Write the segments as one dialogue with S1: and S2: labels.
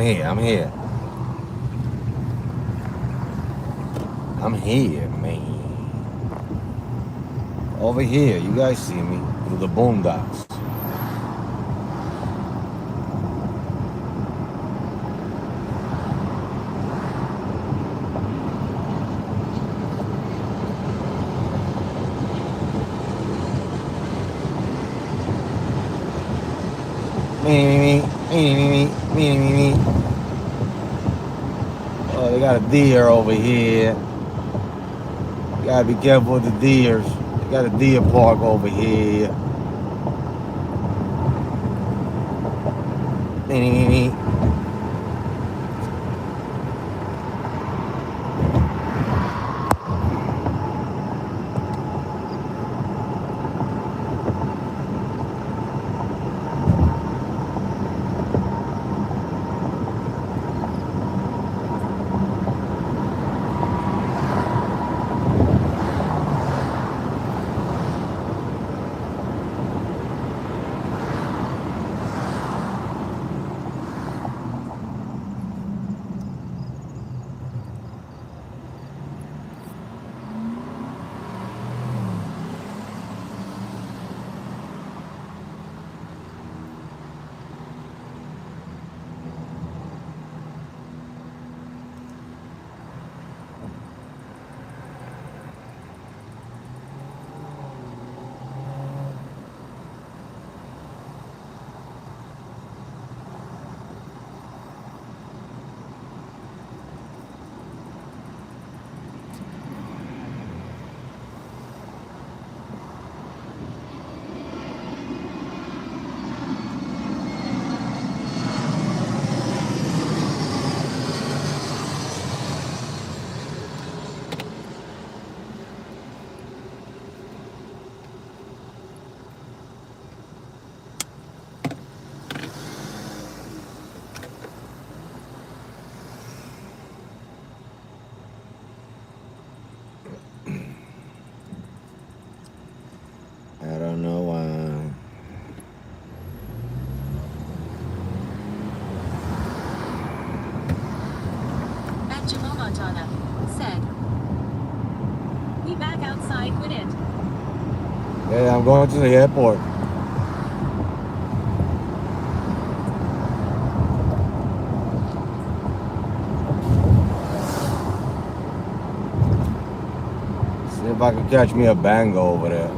S1: here. I'm here, man. Over here. You guys see me through the boondocks. Me. Oh, they got a deer over here. You gotta be careful with the deers. They got a deer park over here. Me. I don't know why.
S2: Angelo Montana said, "We back outside with it."
S1: Yeah, I'm going to the airport. See if I can catch me a bango over there.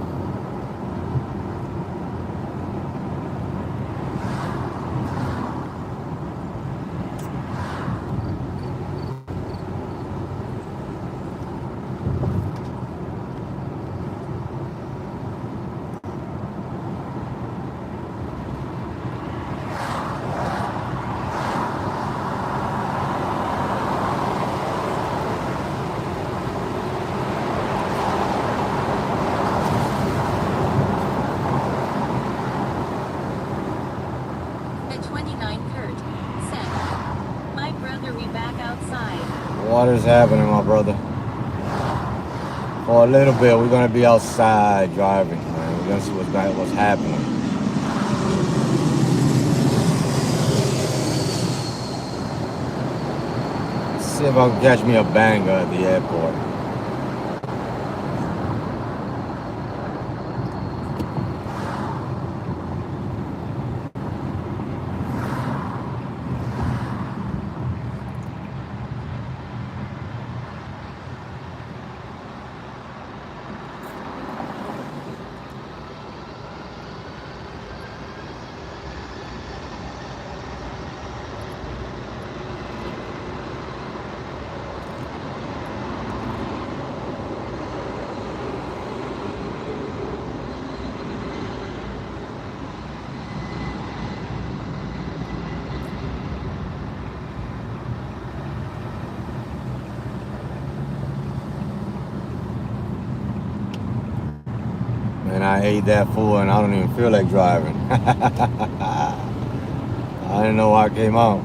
S2: At 29 Kurt said, "My brother, we back outside."
S1: What is happening, my brother? For a little bit, we're gonna be outside driving, man. We're gonna see what's happening. See if I can catch me a banger at the airport. And I ate that food and I don't even feel like driving. I didn't know why I came out.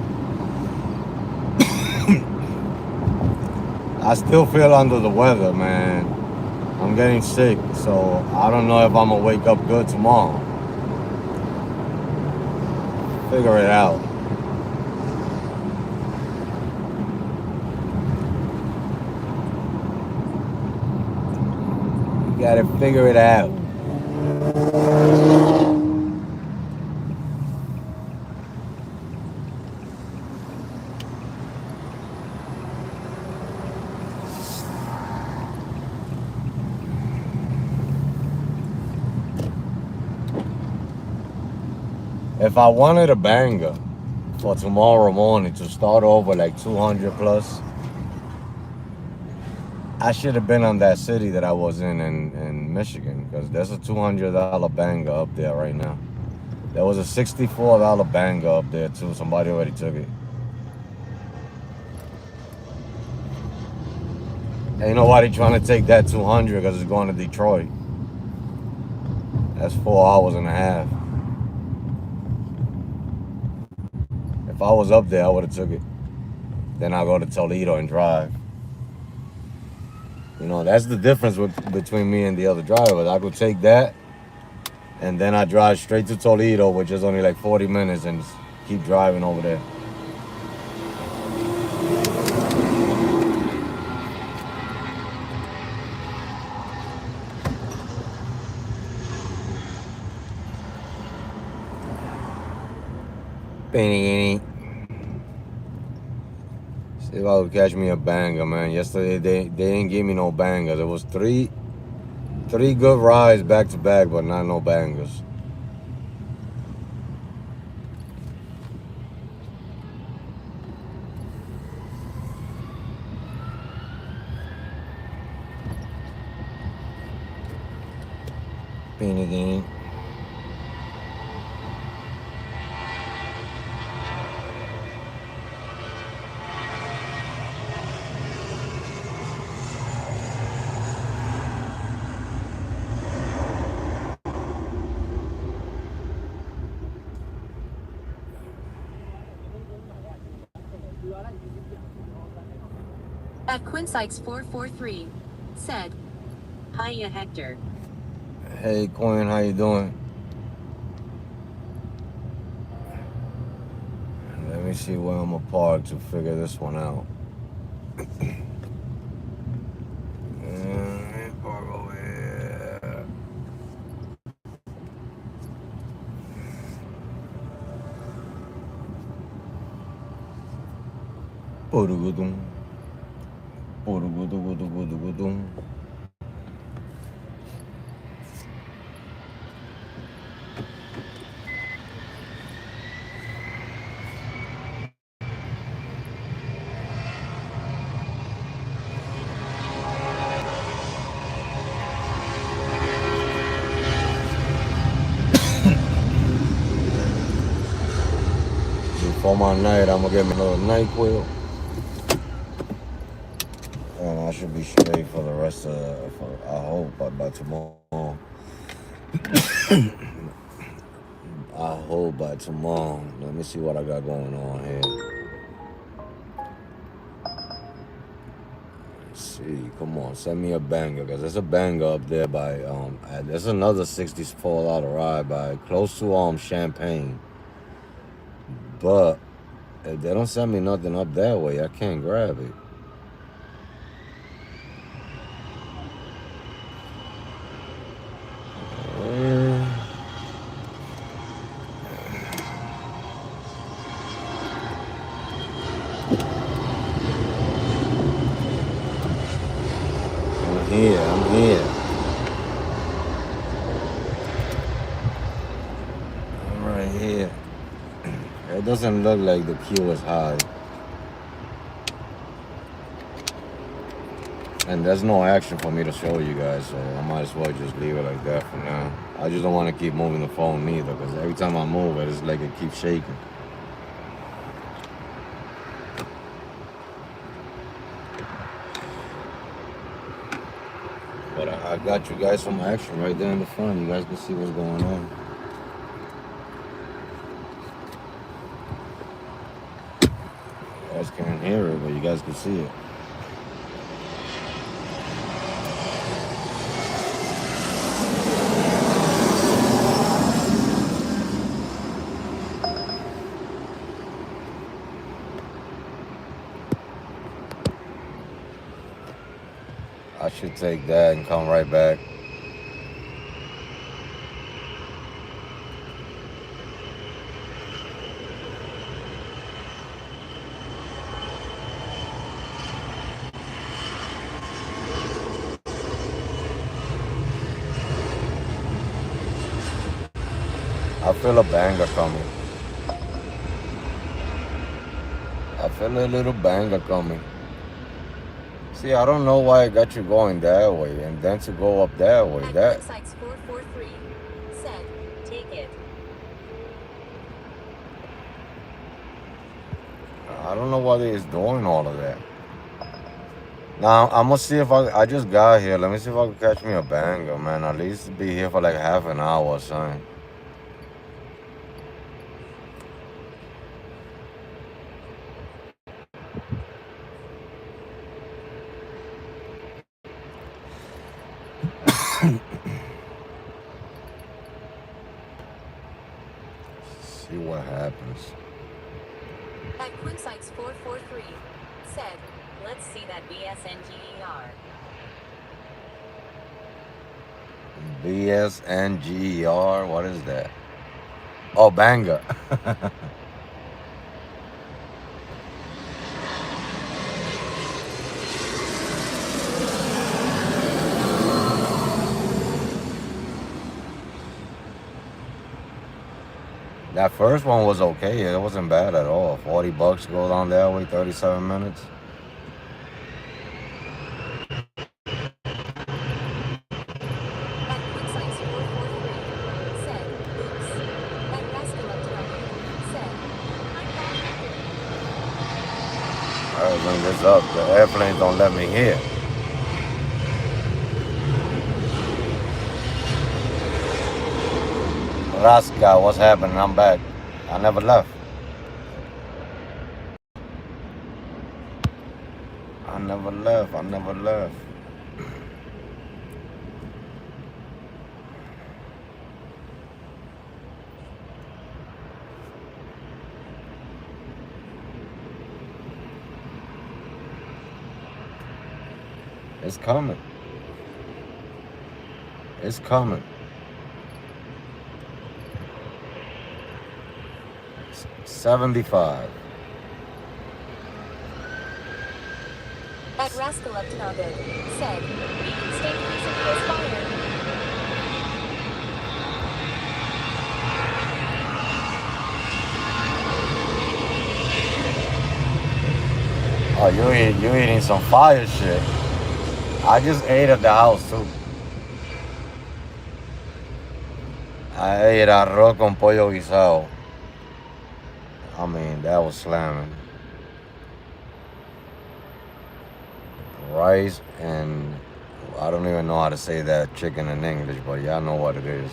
S1: I still feel under the weather, man. I'm getting sick, so I don't know if I'm gonna wake up good tomorrow. Figure it out. gotta figure it out. If I wanted a banger for tomorrow morning to start over like 200 plus, I should have been on that city that I was in Michigan, because there's a $200 banger up there right now. There was a $64 banger up there too. Somebody already took it. Ain't nobody trying to take that 200 because it's going to Detroit. That's 4 hours and a half. If I was up there, I would have took it. Then I go to Toledo and drive. You know, that's the difference between me and the other drivers. I could take that, and then I drive straight to Toledo, which is only like 40 minutes, and just keep driving over there. See if I could catch me a banger, man. Yesterday they ain't give me no bangers. It was three good rides back to back, but not no bangers. Anything.
S2: At Quinsykes443 said, "Hiya, Hector."
S1: Hey Quinn, how you doing? Let me see where I'm gonna park to figure this one out. Park over here. Purugudum. Purugudum. Before my night, I'm gonna get me another NyQuil, and I should be straight for the rest of. I hope by tomorrow. I hope by tomorrow. Let me see what I got going on here. Let's see, come on, send me a banger, because there's a banger up there by there's another $64 ride by close to Champaign. But if they don't send me nothing up that way, I can't grab it. I'm here. I'm right here. It doesn't look like the queue is high. And there's no action for me to show you guys, so I might as well just leave it like that for now. I just don't want to keep moving the phone neither, because every time I move it, it's like it keeps shaking. But I got you guys some action right there in the front. You guys can see what's going on. You guys can't hear it, but you guys can see it. I should take that and come right back. I feel a banger coming. I feel a little banger coming. See, I don't know why I got you going that way and then to go up that way. That
S2: Sites 443 said, take it.
S1: I don't know why they is doing all of that. Now I'm gonna see if I just got here. Let me see if I can catch me a banger, man. At least be here for like half an hour or something. See what happens.
S2: At Sites 443 said, let's see that BSNGER.
S1: BSNGER, what is that? Oh, banger. That first one was okay. It wasn't bad at all. $40 to go down that way, 37 minutes. Alright, bring this up. The airplanes don't let me hear. Raska, what's happening? I'm back. I never left. I never left. I never left. It's coming. It's coming. 75.
S2: At Rascal of Target said, Beacon State recently expired.
S1: Oh, you eating some fire shit. I just ate at the house too. I ate arroz con pollo guisado. I mean, that was slamming. Rice and I don't even know how to say that chicken in English, but y'all know what it is.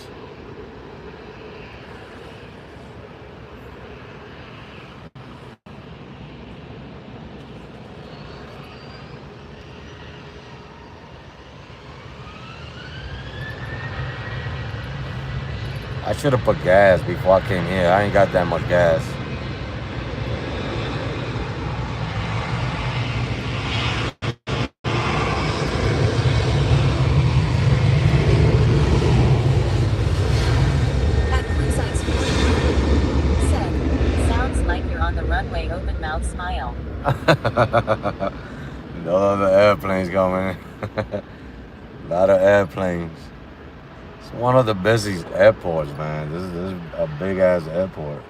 S1: I should have put gas before I came here. I ain't got that much gas.
S2: Sounds like you're on the runway, open mouth smile.
S1: No other airplanes coming. A lot of airplanes. It's one of the busiest airports, man. This is a big ass airport.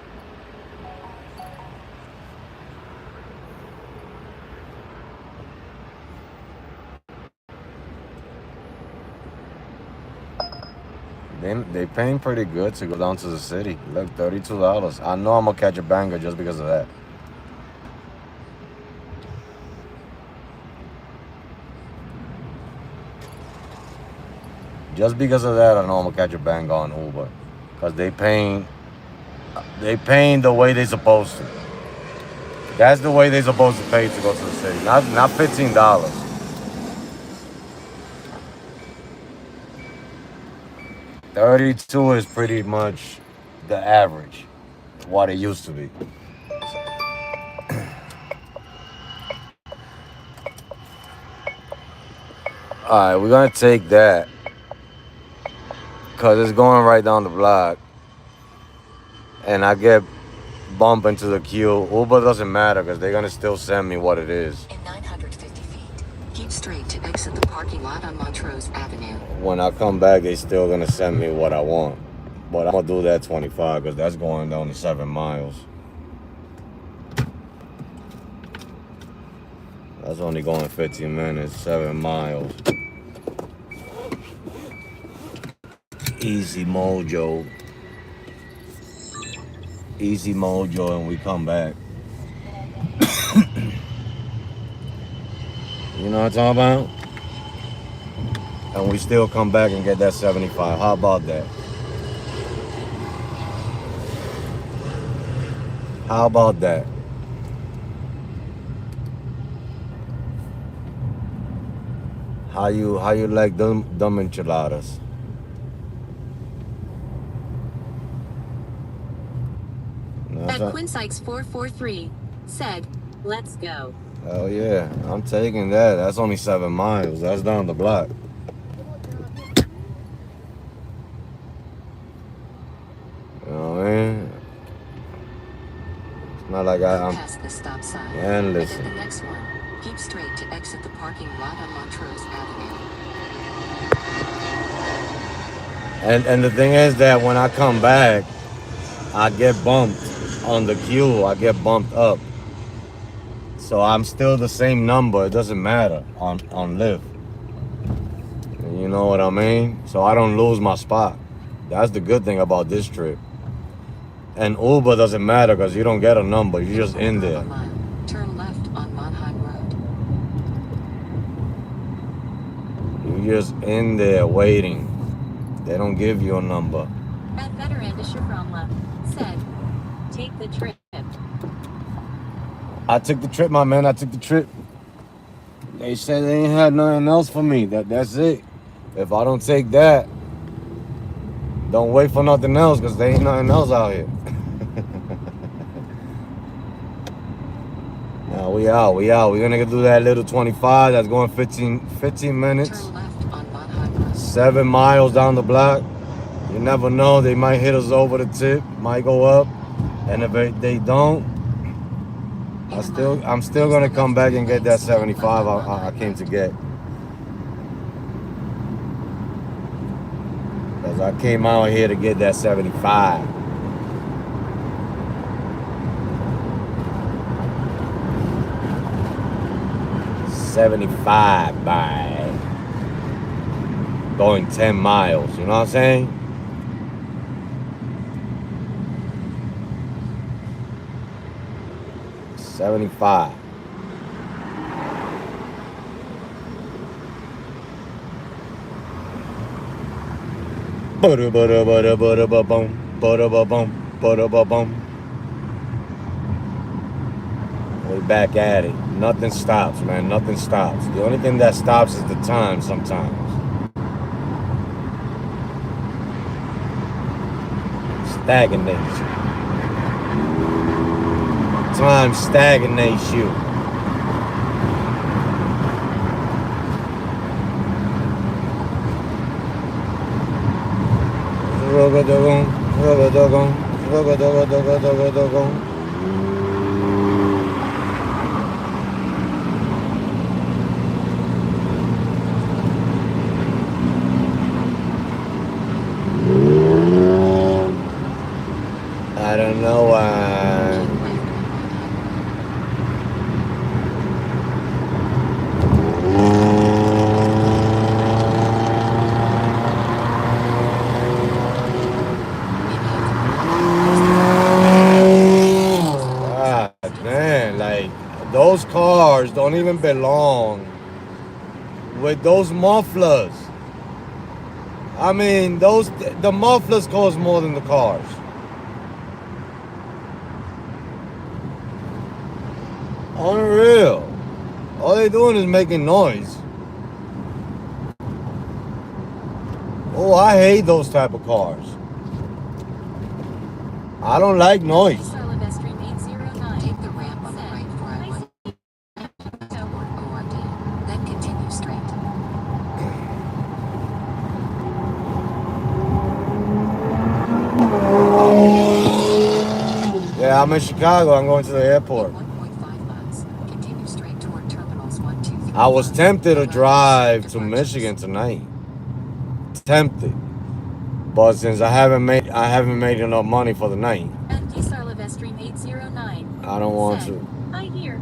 S1: They paying pretty good to go down to the city. Look, $32. I know I'm gonna catch a banger just because of that. Just because of that, I know I'm gonna catch a banger on Uber, cause they paying the way they supposed to. That's the way they supposed to pay to go to the city. Not $15. $32 is pretty much the average, what it used to be. All right, we're gonna take that, cause it's going right down the block, and I get bumped into the queue. Uber doesn't matter, cause they're gonna still send me what it is.
S3: In 950 feet, keep straight to exit the parking lot on Montrose Avenue.
S1: When I come back, they still gonna send me what I want. But I'm gonna do that 25 because that's going down to 7 miles. That's only going 15 minutes, 7 miles. Easy mojo. Easy mojo, and we come back. You know what I'm talking about? And we still come back and get that 75. How about that? How about that? How you like them enchiladas?
S2: At Quinn Sykes 443 said, "Let's go."
S1: Hell yeah, I'm taking that. That's only 7 miles. That's down the block. You know what I mean? It's not like I'm
S3: past the stop sign.
S1: And listen.
S3: And at the next one, keep straight to exit the parking lot on Montrose Avenue.
S1: And the thing is that when I come back, I get bumped on the queue. I get bumped up. So I'm still the same number. It doesn't matter on Lyft. You know what I mean? So I don't lose my spot. That's the good thing about this trip. And Uber doesn't matter because you don't get a number. You're just in there.
S3: Turn left on Monheim Road.
S1: You're just in there waiting. They don't give you a number.
S2: At Veteran de Chevronla said, "Take the trip."
S1: I took the trip, my man. I took the trip. They said they ain't had nothing else for me. That's it. If I don't take that, don't wait for nothing else because there ain't nothing else out here. Now we out. We're gonna do that little 25. That's going 15 minutes.
S3: Turn left on Monheim Road.
S1: 7 miles down the block. You never know. They might hit us over the tip. Might go up. And if they don't, I'm still gonna come back and get that 75 I came to get. Cause I came out here to get that 75. $75 by going 10 miles. You know what I'm saying? $75. We back at it. Nothing stops, man. Nothing stops. The only thing that stops is the time sometimes. Stagnates you. Time stagnates you. I don't know why. God, man, like those cars don't even belong with those mufflers. I mean, the mufflers cost more than the cars. Unreal. All they doing is making noise. Oh, I hate those type of cars. I don't like noise.
S3: Take the ramp on the right for I-1 ORD. Then continue straight.
S1: Yeah, I'm in Chicago. I'm going to the airport.
S3: 1.5 miles. Continue straight toward terminals 1, 2, 3.
S1: I was tempted to drive to Michigan tonight. Tempted. But since I haven't made enough money for the night,
S2: Andy Sarlavestream 809.
S1: I don't want
S2: Said,
S1: to.
S2: I hear.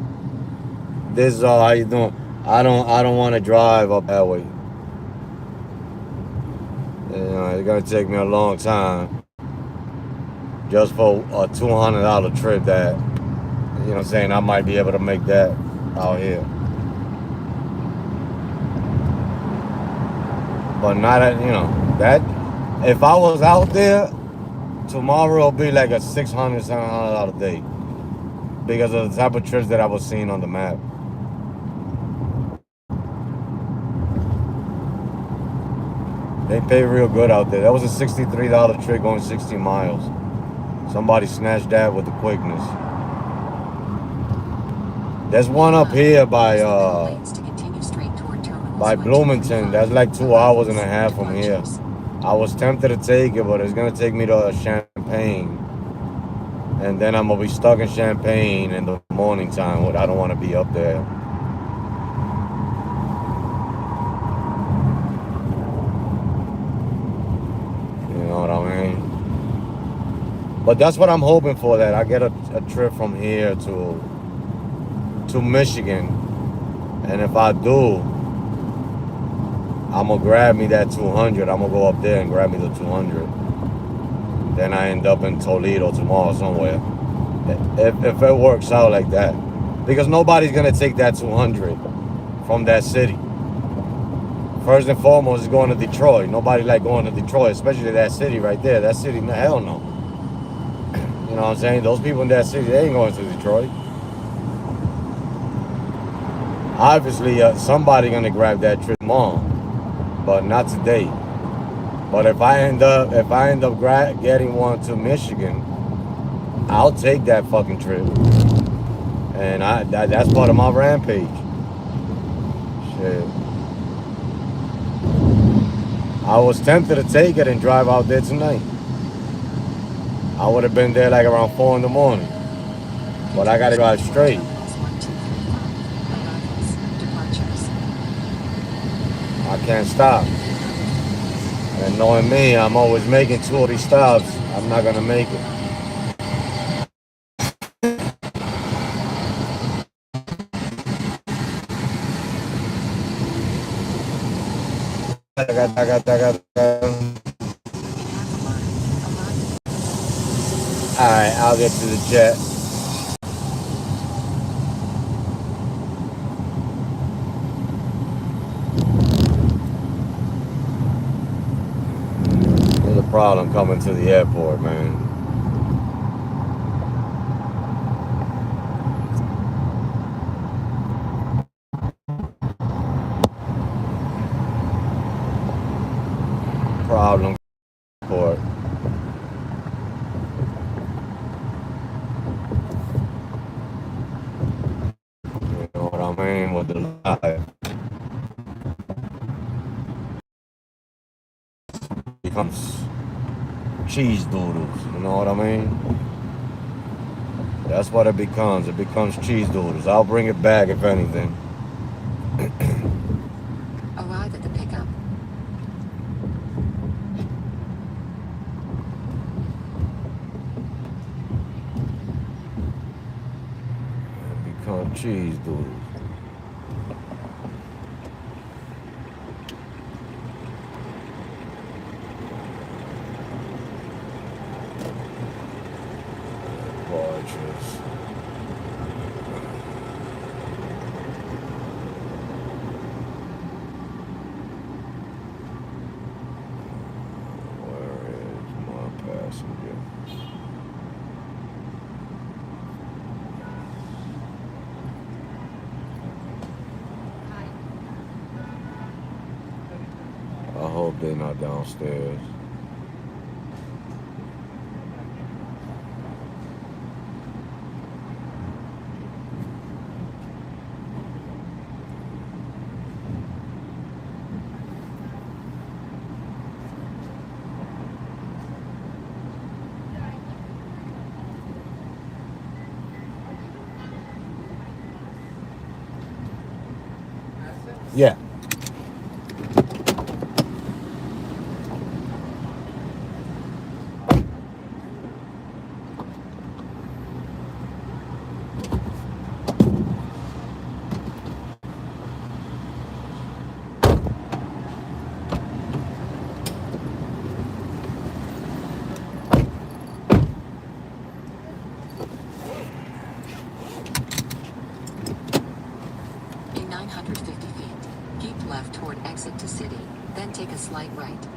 S1: This is all how you doing. I don't want to drive up that way. You know, it's gonna take me a long time just for a $200 trip that, you know what I'm saying, I might be able to make that out here. But not at, you know, that if I was out there, tomorrow will be like a $600, $700 day because of the type of trips that I was seeing on the map. They pay real good out there. That was a $63 trip going 60 miles. Somebody snatched that with the quickness. There's one up here by Bloomington. That's like 2 hours and a half from here. I was tempted to take it, but it's gonna take me to Champaign, and then I'm gonna be stuck in Champaign in the morning time. I don't want to be up there. You know what I mean? But that's what I'm hoping for. That I get a trip from here to Michigan, and if I do, I'm gonna grab me that 200. I'm gonna go up there and grab me the 200. Then I end up in Toledo tomorrow somewhere. If it works out like that, because nobody's gonna take that 200 from that city. First and foremost is going to Detroit. Nobody like going to Detroit, especially that city right there. That city, hell no. You know what I'm saying? Those people in that city, they ain't going to Detroit. Obviously, somebody gonna grab that trip tomorrow, but not today. But if I end up getting one to Michigan, I'll take that fucking trip, and that's part of my rampage. Shit. I was tempted to take it and drive out there tonight. I would have been there like around 4 in the morning, but I gotta drive straight. I can't stop. And knowing me, I'm always making 2 of these stops. I'm not gonna make it. Alright, I'll get to the jet. There's a problem coming to the airport, man. Problem airport. You know what I mean? With the life. Becomes cheese doodles, you know what I mean? That's what it becomes. It becomes cheese doodles. I'll bring it back if anything.
S3: Arrive at the pickup.
S1: It becomes cheese doodles. I hope they're not downstairs. Yeah.
S3: take a slight right.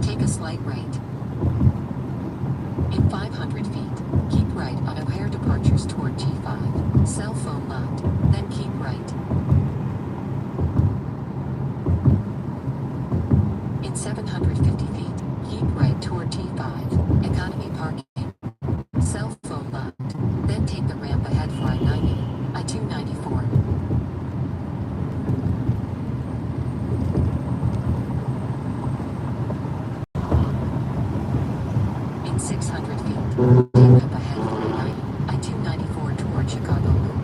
S3: Take a slight right. In 500 feet, keep right on O'Hare departures toward G5. Cell phone lot, then keep right. In 750 feet, keep right toward T5, economy parking. Cell phone lot, then take the ramp ahead for I-90, I-294. In 600 feet, take ramp ahead for I-90, I-294 toward Chicago Loop.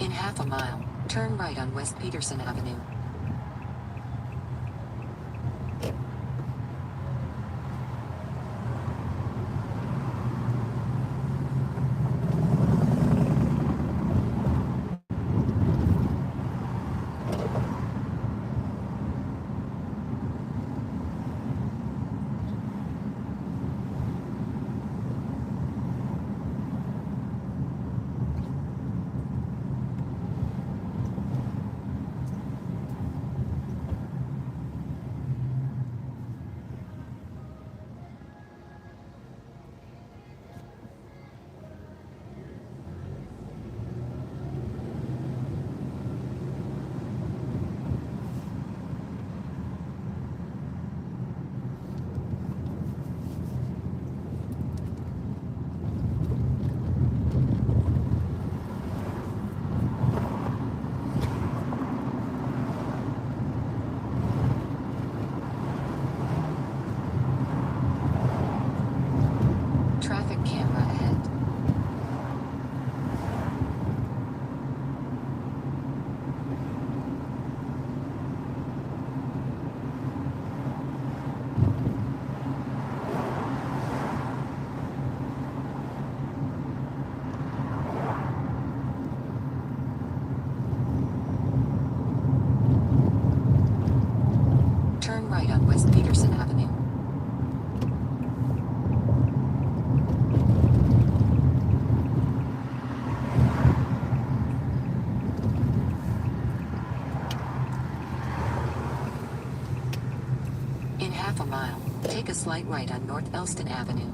S3: In half a mile, turn right on West Peterson Avenue. Traffic camera ahead. Turn right on West Peterson Avenue. In half a mile, take a slight right on North Elston Avenue.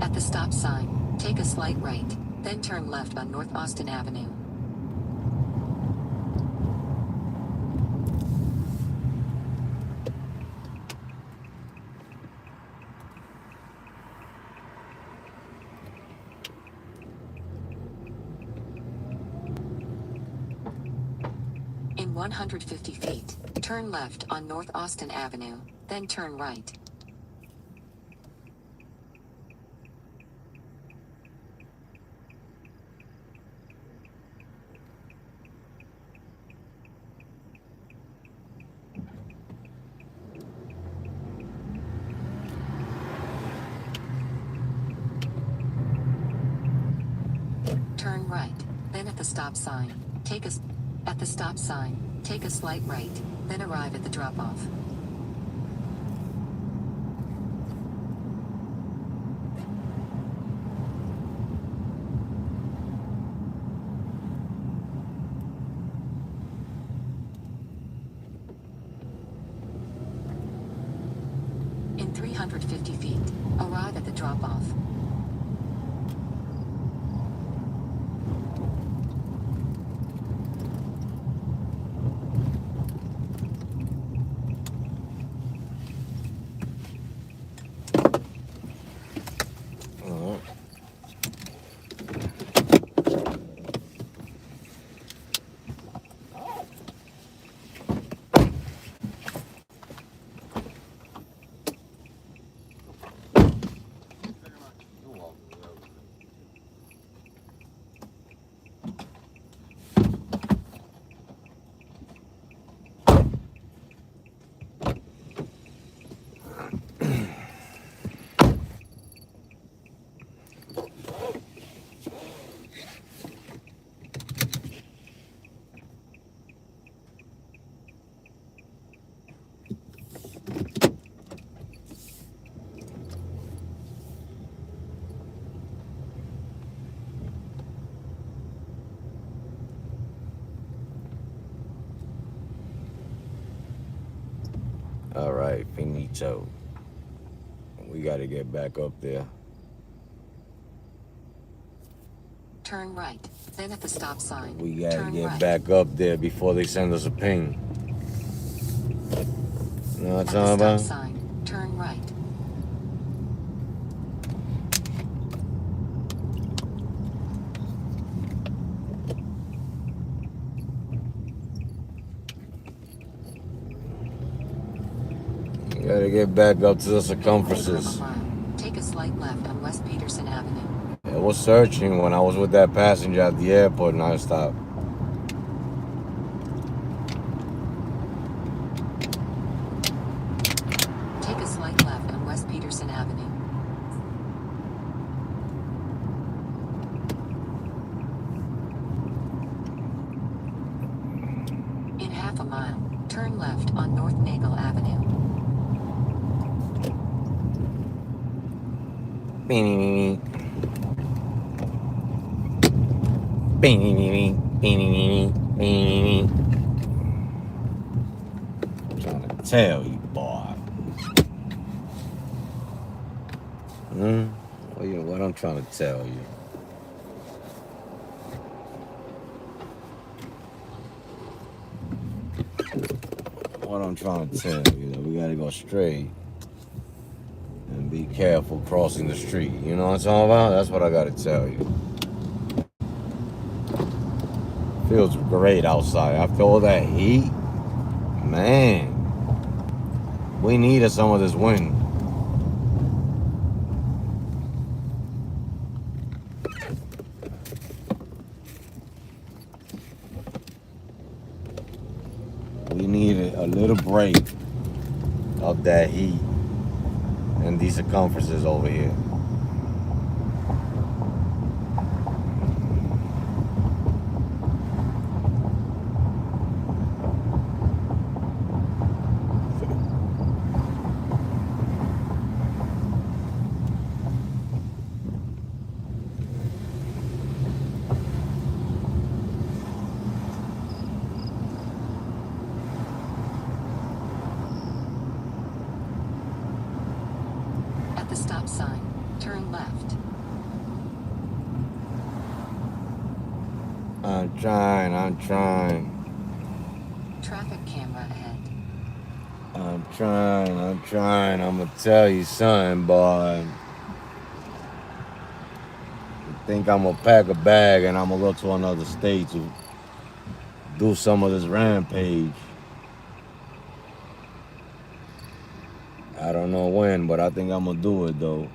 S3: At the stop sign, take a slight right, then turn left on North Austin Avenue. In 150 feet, turn left on North Austin Avenue, then turn right. Turn right, then at the stop sign, take a slight right, then arrive at the drop-off. In 350 feet, arrive at the drop-off.
S1: All right, finito. We got to get back up there.
S3: Turn right. Then at the stop sign,
S1: We got to
S3: turn
S1: get
S3: right.
S1: back up there before they send us a ping. You know what I'm
S3: At the
S1: talking
S3: stop
S1: about?
S3: sign, turn right.
S1: We got to get back up to the
S3: In a
S1: circumferences.
S3: mile, take a slight left on West Peterson Avenue.
S1: It was searching when I was with that passenger at the airport and I stopped.
S3: Take a slight left on West Peterson Avenue. In half a mile, turn left on North Nagle Avenue.
S1: Beanie, beanie, beanie, beanie. I'm trying to tell you, boy. What I'm trying to tell you. What I'm trying to tell you, that we gotta go straight and be careful crossing the street. You know what I'm talking about? That's what I gotta tell you. Feels great outside. After all that heat, man, we needed some of this wind. We needed a little break of that heat and these circumferences over here.
S3: At the stop sign, turn left.
S1: I'm trying.
S3: Traffic camera ahead.
S1: I'm trying. I'm gonna tell you something, boy. I think I'm gonna pack a bag and I'm gonna go to another state to do some of this Rampage. I don't know when, but I think I'm gonna do it though.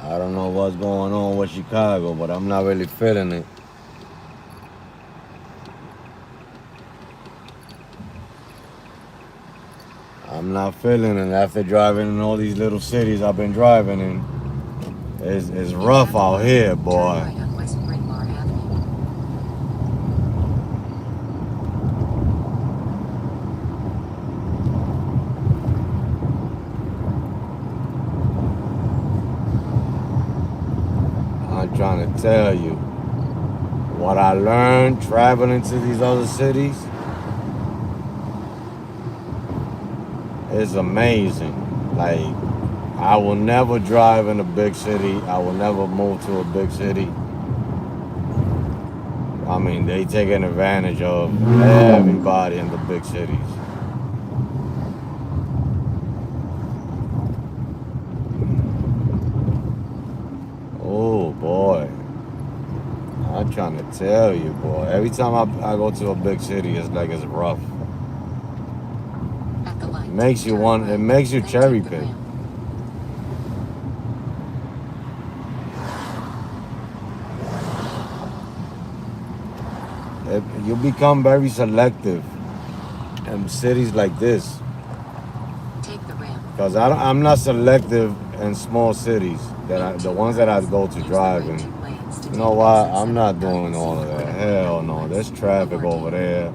S1: I don't know what's going on with Chicago, but I'm not really feeling it. I'm not feeling it after driving in all these little cities I've been driving in. It's rough out here,
S3: Turn
S1: boy.
S3: right on West Bryn Mawr Avenue.
S1: I'm trying to tell you what I learned traveling to these other cities is amazing. Like, I will never drive in a big city. I will never move to a big city. I mean, they taking advantage of everybody in the big cities. Oh boy, I'm trying to tell you, boy. Every time I go to a big city, it's like it's rough.
S3: At the light,
S1: It makes you
S3: turn
S1: want.
S3: right,
S1: It makes you
S3: then
S1: cherry
S3: take the
S1: pick.
S3: ramp.
S1: You become very selective in cities like this.
S3: Take the ramp.
S1: Cause I'm not selective in small cities.
S3: In
S1: The
S3: 2
S1: ones that I
S3: miles,
S1: go to
S3: use the
S1: drive
S3: right
S1: in.
S3: 2 lanes to
S1: You know
S3: take
S1: what?
S3: exit
S1: I'm not
S3: 79
S1: doing all of that.
S3: Seaford
S1: Hell
S3: Avenue
S1: no.
S3: west.
S1: There's traffic
S3: North
S1: over there.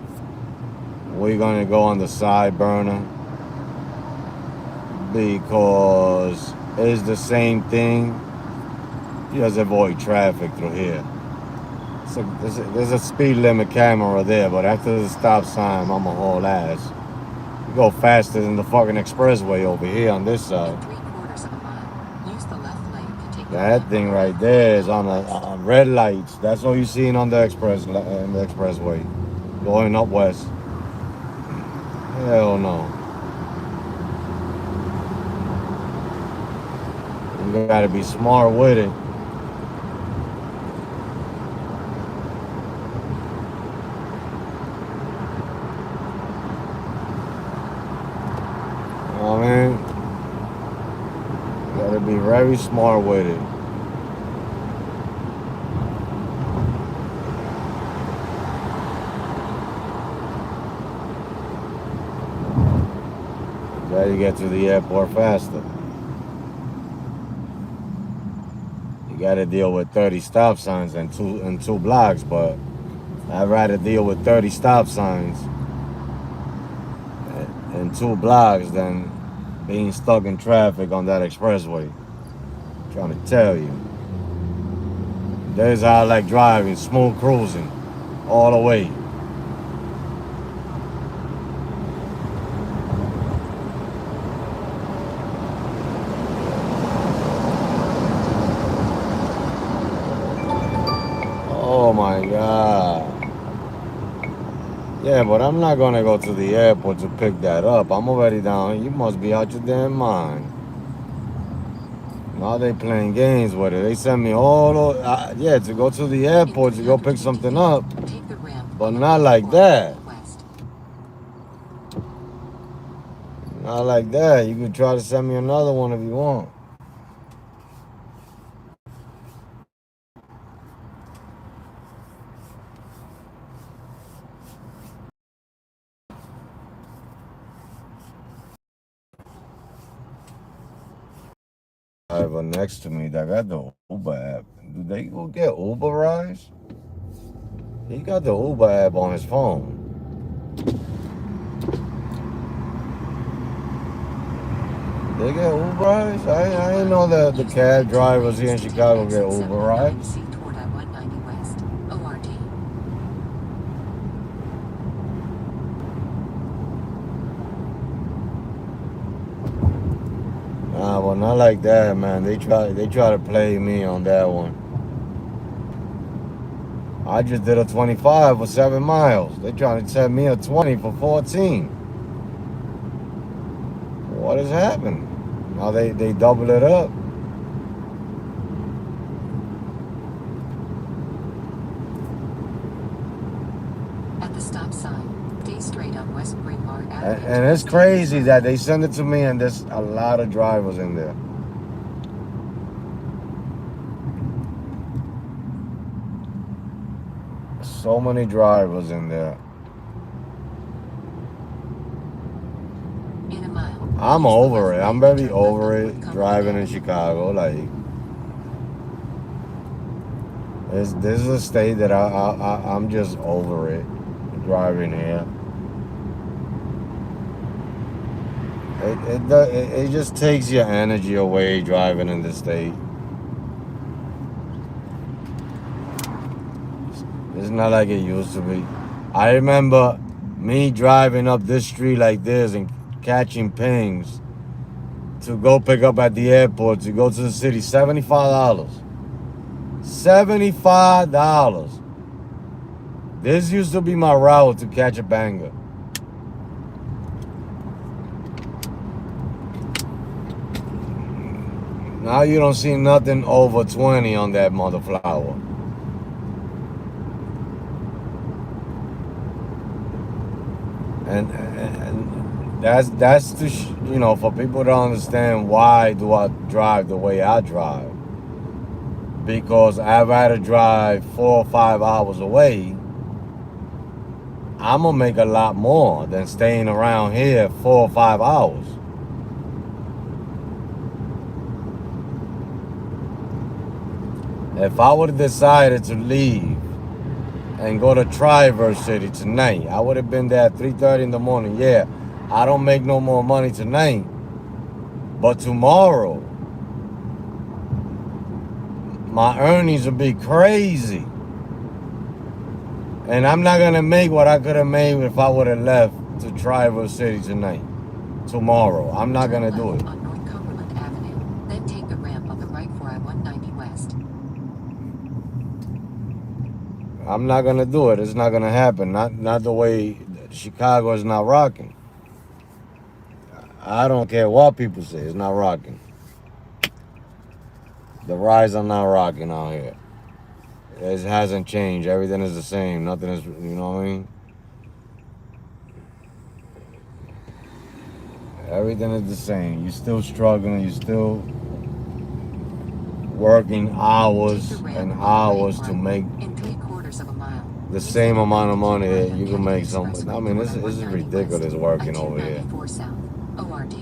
S1: We're gonna go on the side burner because it's the same thing. You just avoid traffic through here. So there's a speed limit camera there, but after the stop sign, I'm a haul ass. You go faster than the fucking expressway over here on this side.
S3: In 3/4 of a mile, use the left lane to take the
S1: That
S3: ramp
S1: thing
S3: on
S1: right there is on red lights. That's all you seen on the expressway, going up west. Hell no. You gotta be smart with it. You know what I mean? You gotta be very smart with it. Try to get to the airport faster. You gotta deal with 30 stop signs and two blocks, but I'd rather deal with 30 stop signs and 2 blocks than being stuck in traffic on that expressway. I'm trying to tell you. There's how I like driving, smooth cruising, all the way. Oh my God. Yeah, but I'm not gonna go to the airport to pick that up. I'm already down here. You must be out your damn mind. Now they playing games with it. They send me all to go to the airport to go pick something up,
S3: take the ramp
S1: but
S3: on the
S1: not
S3: left
S1: like
S3: corner
S1: that.
S3: west.
S1: Not like that. You can try to send me another one if you want. Driver next to me that got the Uber app. Do they go get Uber rides? He got the Uber app on his phone. They get Uber rides? I didn't know that the cab drivers here in Chicago get Uber rides.
S3: Toward I-190 West, ORD.
S1: Nah, well, not like that, man. They try to play me on that one. I just did a 25 for 7 miles. They trying to set me a 20 for 14. What is happening? Now they double it up.
S3: At the stop sign, stay straight on West Braemar Avenue.
S1: And it's crazy that they send it to me and there's a lot of drivers in there. So many drivers in there.
S3: In a mile.
S1: I'm over it. I'm very over it driving in Chicago. Like, this is a state that I'm just over it driving here. It just takes your energy away driving in this state. It's not like it used to be. I remember me driving up this street like this and catching pings to go pick up at the airport to go to the city. $75. $75. This used to be my route to catch a banger. Now you don't see nothing over 20 on that mother flower. And that's to for people to understand why do I drive the way I drive. Because I'd rather drive 4 or 5 hours away. I'm gonna make a lot more than staying around here 4 or 5 hours. If I would have decided to leave and go to Traverse City tonight, I would have been there at 3:30 in the morning. Yeah, I don't make no more money tonight, but tomorrow, my earnings will be crazy. And I'm not gonna make what I could have made if I would have left to Traverse City tonight. Tomorrow. I'm not gonna do it.
S3: On North Cumberland Avenue, then take the ramp on the right for I-190 West.
S1: I'm not gonna do it. It's not gonna happen. Not the way Chicago is not rocking. I don't care what people say. It's not rocking. The rides are not rocking out here. It hasn't changed. Everything is the same. Nothing is, you know what I mean? Everything is the same. You're still struggling. You're still working hours and hours to make
S3: In 3/4 of a mile.
S1: the same amount of money that you can make something. I mean, this is ridiculous working over here.
S3: I-294 South, ORD.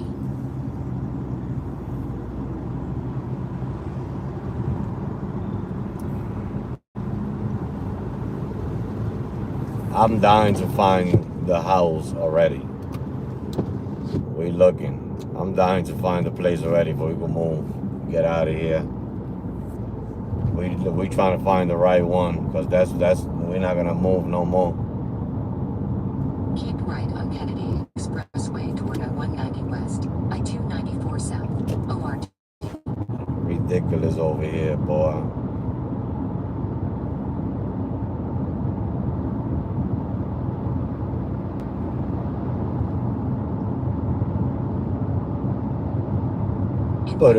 S1: I'm dying to find the house already. We looking. I'm dying to find the place already before we can move. Get out of here. We trying to find the right one because that's we're not gonna move no more.
S3: Keep right on Kennedy Expressway toward I-190 West, I-294 South, ORD.
S1: Ridiculous over here, boy.
S3: Use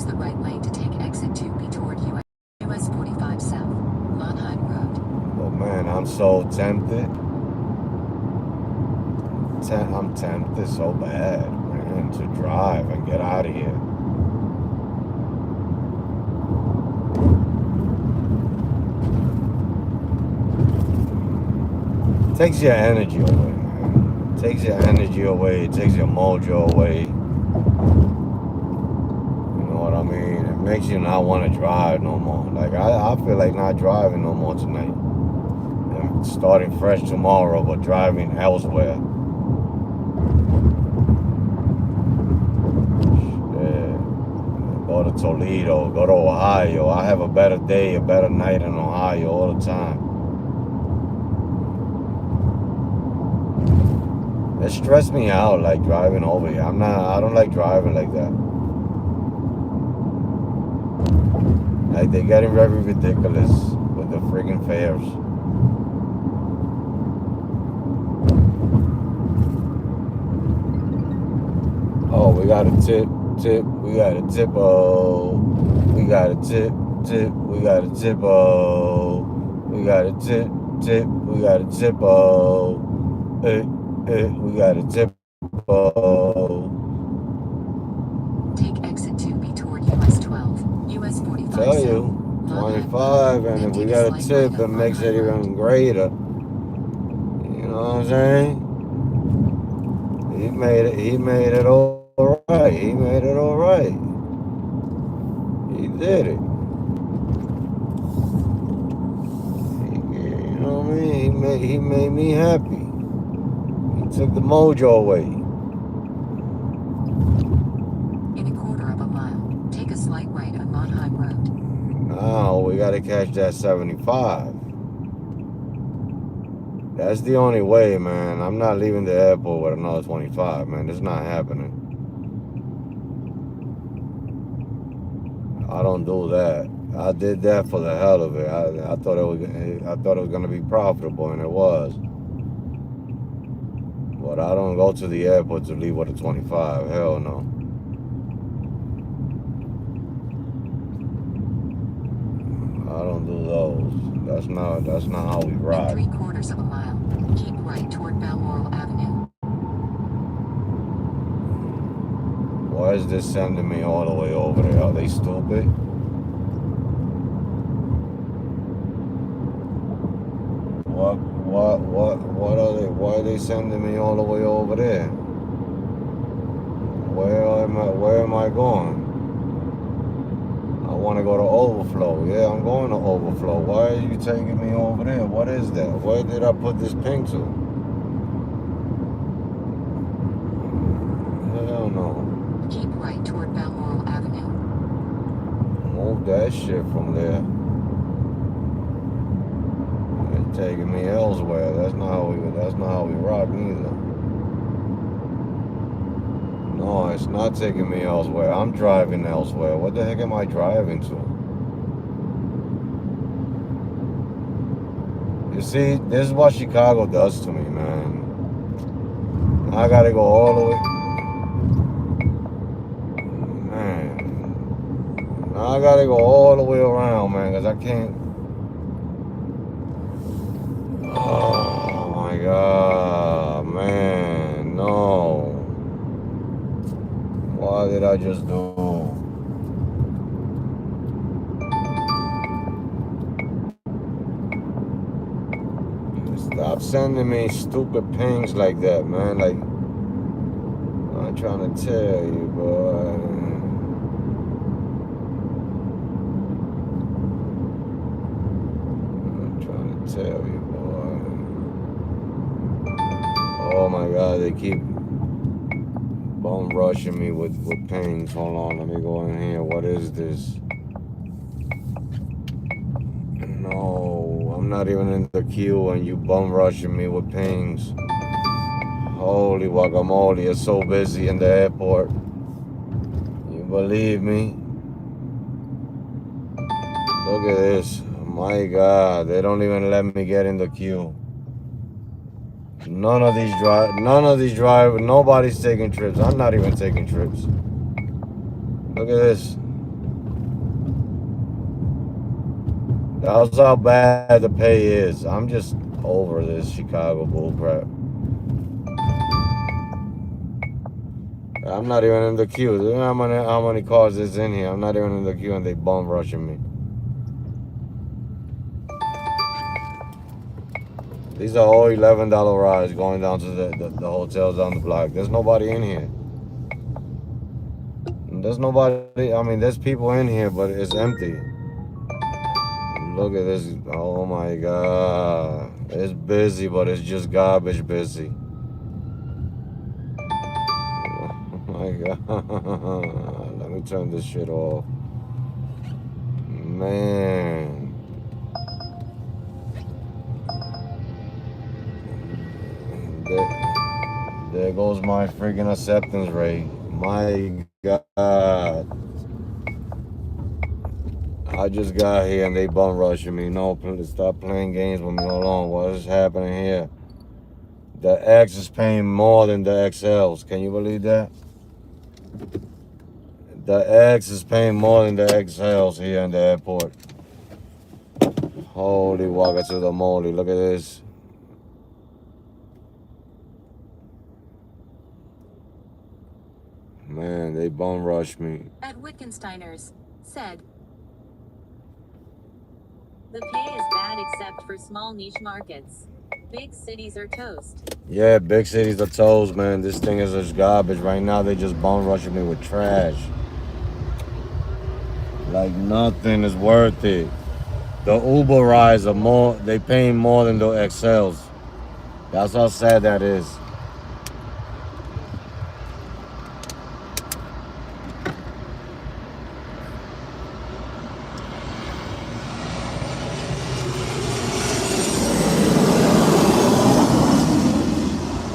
S3: the right lane to take exit 2B toward US 45 South, Monheim Road.
S1: Oh man, I'm so tempted. I'm tempted so bad, man, to drive and get out of here. It takes your energy away, man. It takes your energy away. It takes your mojo away. I mean, it makes you not want to drive no more. Like, I feel like not driving no more tonight. I'm starting fresh tomorrow, but driving elsewhere. Yeah. Go to Toledo, go to Ohio. I have a better day, a better night in Ohio all the time. It stressed me out, like, driving over here. I don't like driving like that. Like, they're getting very ridiculous with the friggin' fares. Oh, we got a tip, we got a tip, we got a tip, we got a tip, we got a tip, we got a tip, we got a tip,
S3: Take exit 2B toward US 12, US 45
S1: Tell
S3: South,
S1: you, 25, and if we got a tip, it makes it even greater. You know what I'm saying? He made it all right. He made it all right. He did it. You know what I mean? He made me happy. He took the mojo away.
S3: In 1/4 of a mile, take a slight right on Monheim Road.
S1: Now we gotta catch that 75. That's the only way, man. I'm not leaving the airport with another 25, man. It's not happening. I don't do that. I did that for the hell of it. I thought it was gonna be profitable, and it was. But I don't go to the airport to leave with a 25. Hell no. I don't do those. That's not how we
S3: In
S1: ride.
S3: 3/4 of a mile, keep right toward Balmoral Avenue.
S1: Why is this sending me all the way over there? Are they stupid? What are they? Why are they sending me all the way over there? Where am I going? I want to go to Overflow. Yeah, I'm going to Overflow. Why are you taking me over there? What is that? Where did I put this ping to? Hell no.
S3: Keep right toward Balmoral Avenue.
S1: Move that shit from there. taking me elsewhere. That's not how we rock neither. No, it's not taking me elsewhere. I'm driving elsewhere. What the heck am I driving to? You see, this is what Chicago does to me, man. I gotta go all the way. Man. I gotta go all the way around, man, because I can't. Oh my God, man, no. Why did I just do? Stop sending me stupid pings like that, man. Like, I'm trying to tell you, boy. I'm trying to tell you, boy. Oh my God, they keep bum rushing me with pings. Hold on, let me go in here. What is this? No, I'm not even in the queue and you bum rushing me with pings. Holy guacamole, it's so busy in the airport. You believe me? Look at this. My God, they don't even let me get in the queue. None of these drivers, nobody's taking trips. I'm not even taking trips. Look at this. That's how bad the pay is. I'm just over this Chicago bullcrap. I'm not even in the queue. You know how many cars is in here? I'm not even in the queue and they bum rushing me. These are all $11 rides going down to the hotels down the block. There's nobody in here. There's nobody. I mean, there's people in here, but it's empty. Look at this. Oh my God. It's busy, but it's just garbage busy. Oh my God. Let me turn this shit off. Man. There goes my freaking acceptance rate. My God. I just got here and they bum rushing me. No, stop playing games with me. Hold on. What is happening here? The X is paying more than the XLs. Can you believe that? The X is paying more than the XLs here in the airport. Holy waka to the moly. Look at this. Man, they bum rush me.
S2: At Wittgensteiner's, said, the pay is bad except for small niche markets. Big cities are toast.
S1: Yeah, big cities are toast, man. This thing is just garbage. Right now, they just bum rushing me with trash. Like nothing is worth it. The Uber rides are more, they paying more than the XLs. That's how sad that is.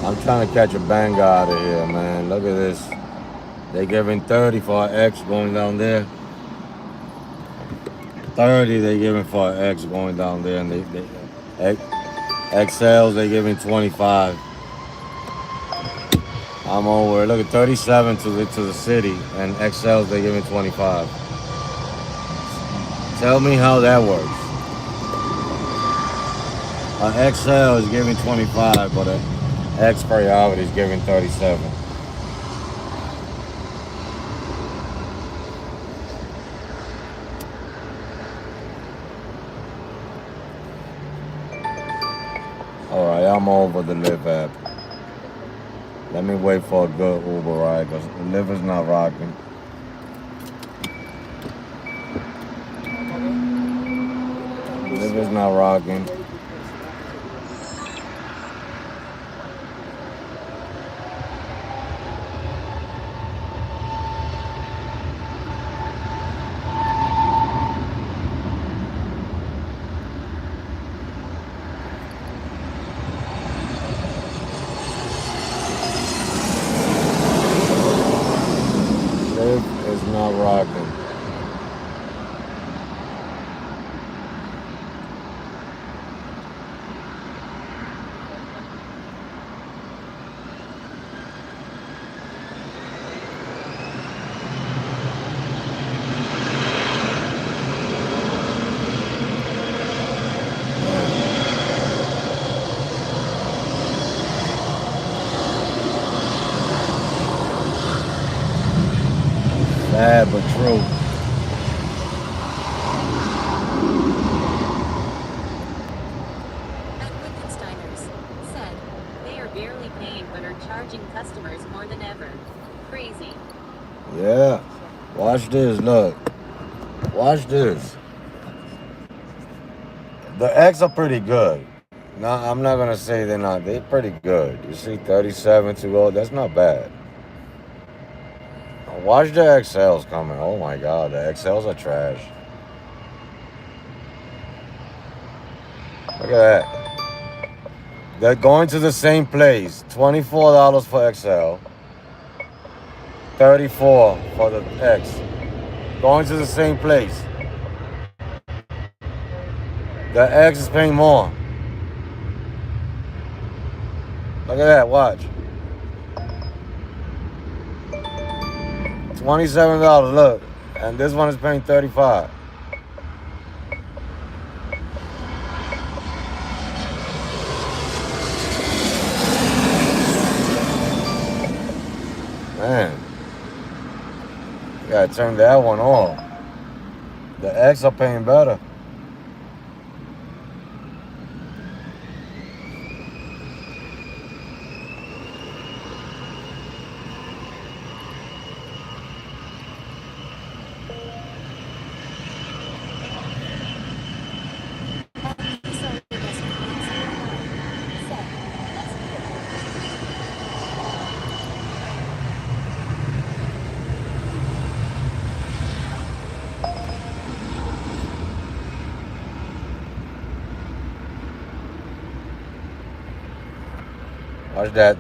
S1: I'm trying to catch a banger out of here, man. Look at this. They giving 30 for an X going down there. 30 they giving for an X going down there, and XLs they giving 25. I'm over. Look at 37 to the city, and XLs they giving 25. Tell me how that works. An XL is giving 25, but an X priority is giving 37. All right, I'm over the Lyft app. Let me wait for a good Uber ride because Lyft is not rocking. Lyft is not rocking. rocking. Sad but true.
S2: At Wittgensteiners said they are barely paying but are charging customers more than ever. Crazy.
S1: Yeah. Watch this. Look. Watch this. The X are pretty good. No, I'm not gonna say they're not. They're pretty good. You see 37 to go. That's not bad. Watch the XLs coming. Oh my God, the XLs are trash. Look at that. They're going to the same place. $24 for XL. 34 for the X. Going to the same place. The X is paying more. Look at that. Watch. $27. Look, and this one is paying 35. Man, you gotta turn that one off. The X are paying better.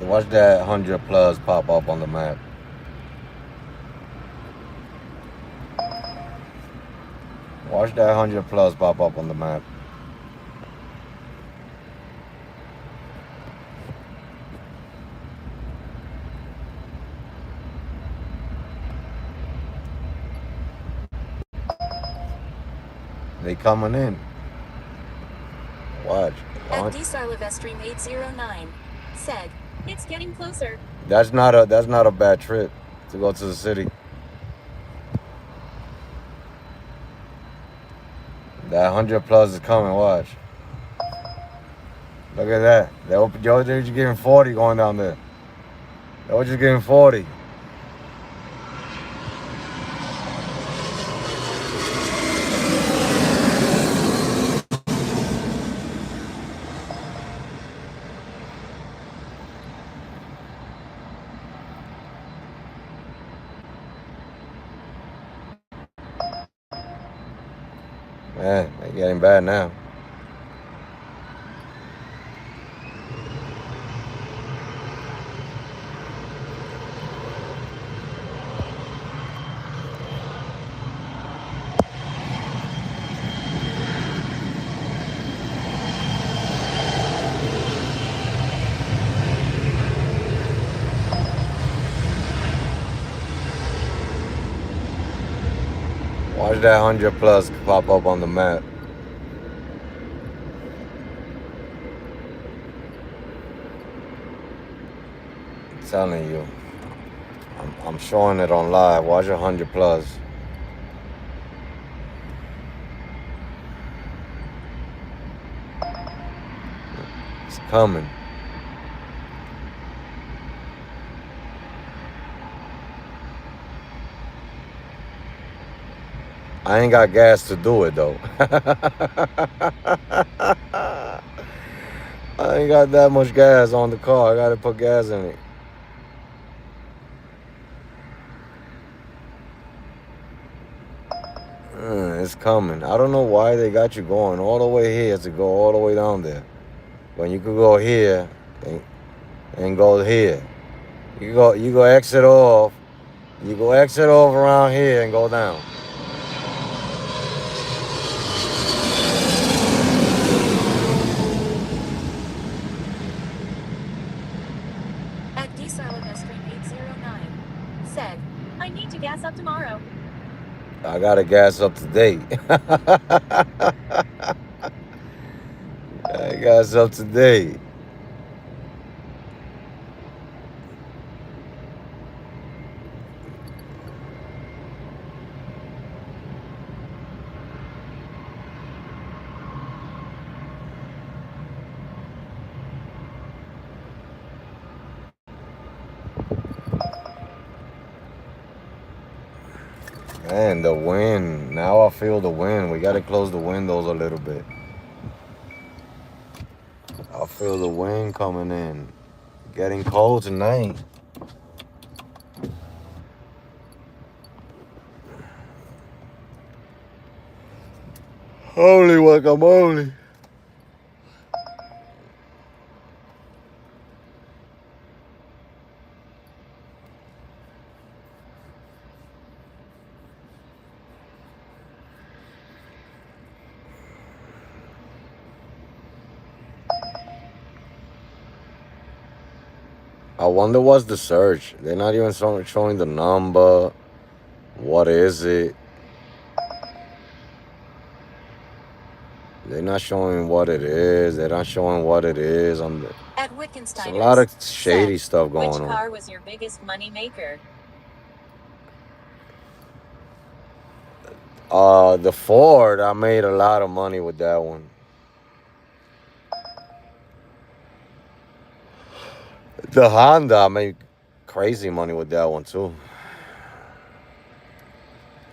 S1: Watch that 100 plus pop up on the map. Watch that 100 plus pop up on the map. They coming in. Watch.
S2: At Silvestri made 09 said it's getting closer.
S1: That's not a bad trip to go to the city. That 100 plus is coming. Watch. Look at that. They're just getting 40 going down there. They were just getting 40. Man, they're getting bad now. Watch that 100 plus pop up on the map. I'm telling you. I'm showing it on live. Watch 100 plus. It's coming. I ain't got gas to do it though. I ain't got that much gas on the car. I gotta put gas in it. It's coming. I don't know why they got you going all the way here to go all the way down there. When you could go here and go here. You go exit off You go exit over around here and go down.
S2: At Desalina Street 809. Said, I need to gas up tomorrow.
S1: I gotta gas up today. I gas up today. Man, the wind. Now I feel the wind. We gotta close the windows a little bit. I feel the wind coming in. Getting cold tonight. Holy guacamole. I wonder what's the search. They're not even showing the number. What is it? They're not showing what it is. They're not showing what it is.
S2: At
S1: There's
S2: Wittgensteiner's.
S1: a lot of shady
S2: said,
S1: stuff
S2: which
S1: going on.
S2: car was your biggest money maker?
S1: The Ford, I made a lot of money with that one. The Honda, I made crazy money with that one too.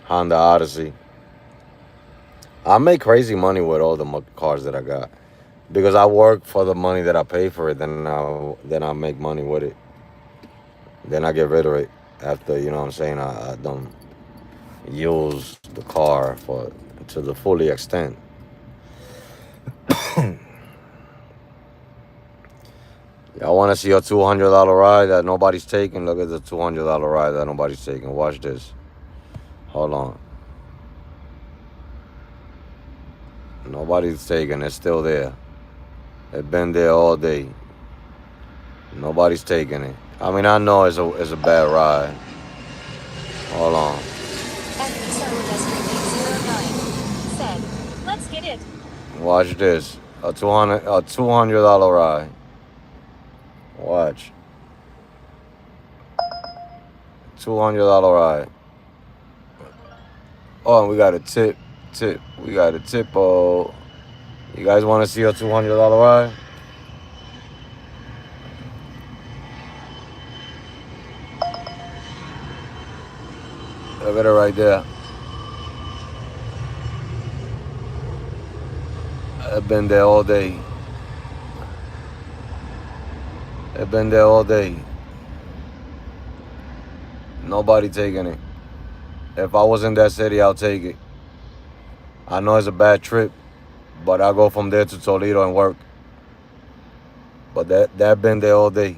S1: Honda Odyssey. I make crazy money with all the cars that I got because I work for the money that I pay for it. Then I make money with it. Then I get rid of it after, you know what I'm saying. I don't use the car to the fully extent. Y'all want to see a $200 ride that nobody's taking? Look at the $200 ride that nobody's taking. Watch this. Hold on. Nobody's taking it. It's still there. It's been there all day. Nobody's taking it. I mean, I know it's a bad ride. Hold on.
S2: At Desalina Street 809. Said, let's get it.
S1: Watch this. A $200 ride. Watch. $200 ride. Oh, and we got a tip. We got a tip. Oh, you guys want to see a $200 ride? Look at it right there. I've been there all day. I've been there all day. Nobody taking it. If I was in that city, I'll take it. I know it's a bad trip, but I go from there to Toledo and work. But that been there all day.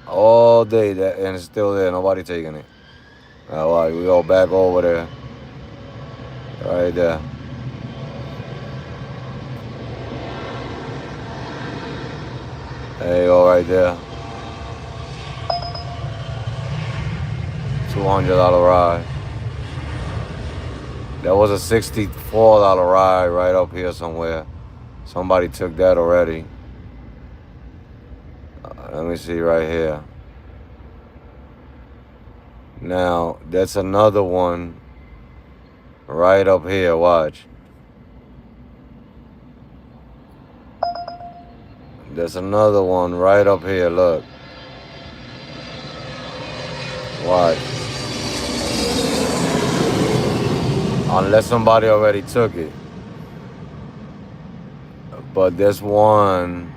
S1: All day, and it's still there. Nobody taking it. All right, we go back over there. Right there. There you go, right there. $200 ride. There was a $64 ride right up here somewhere. Somebody took that already. Let me see right here. Now, that's another one right up here. Watch. There's another one right up here. Look. Watch. Unless somebody already took it. But there's one.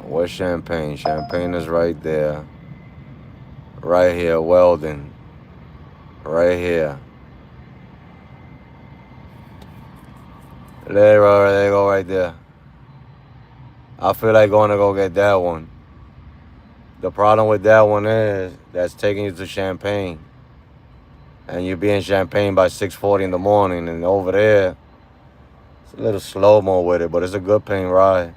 S1: Where's Champagne? Champagne is right there. Right here, Weldon. Right here. There you go right there. I feel like going to go get that one. The problem with that one is that's taking you to Champagne, and you be in Champagne by 6:40 in the morning, and over there it's a little slow mo with it, but it's a good paying ride.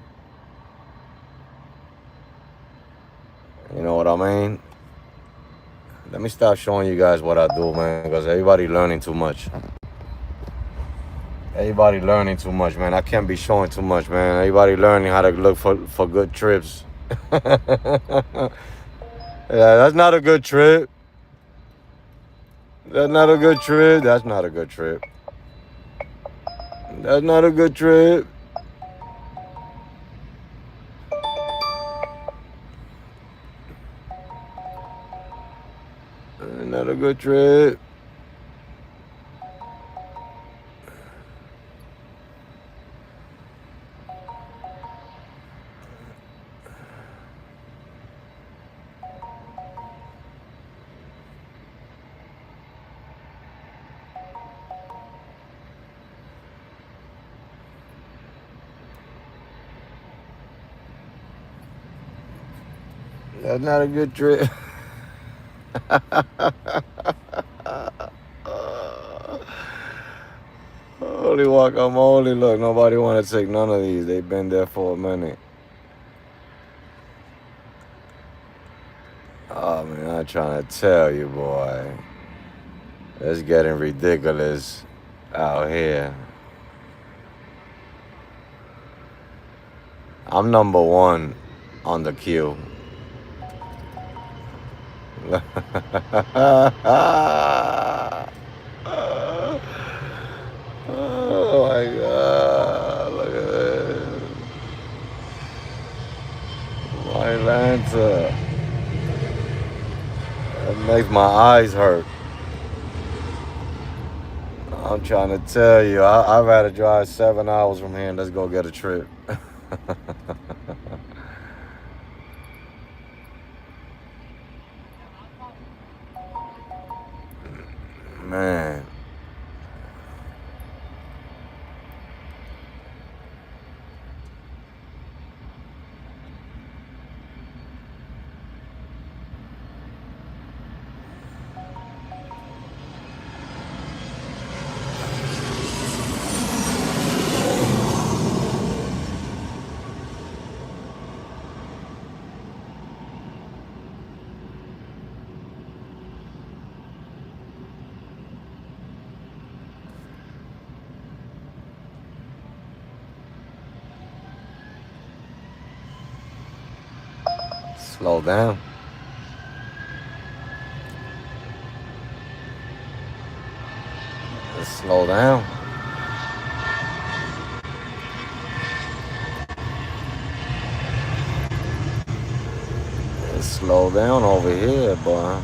S1: You know what I mean? Let me stop showing you guys what I do, man, because everybody learning too much. Everybody learning too much, man. I can't be showing too much, man. Everybody learning how to look for good trips. Yeah, that's not a good trip. That's not a good trip. That's not a good trip. That's not a good trip. That's not a good trip. That's not a good trip. Holy guacamole. Look, nobody want to take none of these. They've been there for a minute. Oh, man, I'm trying to tell you, boy. It's getting ridiculous out here. I'm number one on the queue. Oh my God! Look at this, my Atlanta. That makes my eyes hurt. I'm trying to tell you, I'd rather drive 7 hours from here and let's go get a trip. Man, slow down. Just slow down. Just slow down over here, boy.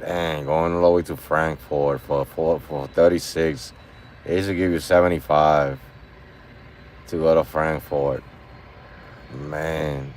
S1: Dang, going all the way to Frankfurt for 36. They used to give you 75 to go to Frankfurt. Man.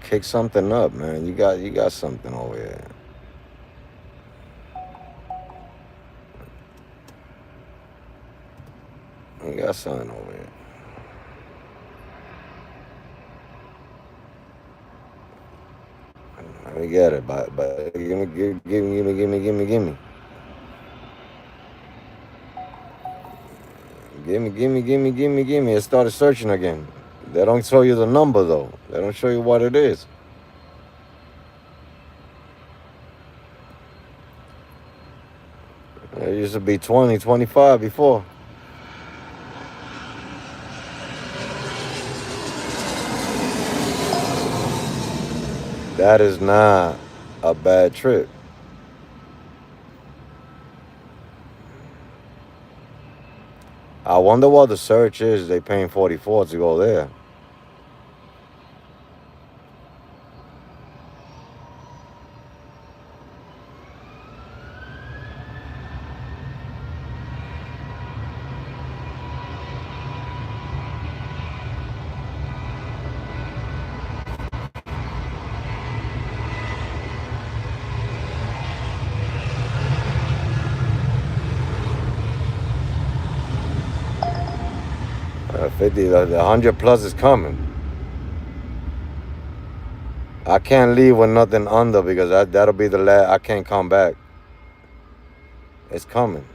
S1: Kick something up, man. You got something over here. You got something over here. Let me get it, but give me. Gimme. It started searching again. They don't show you the number though. They don't show you what it is. It used to be 20, 25 before. That is not a bad trip. I wonder what the search is. They paying 44 to go there. The 100 plus is coming. I can't leave with nothing under because that'll be the last. I can't come back. It's coming.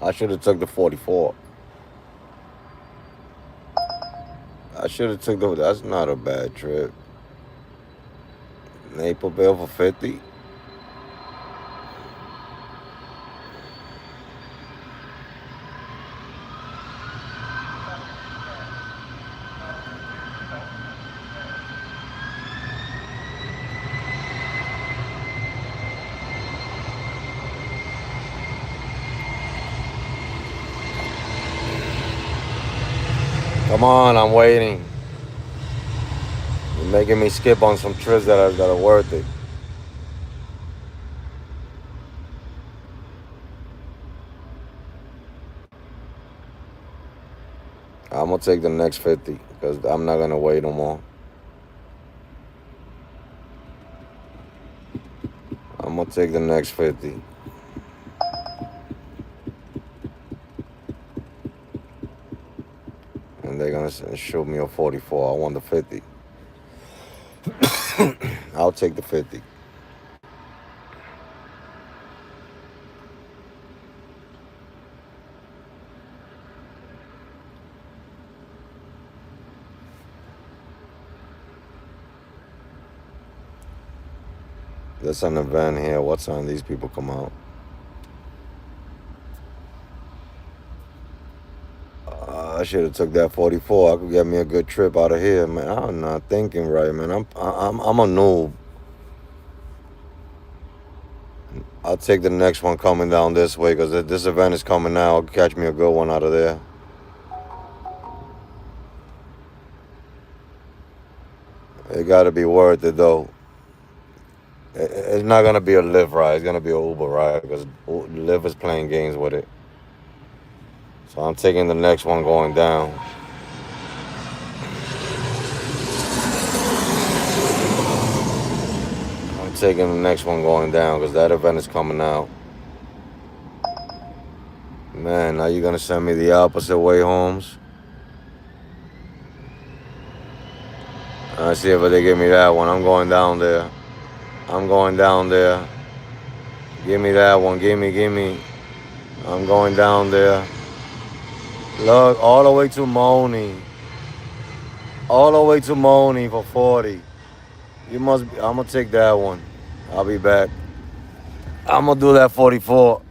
S1: I should have took the 44. I should have took the. That's not a bad trip. Naperville for 50. Come on, I'm waiting. You're making me skip on some trips that are worth it. I'm gonna take the next 50 because I'm not gonna wait no more. I'm gonna take the next 50. And they're gonna shoot me a 44. I want the 50. I'll take the 50. There's an event here. What time these people come out? I should have took that 44. I could get me a good trip out of here, man. I'm not thinking right, man. I'm a noob. I'll take the next one coming down this way because this event is coming now. I'll catch me a good one out of there. It got to be worth it though. It's not gonna be a Lyft ride. It's gonna be an Uber ride because Lyft is playing games with it. So I'm taking the next one going down. I'm taking the next one going down because that event is coming out. Man, now you're gonna send me the opposite way, Holmes. Let's see if they give me that one. I'm going down there. I'm going down there. Give me that one. Gimme. I'm going down there. Look, all the way to Money. All the way to Money for 40. I'm gonna take that one. I'll be back. I'm gonna do that 44.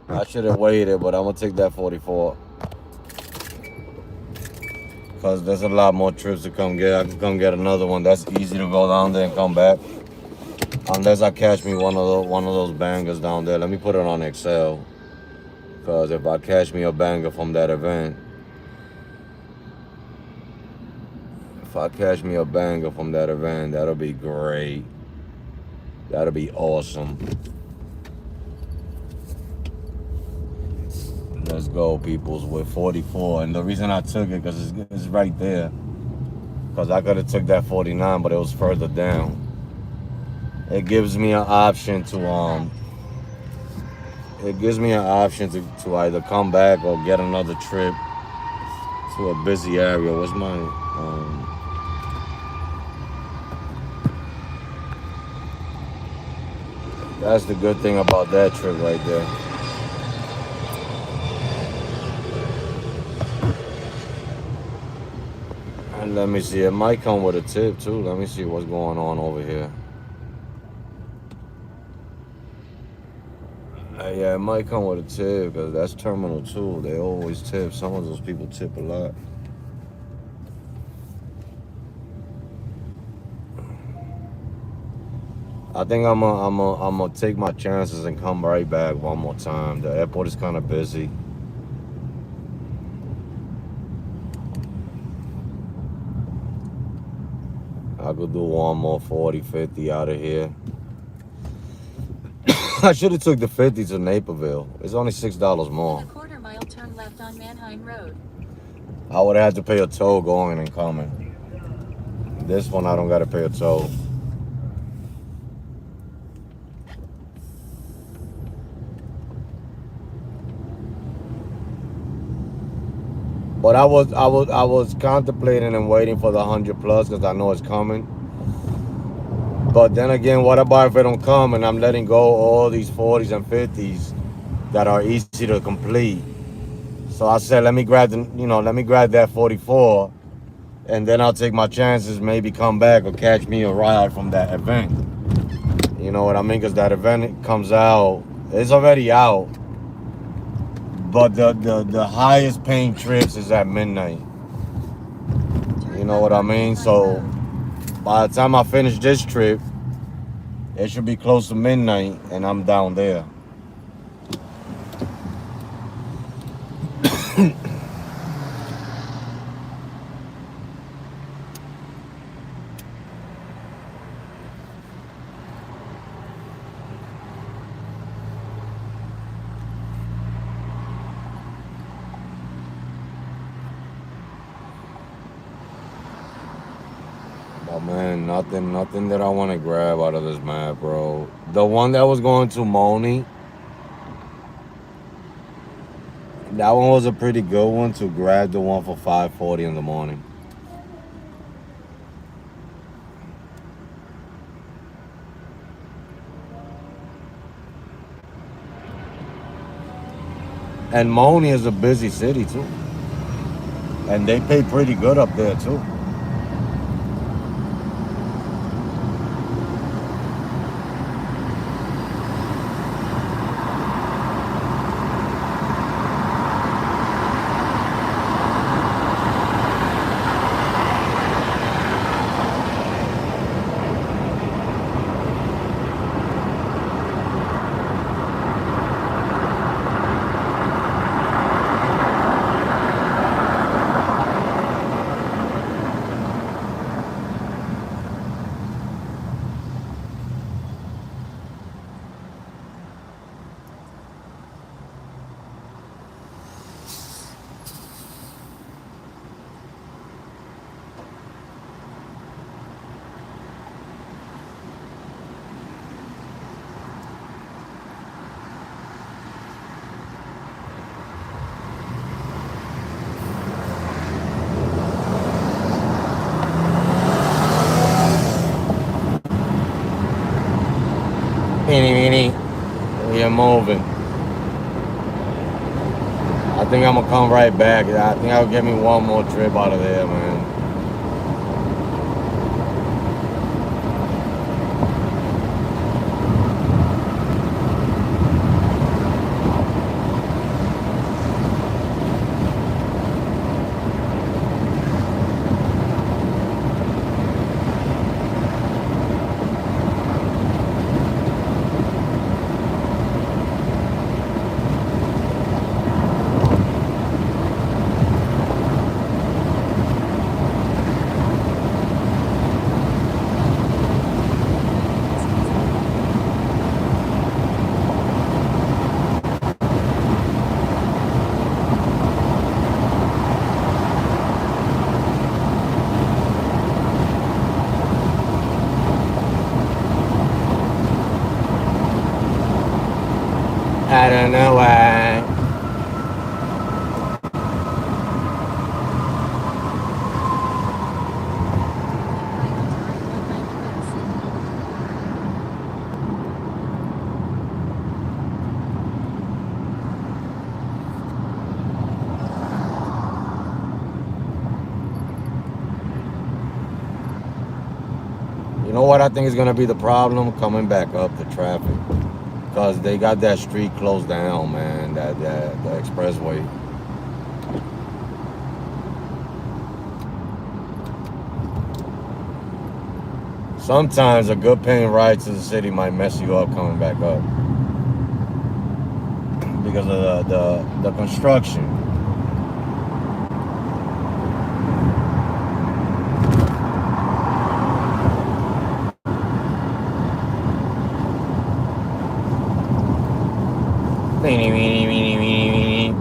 S1: I should have waited, but I'm gonna take that 44. Cause there's a lot more trips to come get. I can come get another one. That's easy to go down there and come back. Unless I catch me one of those bangers down there. Let me put it on Excel. Cause if I catch me a banger from that event, that'll be great. That'll be awesome. Let's go, peoples, with 44. And the reason I took it, because it's right there. Because I could have took that 49, but it was further down. It gives me an option to either come back or get another trip to a busy area. What's my that's the good thing about that trip right there. And let me see, it might come with a tip too. Let me see what's going on over here. Yeah, it might come with a tip because that's Terminal 2. They always tip. Some of those people tip a lot. I think I'm gonna take my chances and come right back one more time. The airport is kind of busy. I could do one more 40, 50 out of here. I should have took the 50 to Naperville. It's only $6 more.
S2: In a quarter-mile, turn left on Manheim Road.
S1: I would have had to pay a toll going and coming. This one, I don't got to pay a toll. But I was contemplating and waiting for the 100 plus because I know it's coming. But then again, what about if it don't come and I'm letting go all these 40s and 50s that are easy to complete? So I said, let me grab that 44, and then I'll take my chances, maybe come back or catch me a ride from that event. You know what I mean? Because that event comes out, it's already out. But the highest paying trips is at midnight. You know what I mean? So by the time I finish this trip, it should be close to midnight and I'm down there. Oh man, nothing that I want to grab out of this map, bro. The one that was going to Moni, that one was a pretty good one to grab, the one for 5:40 in the morning. And Moni is a busy city too. And they pay pretty good up there too. We're moving. I think I'm gonna come right back. I think I'll get me one more trip out of there, man. know what I think is gonna be the problem? Coming back up the traffic. Because they got that street closed down, man. That the expressway. Sometimes a good paying ride to the city might mess you up coming back up because of the construction. Weenie, weenie, weenie, weenie, weenie.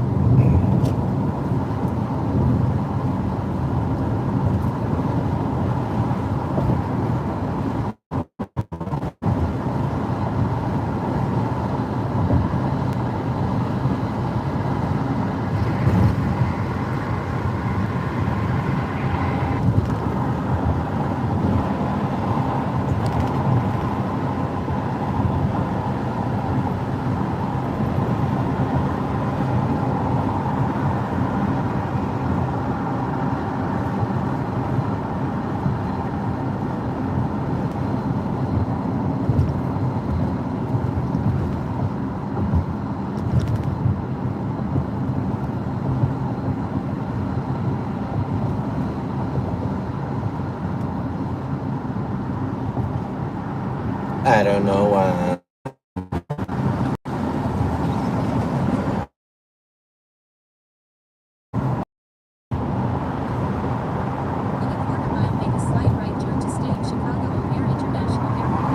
S1: I don't know why.
S2: In a quarter mile, make a slight right turn to stay at Chicago O'Hare International Airport.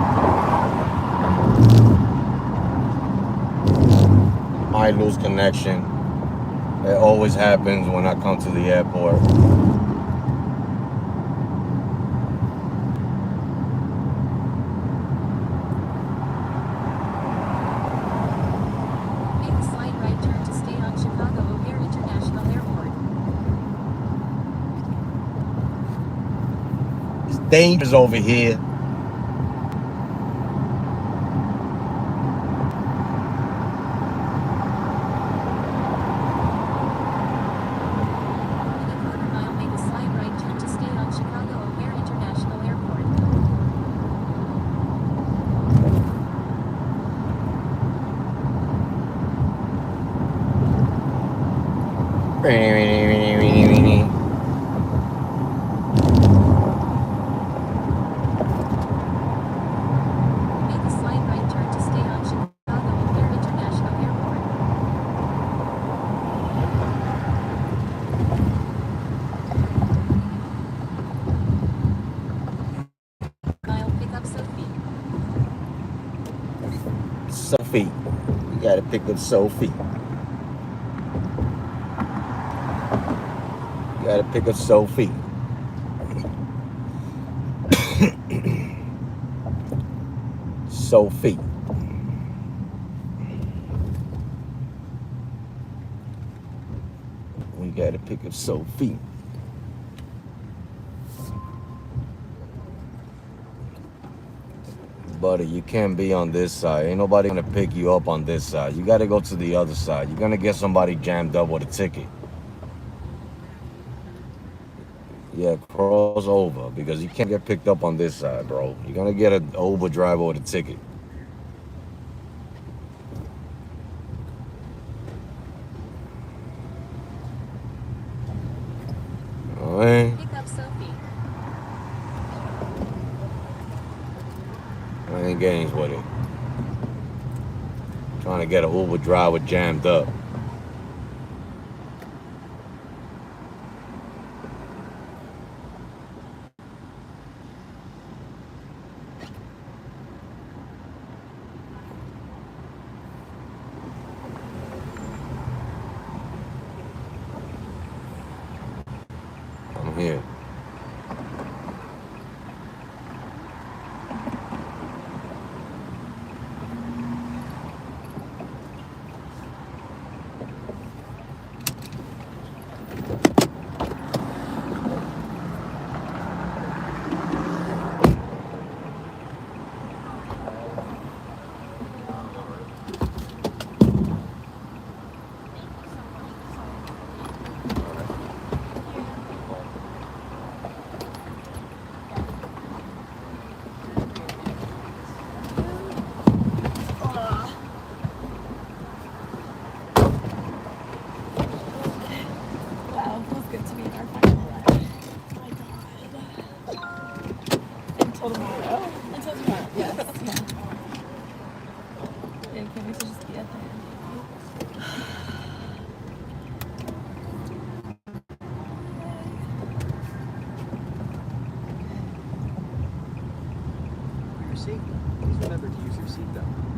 S1: I lose connection. It always happens when I come to the airport.
S2: Make a slight right turn to stay on Chicago O'Hare International Airport.
S1: It's dangerous over here.
S2: In a quarter mile, make a slight right turn to stay on Chicago O'Hare International Airport.
S1: Weenie, weenie, weenie, weenie, weenie.
S2: Make a slight right turn to stay on Chicago O'Hare International Airport. Mile, pick up Sophie.
S1: Sophie. You gotta pick up Sophie. You gotta pick up Sophie. Sophie. We gotta pick up Sophie. Buddy, you can't be on this side. Ain't nobody gonna pick you up on this side. You gotta go to the other side. You're gonna get somebody jammed up with a ticket. Yeah, cross over because you can't get picked up on this side, bro. You're gonna get an Uber driver with a ticket. Alright?
S2: Pick up Sophie.
S1: I ain't games with it. Trying to get an Uber driver jammed up. I'm here.
S4: safety, please remember to use your seatbelt.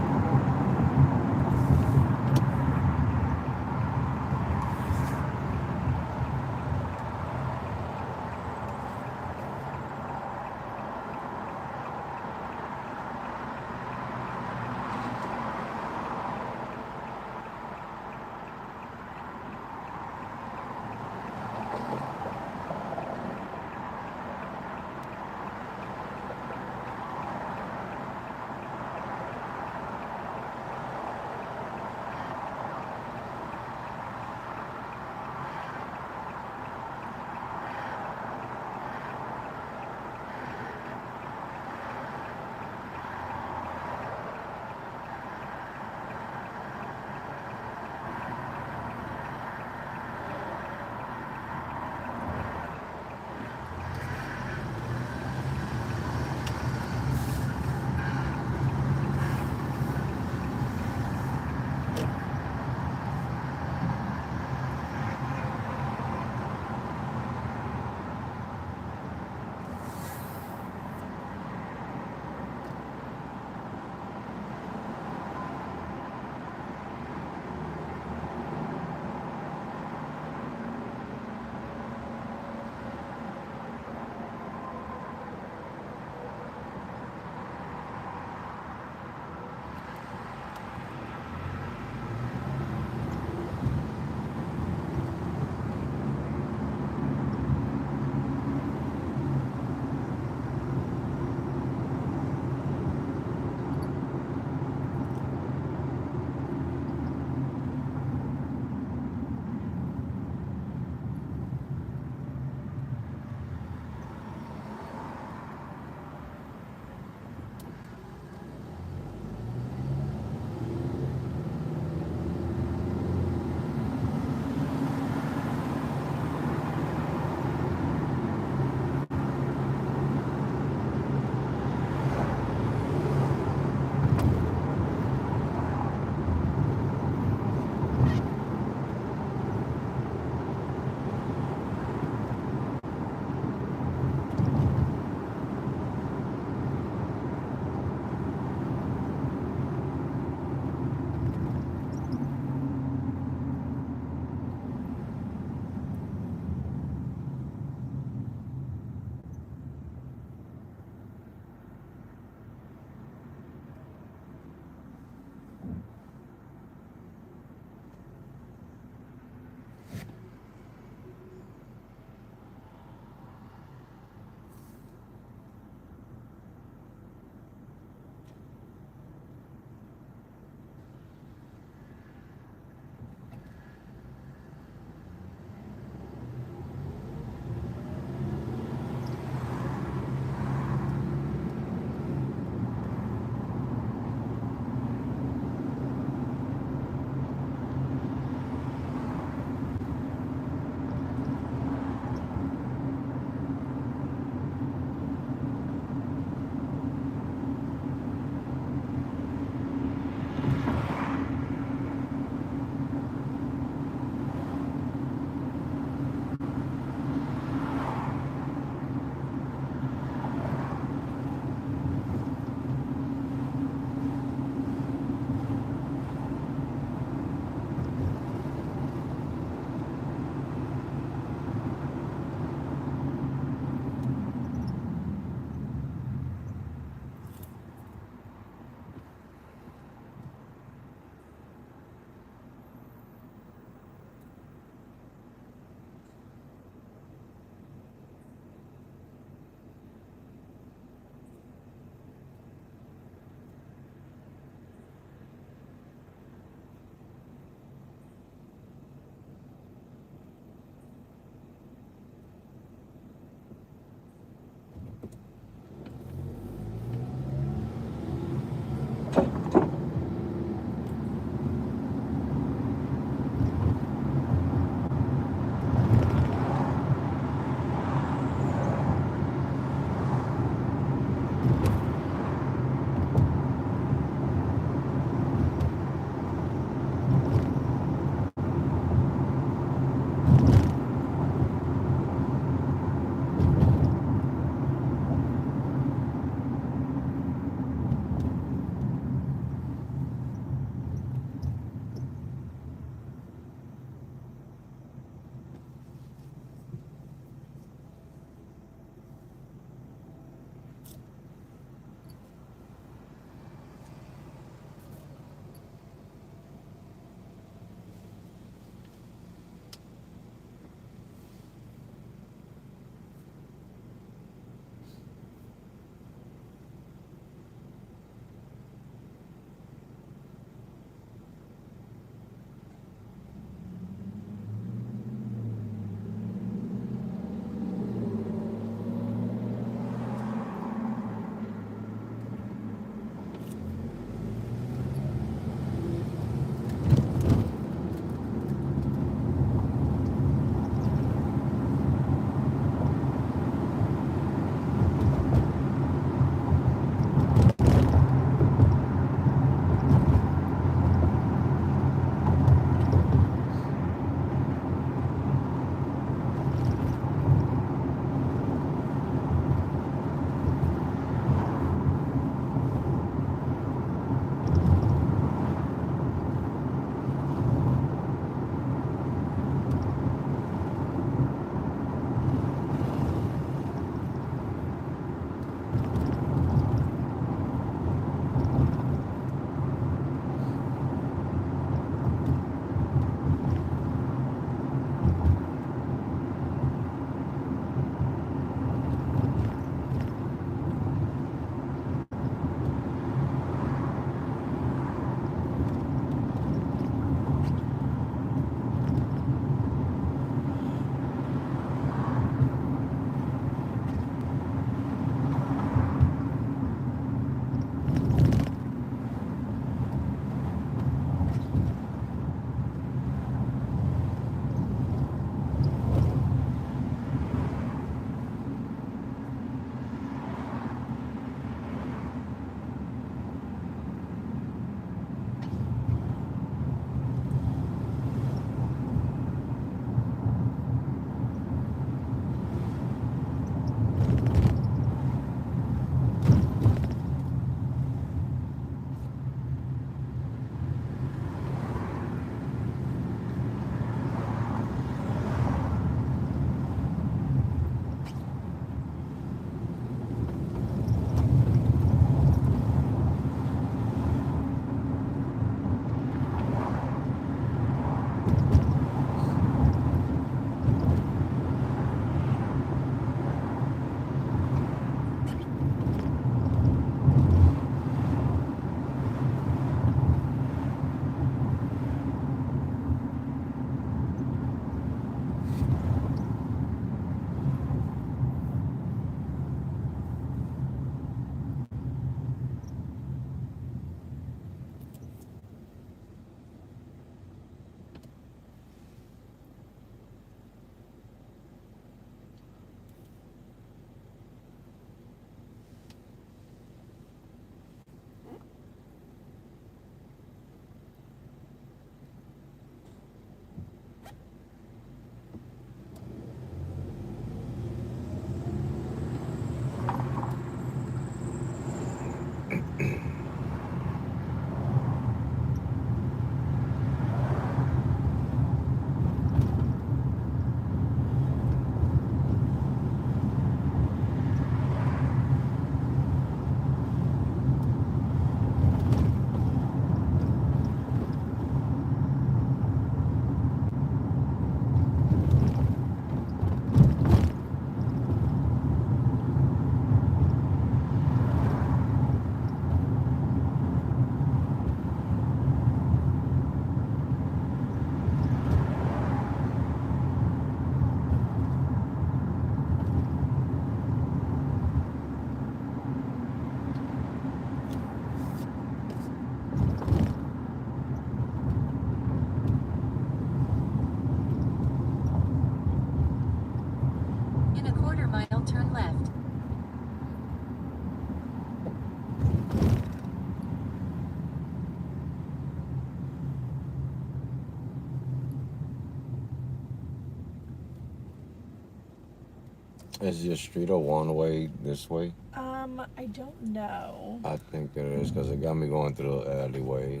S1: Is your street a one way this way?
S5: I don't know.
S1: I think it is because it got me going through the alleyway.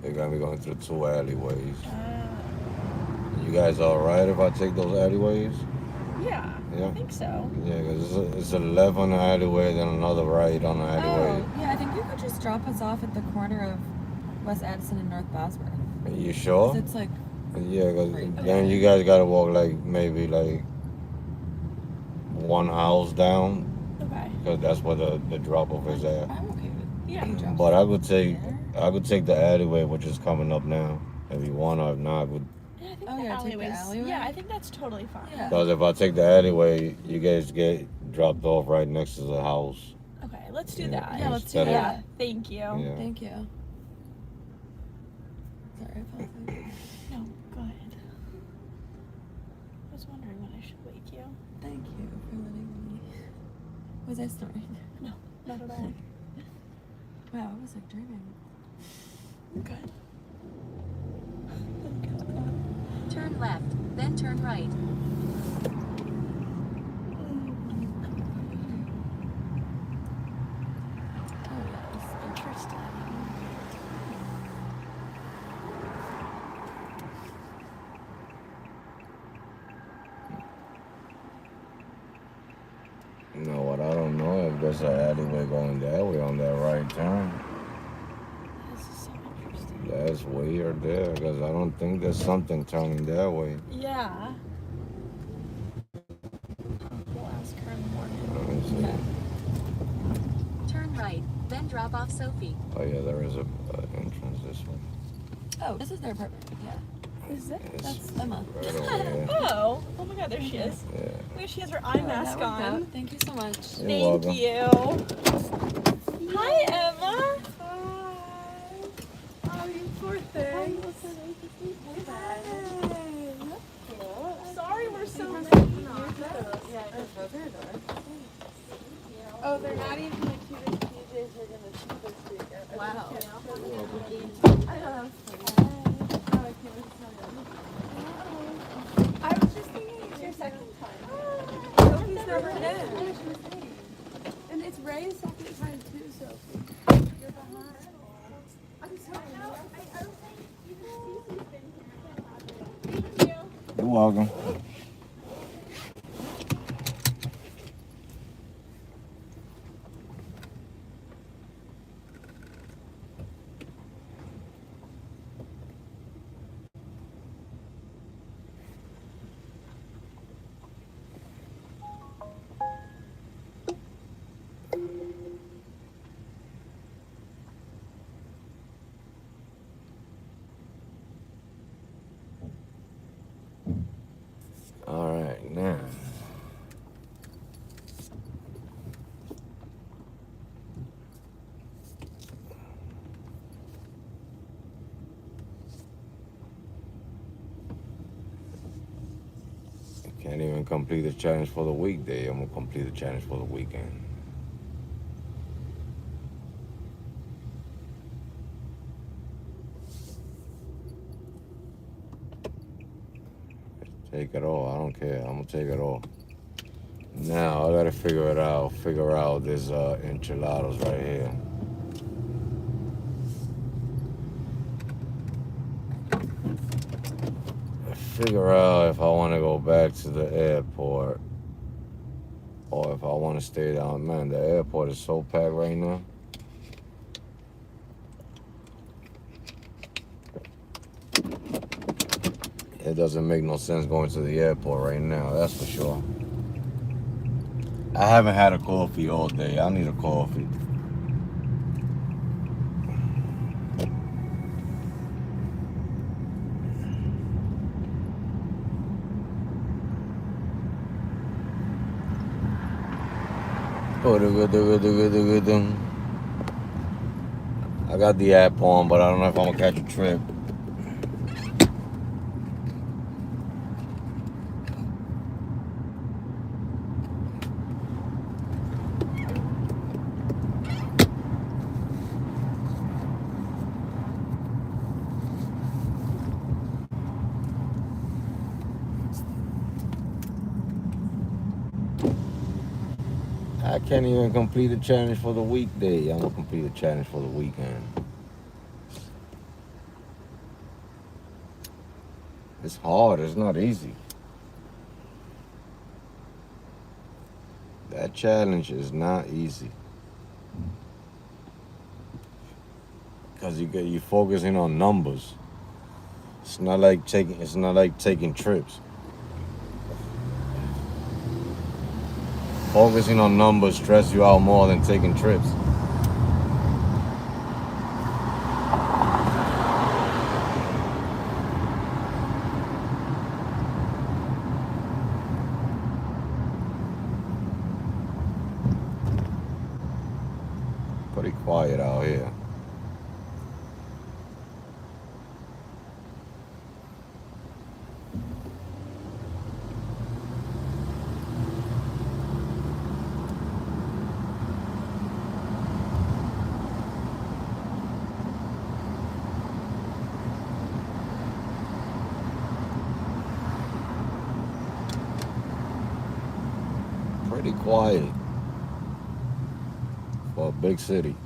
S1: It got me going through 2 alleyways. You guys all right if I take those alleyways?
S5: Yeah,
S1: Yeah.
S5: I think so.
S1: Yeah, because it's a left on the alleyway, then another right on the alleyway.
S6: Oh, yeah, I think you could just drop us off at the corner of West Addison and North Bosworth.
S1: You sure?
S6: 'Cause it's like,
S1: Yeah, because
S6: Right.
S1: then you guys got to walk like maybe like one house down,
S5: Okay.
S1: because that's where the drop off is at.
S6: I'm okay with
S5: Yeah.
S6: you drop
S1: But
S6: us
S1: I could take
S6: there.
S1: the alleyway, which is coming up now. If you want, or if not, I would.
S5: Yeah, I think
S6: Oh,
S5: the
S6: yeah, take the
S5: alleyways.
S6: alleyway?
S5: Yeah, I think that's totally fine.
S6: Yeah.
S1: Because if I take the alleyway, you guys get dropped off right next to the house.
S5: Okay, let's do
S1: Yeah.
S5: that.
S6: Yeah, let's do
S1: Instead of-
S6: that.
S5: Thank you.
S1: Yeah.
S6: Thank you. Sorry, I fell asleep.
S5: No, go ahead. I was wondering when I should wake you.
S6: Thank you for letting me. Was I snoring?
S5: Not at all.
S6: Wow, I was like dreaming.
S5: Good.
S2: Turn left, then turn right.
S6: Oh, yes.
S5: Interesting.
S1: You know what? I don't know if there's an alleyway going that way on that right turn.
S5: This is so interesting.
S1: That's weird there, because I don't think there's something turning that way.
S5: Yeah. We'll ask her in the morning.
S1: Let me see.
S6: Yeah.
S2: Turn right, then drop off Sophie.
S1: Oh yeah, there is a entrance this way.
S6: Oh, this is their apartment. Yeah.
S5: Is it?
S1: It's
S6: That's Emma.
S1: right over here.
S5: Oh. Oh my god, there she is.
S1: Yeah.
S5: Look, she has her eye
S6: Oh, that
S5: mask
S6: worked out.
S5: on.
S6: Thank you so much.
S1: You're
S5: Thank
S1: welcome.
S5: you. Hi, Emma.
S7: Oh, you poor thing.
S5: Sorry we're so late.
S7: Oh, they're not even the cutest PJs we're gonna see this weekend.
S6: Wow.
S7: I know that was funny. Oh, I can't wait to tell you. I was just thinking it's your second time. Sophie's never been. And it's Ray's second time too, Sophie. You're behind. I'm sorry. I don't think even Cece's been here. Thank you.
S1: You're welcome. All right, now. Can't even complete the challenge for the weekday. I'm gonna complete the challenge for the weekend. Take it all. I don't care. I'm gonna take it all. Now I gotta figure it out. Figure out this enchiladas right here. Figure out if I want to go back to the airport or if I want to stay down. Man, the airport is so packed right now. It doesn't make no sense going to the airport right now, that's for sure. I haven't had a coffee all day. I need a coffee. I got the app on, but I don't know if I'm gonna catch a trip. I can't even complete a challenge for the weekday. I'm gonna complete a challenge for the weekend. It's hard. It's not easy. That challenge is not easy. Cause you're focusing on numbers. It's not like taking trips. Focusing on numbers stress you out more than taking trips. Pretty quiet out here. Pretty quiet for a big city.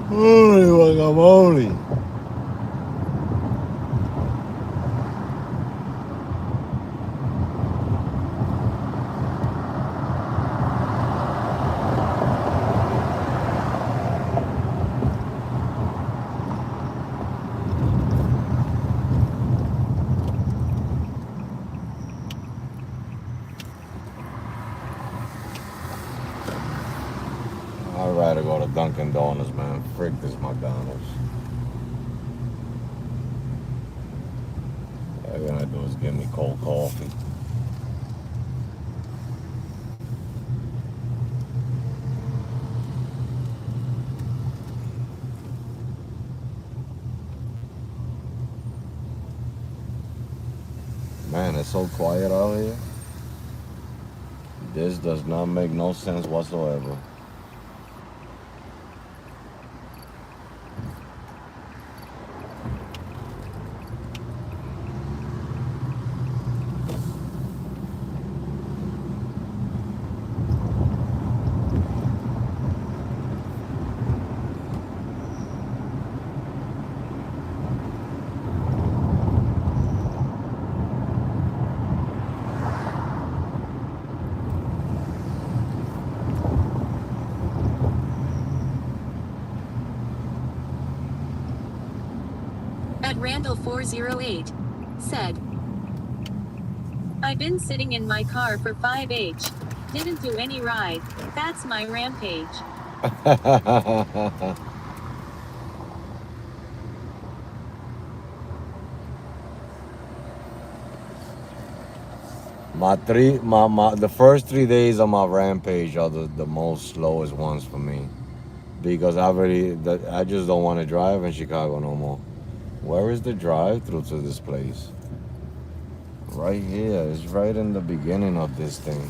S1: Holy guacamole. I'd rather go to Dunkin' Donuts, man. Frick this McDonald's. All they're gonna do is give me cold coffee. Man, it's so quiet out here. This does not make no sense whatsoever.
S2: At Randall 408 said, I've been sitting in my car for 5H. Didn't do any ride. That's my rampage.
S1: The first 3 days of my rampage are the most slowest ones for me. Because I just don't want to drive in Chicago no more. Where is the drive-through to this place? Right here. It's right in the beginning of this thing.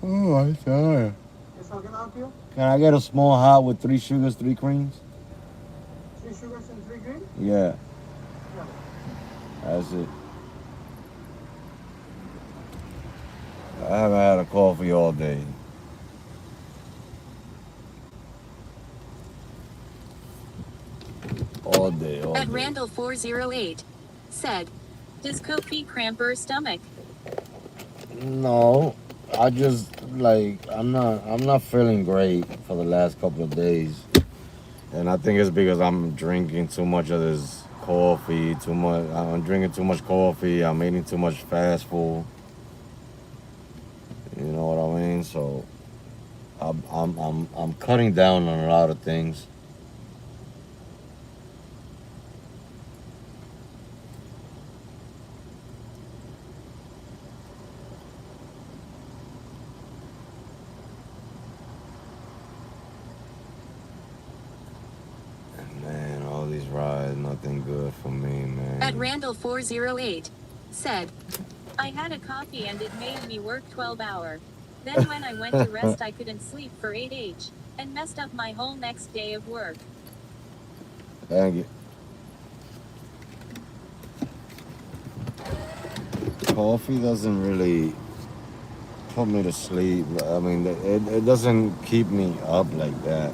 S1: Oh, I'm tired.
S8: Yes, how can I help you?
S1: Can I get a small hot with 3 sugars, 3 creams?
S8: 3 sugars and 3 green?
S1: Yeah,
S8: Yeah.
S1: that's it. I haven't had a coffee all day. All day.
S2: At Randall 408 said, does coffee cramp her stomach?
S1: No, I just like I'm not feeling great for the last couple of days, and I think it's because I'm drinking too much of this coffee. Too much. I'm drinking too much coffee. I'm eating too much fast food. You know what I mean? So I'm cutting down on a lot of things. And man, all these rides, nothing good for me,
S2: At
S1: man.
S2: Randall408 said, I had a coffee and it made me work 12-hour. Then when I went to rest I couldn't sleep for 8h and messed up my whole next day of work.
S1: Dang it. Coffee doesn't really put me to sleep. I mean, it doesn't keep me up like that.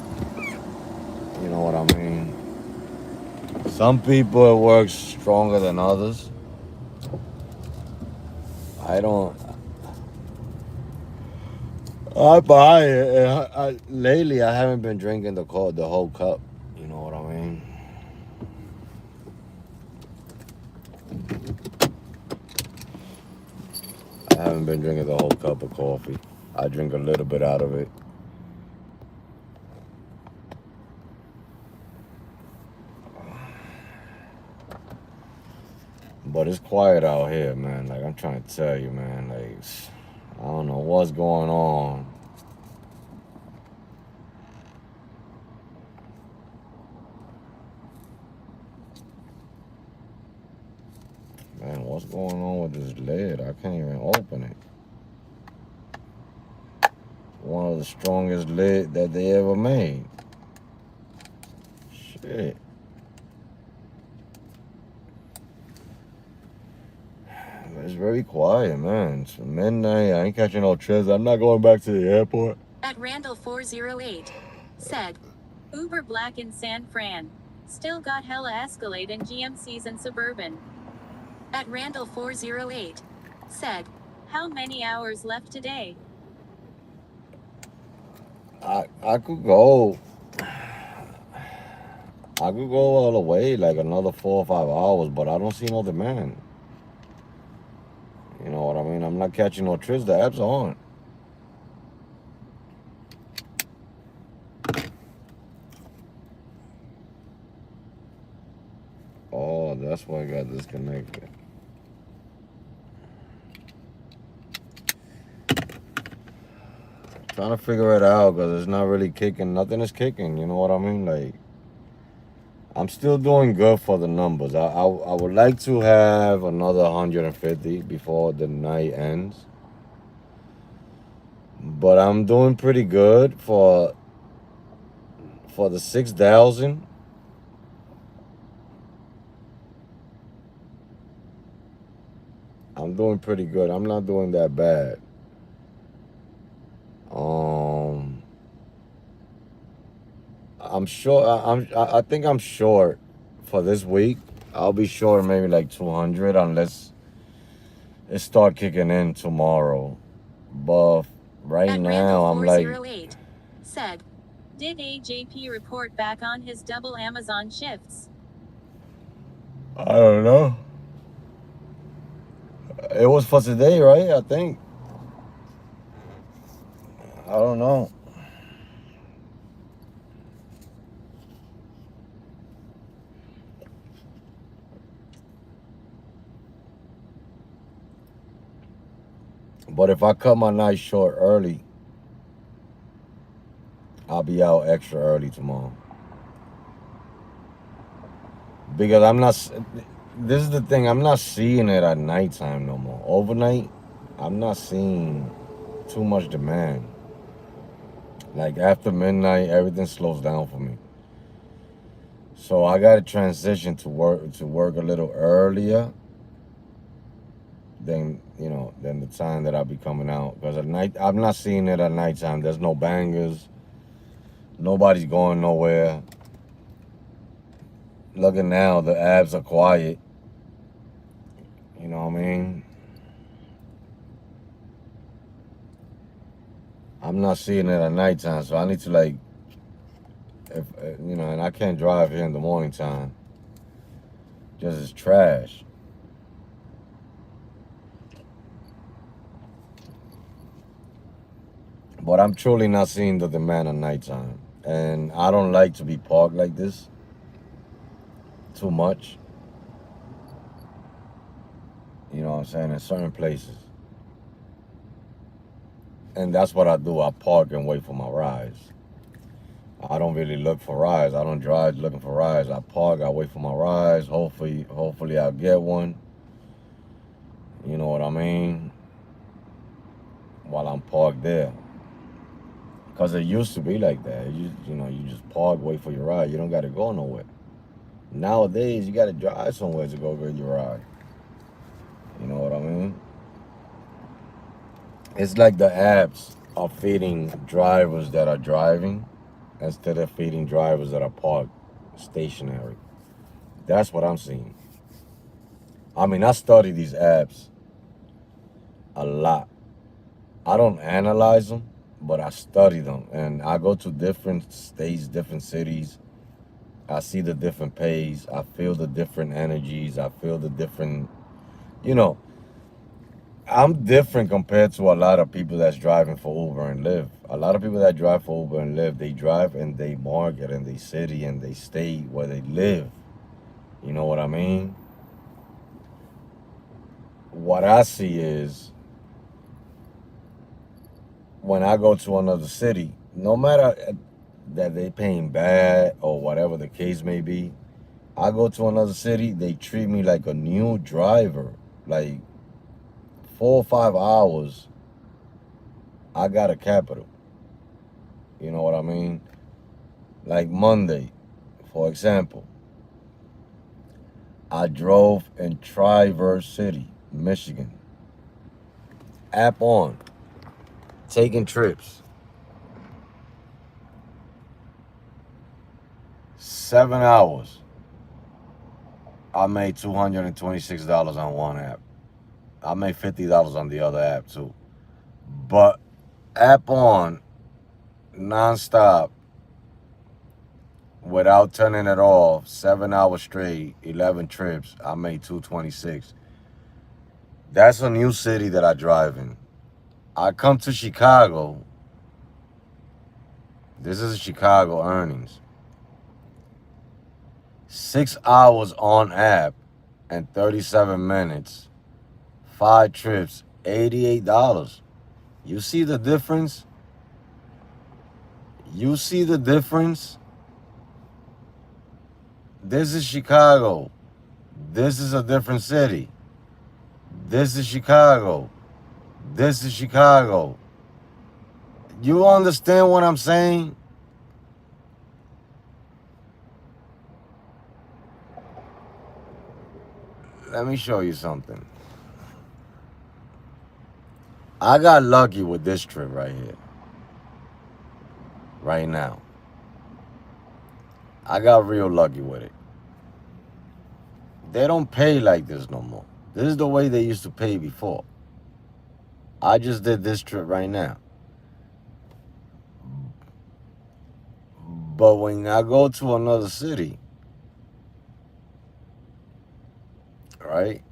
S1: You know what I mean? Some people it works stronger than others. I don't. I buy it. Lately, I haven't been drinking the whole cup. You know what I mean? I haven't been drinking the whole cup of coffee. I drink a little bit out of it. But it's quiet out here, man. Like I'm trying to tell you, man. Like I don't know what's going on. Man, what's going on with this lid? I can't even open it. One of the strongest lid that they ever made. Shit. It's very quiet, man. It's midnight. I ain't catching no trips. I'm not going back to the airport.
S2: At Randall408 said, Uber Black in San Fran. Still got hella Escalade and GMCs and Suburban. At Randall408 said, how many hours left today?
S1: I could go. I could go all the way, like another 4 or 5 hours, but I don't see no demand. You know what I mean? I'm not catching no trips. The app's on. Oh, that's why I got disconnected. Trying to figure it out because it's not really kicking. Nothing is kicking. You know what I mean? Like, I'm still doing good for the numbers. I would like to have another 150 before the night ends. But I'm doing pretty good for the 6,000. I'm doing pretty good. I'm not doing that bad. Um, I'm sure. I think I'm short for this week. I'll be short maybe like 200 unless it start kicking in tomorrow. But right
S2: At
S1: now I'm like,
S2: Randall408 said, did AJP report back on his double Amazon shifts?
S1: I don't know. It was for today, right? I think. I don't know. But if I cut my night short early, I'll be out extra early tomorrow. Because I'm not. This is the thing. I'm not seeing it at nighttime no more. Overnight, I'm not seeing too much demand. Like after midnight, everything slows down for me. So I got to transition to work a little earlier than the time that I'll be coming out. Because at night, I'm not seeing it at nighttime. There's no bangers. Nobody's going nowhere. Looking now, the abs are quiet. You know what I mean? I'm not seeing it at nighttime, so I need to like, if you know, and I can't drive here in the morning time. Just it's trash. But I'm truly not seeing the demand at nighttime, and I don't like to be parked like this too much. You know what I'm saying? In certain places, and that's what I do. I park and wait for my rides. I don't really look for rides. I don't drive looking for rides. I park. I wait for my rides. Hopefully, I'll get one. You know what I mean? While I'm parked there. Because it used to be like that. You just park, wait for your ride. You don't got to go nowhere. Nowadays, you got to drive somewhere to go get your ride. You know what I mean? It's like the apps are feeding drivers that are driving instead of feeding drivers that are parked stationary. That's what I'm seeing. I mean, I study these apps a lot. I don't analyze them, but I study them. And I go to different states, different cities. I see the different pays. I feel the different energies. I feel the different, you know, I'm different compared to a lot of people that's driving for Uber and Lyft. A lot of people that drive for Uber and Lyft, they drive in they market and they city and they state where they live. You know what I mean? What I see is when I go to another city, no matter that they paying bad or whatever the case may be, I go to another city, they treat me like a new driver. Like 4 or 5 hours, I got a capital. You know what I mean? Like Monday, for example, I drove in Traverse City, Michigan. App on, taking trips. 7 hours. I made $226 on one app. I made $50 on the other app too. But app on, nonstop, without turning it off, 7 hours straight, 11 trips. I made 226. That's a new city that I drive in. I come to Chicago. This is Chicago earnings. 6 hours on app and 37 minutes. 5 trips, $88. You see the difference? You see the difference? This is Chicago. This is a different city. This is Chicago. This is Chicago. You understand what I'm saying? Let me show you something. I got lucky with this trip right here. Right now. I got real lucky with it. They don't pay like this no more. This is the way they used to pay before. I just did this trip right now. But when I go to another city, right?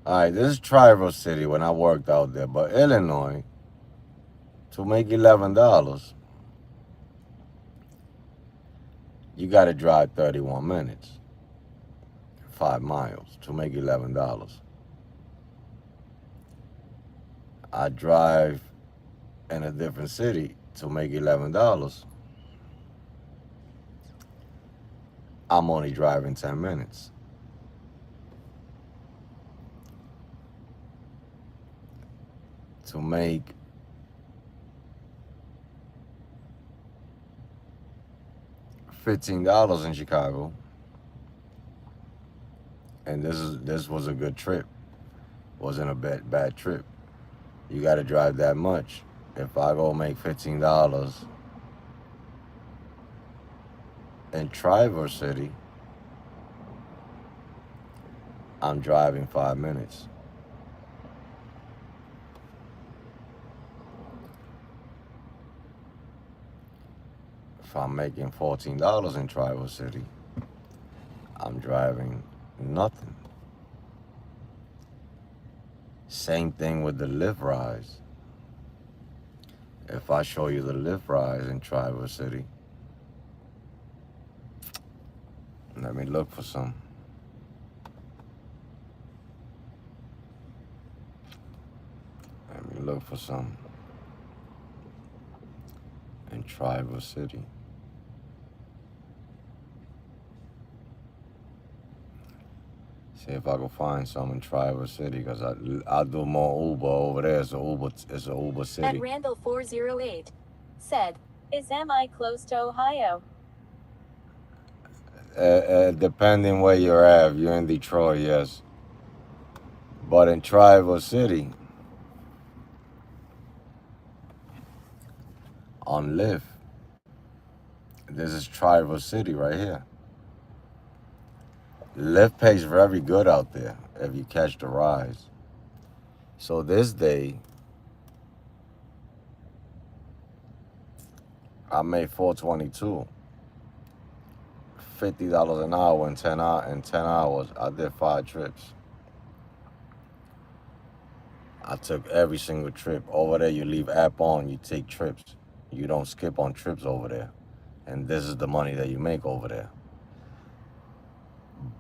S1: All right, this is Traverse City when I worked out there. But Illinois, to make $11, you got to drive 31 minutes, 5 miles to make $11. I drive in a different city to make $11. I'm only driving 10 minutes. To make $15 in Chicago, and this was a good trip. Wasn't a bad trip. You got to drive that much if I go make $15 in Traverse City, I'm driving 5 minutes. If I'm making $14 in Traverse City, I'm driving nothing. Same thing with the lift rise. If I show you the lift rise in Traverse City, let me look for some. Let me look for some in Traverse City. See if I can find some in Traverse City, because I do more Uber over there. It's a Uber
S2: At
S1: city.
S2: Randall 408 said, "Is MI close to Ohio?"
S1: Depending where you're at, if you're in Detroit, yes. But in Traverse City, on Lyft, this is Traverse City right here. Lyft pays very good out there if you catch the rise. So this day, I made $422, $50 an hour in 10 hours. I did 5 trips. I took every single trip. Over there, you leave app on, you take trips. You don't skip on trips over there. And this is the money that you make over there.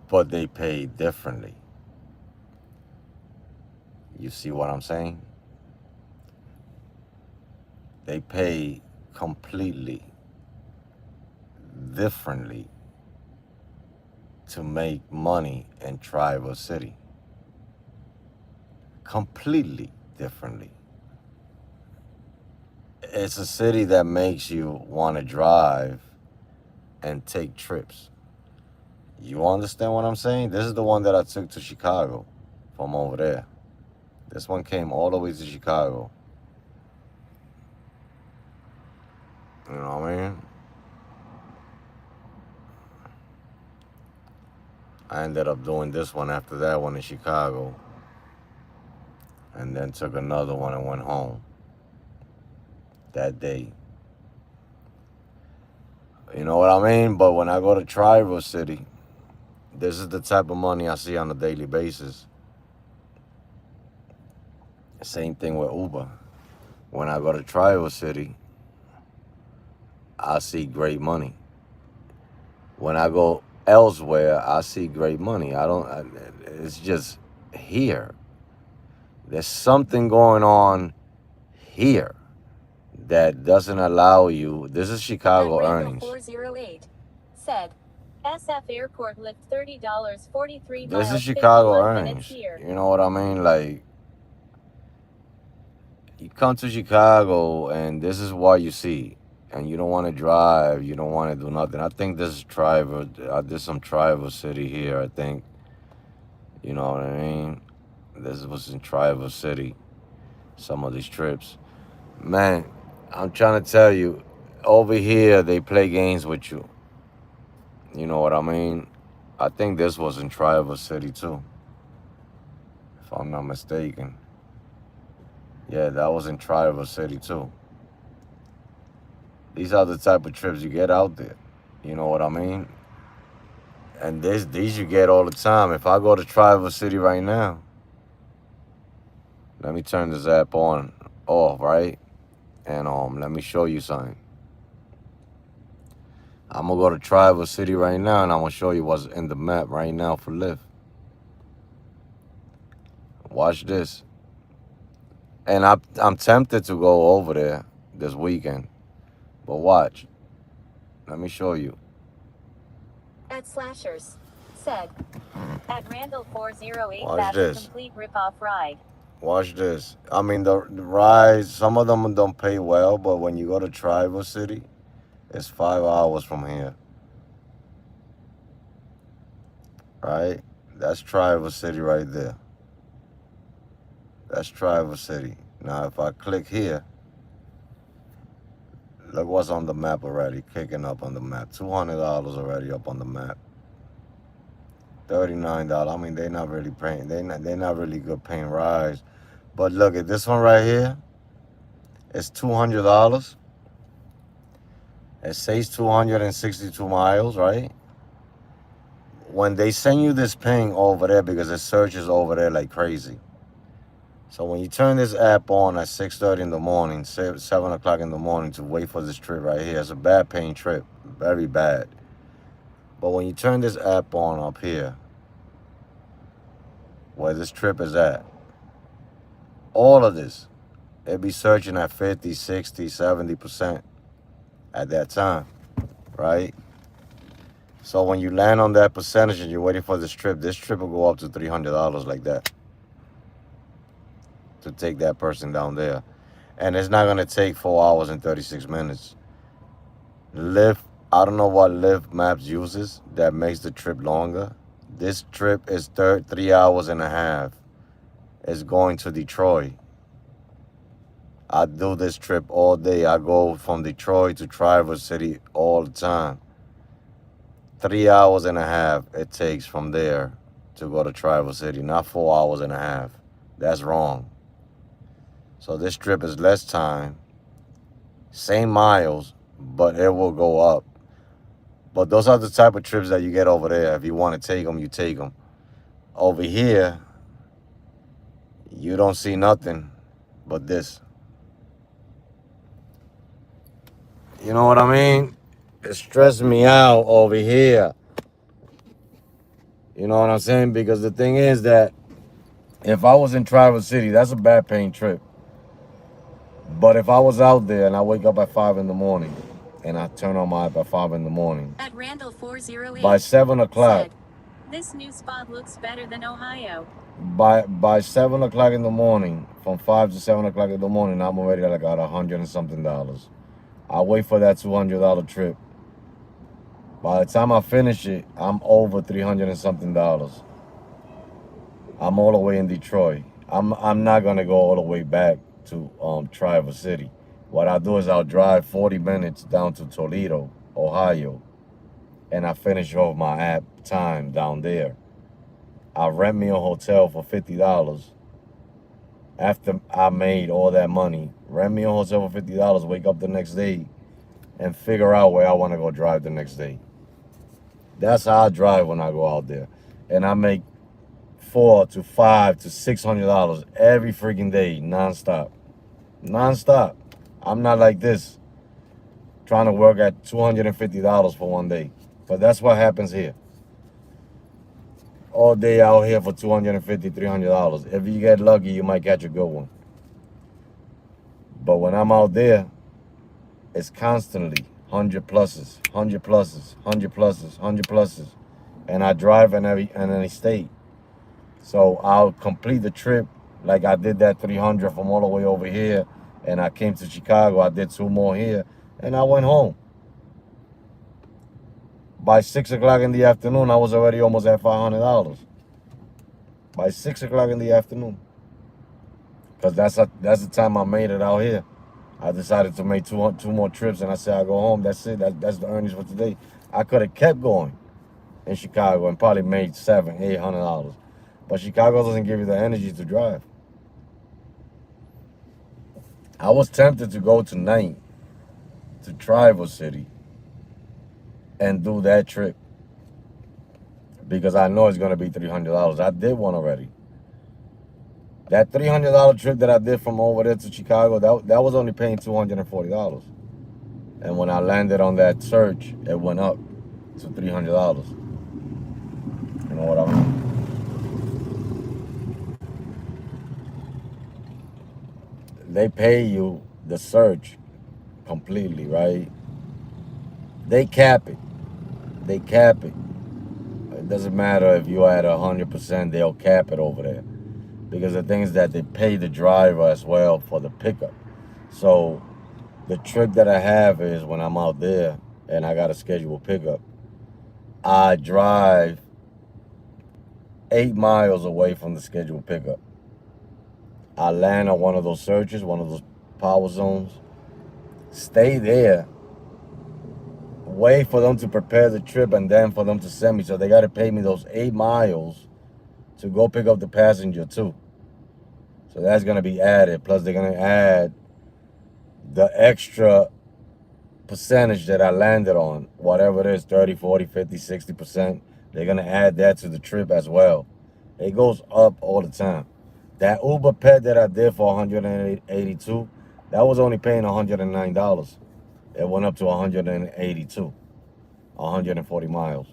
S1: But they pay differently. You see what I'm saying? They pay completely differently to make money in Traverse City. Completely differently. It's a city that makes you want to drive and take trips. You understand what I'm saying? This is the one that I took to Chicago from over there. This one came all the way to Chicago. You know what I mean? I ended up doing this one after that one in Chicago. And then took another one and went home that day. You know what I mean? But when I go to Traverse City, this is the type of money I see on a daily basis. Same thing with Uber. When I go to Traverse City, I see great money. When I go elsewhere, I see great money. It's just here. There's something going on here that doesn't allow you. This is Chicago
S2: At Randall
S1: earnings.
S2: 408 said, "SF Airport lift $30, 43
S1: This
S2: miles,
S1: is Chicago
S2: 51 minutes
S1: earnings.
S2: here."
S1: You know what I mean? Like, you come to Chicago and this is what you see. And you don't want to drive. You don't want to do nothing. I think this is Traverse. I did some Traverse City here, I think. You know what I mean? This was in Traverse City. Some of these trips. Man, I'm trying to tell you, over here, they play games with you. You know what I mean? I think this was in Traverse City, too. If I'm not mistaken. Yeah, that was in Traverse City, too. These are the type of trips you get out there. You know what I mean? And these you get all the time. If I go to Traverse City right now, let me turn this app off, right? And let me show you something. I'm gonna go to Traverse City right now, and I'm gonna show you what's in the map right now for Lyft. Watch this. And I'm tempted to go over there this weekend, but watch. Let me show you.
S2: At Slashers said, "At Randall 408
S1: Watch
S2: that's
S1: this.
S2: a complete rip-off ride."
S1: Watch this. I mean, the rides, some of them don't pay well, but when you go to Traverse City, it's 5 hours from here. Right? That's Traverse City right there. That's Traverse City. Now, if I click here, Look what's on the map already, kicking up on the map. $200 already up on the map. $39. I mean, they're not really paying. They're not really good paying rides. But look at this one right here. It's $200. It says 262 miles, right? When they send you this ping over there, because it searches over there like crazy. So when you turn this app on at 6:30 in the morning, 7 o'clock in the morning to wait for this trip right here, it's a bad paying trip, very bad. But when you turn this app on up here, where this trip is at, all of this, it'd be searching at 50, 60, 70% at that time, right? So when you land on that percentage and you're waiting for this trip will go up to $300 like that to take that person down there. And it's not going to take 4 hours and 36 minutes. Lyft, I don't know what Lyft Maps uses that makes the trip longer. This trip is 3 hours and a half. It's going to Detroit. I do this trip all day. I go from Detroit to Traverse City all the time. 3 hours and a half it takes from there to go to Traverse City, not 4 hours and a half. That's wrong. So this trip is less time, same miles, but it will go up. But those are the type of trips that you get over there. If you want to take them, you take them. Over here, you don't see nothing but this. You know what I mean? It stressed me out over here. You know what I'm saying? Because the thing is that if I was in Traverse City, that's a bad paying trip. But if I was out there and I wake up at 5 in the morning and I turn on my app at 5 in the morning,
S2: At Randall 408,
S1: by 7 o'clock,
S2: said, this new spot looks better than Ohio.
S1: by 7 o'clock in the morning, from 5 to 7 o'clock in the morning, I'm already like at $100 and something. I wait for that $200 trip. By the time I finish it, I'm over $300 and something. I'm all the way in Detroit. I'm not gonna go all the way back to Traverse City. What I'll do is I'll drive 40 minutes down to Toledo, Ohio, and I finish off my app time down there. I rent me a hotel for $50 after I made all that money. Rent me a hotel for $50, wake up the next day, and figure out where I want to go drive the next day. That's how I drive when I go out there. And I make $400 to $500 to $600 every freaking day, nonstop. Nonstop. I'm not like this, trying to work at $250 for one day. But that's what happens here. All day out here for $250, $300. If you get lucky, you might catch a good one. But when I'm out there, it's constantly 100 pluses, 100 pluses, 100 pluses, 100 pluses. And I drive in any state. So I'll complete the trip like I did that 300 from all the way over here. And I came to Chicago, I did 2 more here, and I went home. By 6 o'clock in the afternoon, I was already almost at $500. By 6 o'clock in the afternoon. Because that's the time I made it out here. I decided to make two more trips, and I said I'll go home. That's it. That's the earnings for today. I could have kept going in Chicago and probably made $700, $800. But Chicago doesn't give you the energy to drive. I was tempted to go tonight to Traverse City and do that trip because I know it's going to be $300. I did one already. That $300 trip that I did from over there to Chicago, that was only paying $240. And when I landed on that search, it went up to $300. You know what I mean? They pay you the search completely, right? They cap it. They cap it. It doesn't matter if you're at 100%, they'll cap it over there. Because the thing is that they pay the driver as well for the pickup. So the trick that I have is when I'm out there and I got a scheduled pickup, I drive 8 miles away from the scheduled pickup. I land on one of those searches, one of those power zones, stay there, wait for them to prepare the trip, and then for them to send me. So they got to pay me those 8 miles to go pick up the passenger too. So that's going to be added. Plus they're going to add the extra percentage that I landed on, whatever it is, 30, 40, 50, 60%. They're going to add that to the trip as well. It goes up all the time. That Uber pet that I did for 182, that was only paying $109. It went up to 182, 140 miles.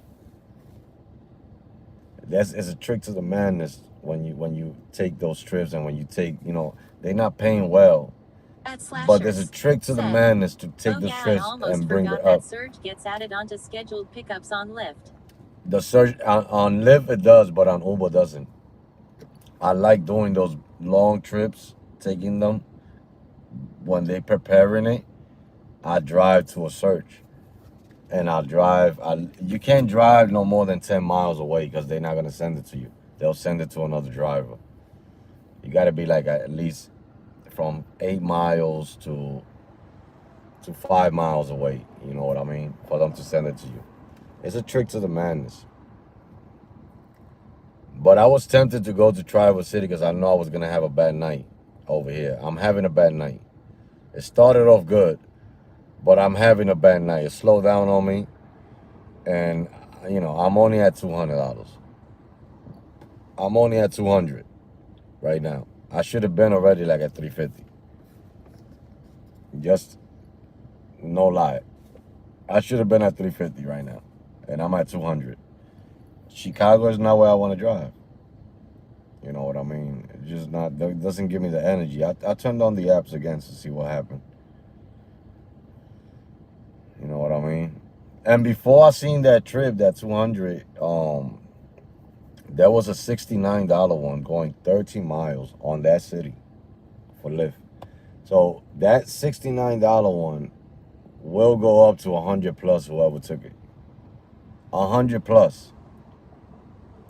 S1: It's a trick to the madness when you take those trips, and when you take, they're not paying well.
S2: At
S1: But there's a
S2: Slashers
S1: trick to the
S2: said,
S1: madness to take
S2: "Oh
S1: those
S2: yeah, I
S1: trips
S2: almost
S1: and bring
S2: forgot
S1: it
S2: that
S1: up.
S2: surge gets added onto scheduled pickups on Lyft."
S1: The search on Lyft it does, but on Uber doesn't. I like doing those long trips, taking them when they preparing it. I drive to a search, and I'll drive. You can't drive no more than 10 miles away because they're not gonna send it to you. They'll send it to another driver. You got to be like at least from 8 miles to 5 miles away. You know what I mean? For them to send it to you. It's a trick to the madness. But I was tempted to go to Traverse City because I know I was gonna have a bad night over here. I'm having a bad night. It started off good, but I'm having a bad night. It slowed down on me, and I'm only at $200. I'm only at 200 right now. I should have been already like at 350. Just no lie. I should have been at 350 right now, and I'm at 200. Chicago is not where I want to drive. You know what I mean? It's just not. It doesn't give me the energy. I turned on the apps again to see what happened. You know what I mean? And before I seen that trip, that 200, there was a $69 one going 13 miles on that city for Lyft. So that $69 one will go up to 100 plus whoever took it. 100 plus.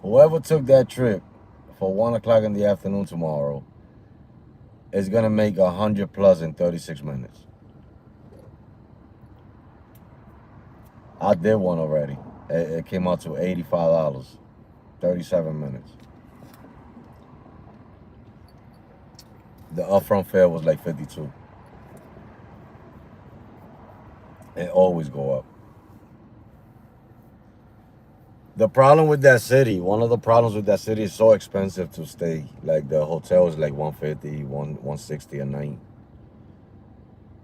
S1: Whoever took that trip for 1 o'clock in the afternoon tomorrow is gonna make 100 plus in 36 minutes. I did one already. It came out to $85, 37 minutes. The upfront fare was like 52. It always go up. The problem with that city, one of the problems with that city is so expensive to stay. Like the hotel is like 150, 160 a night.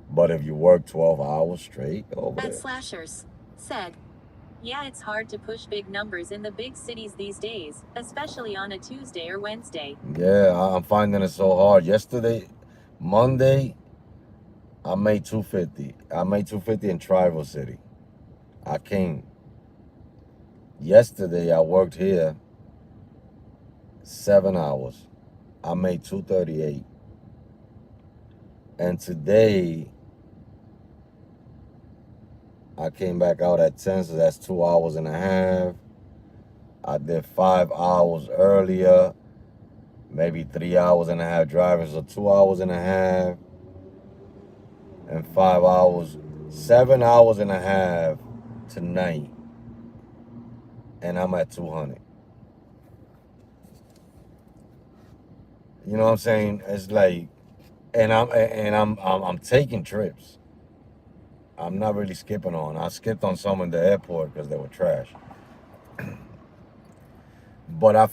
S1: But if you work 12 hours straight over
S2: At
S1: there,
S2: Slashers said, "Yeah, it's hard to push big numbers in the big cities these days, especially on a Tuesday or Wednesday."
S1: yeah, I'm finding it so hard. Yesterday, Monday, I made 250. I made 250 in Traverse City. I came. Yesterday, I worked here 7 hours. I made 238. And today, I came back out at 10, so that's 2 hours and a half. I did 5 hours earlier, maybe 3 hours and a half driving, so 2 hours and a half and 5 hours, 7 hours and a half tonight, and I'm at 200. You know what I'm saying? It's like, and I'm taking trips. I'm not really skipping on. I skipped on some in the airport because they were trash. But I'm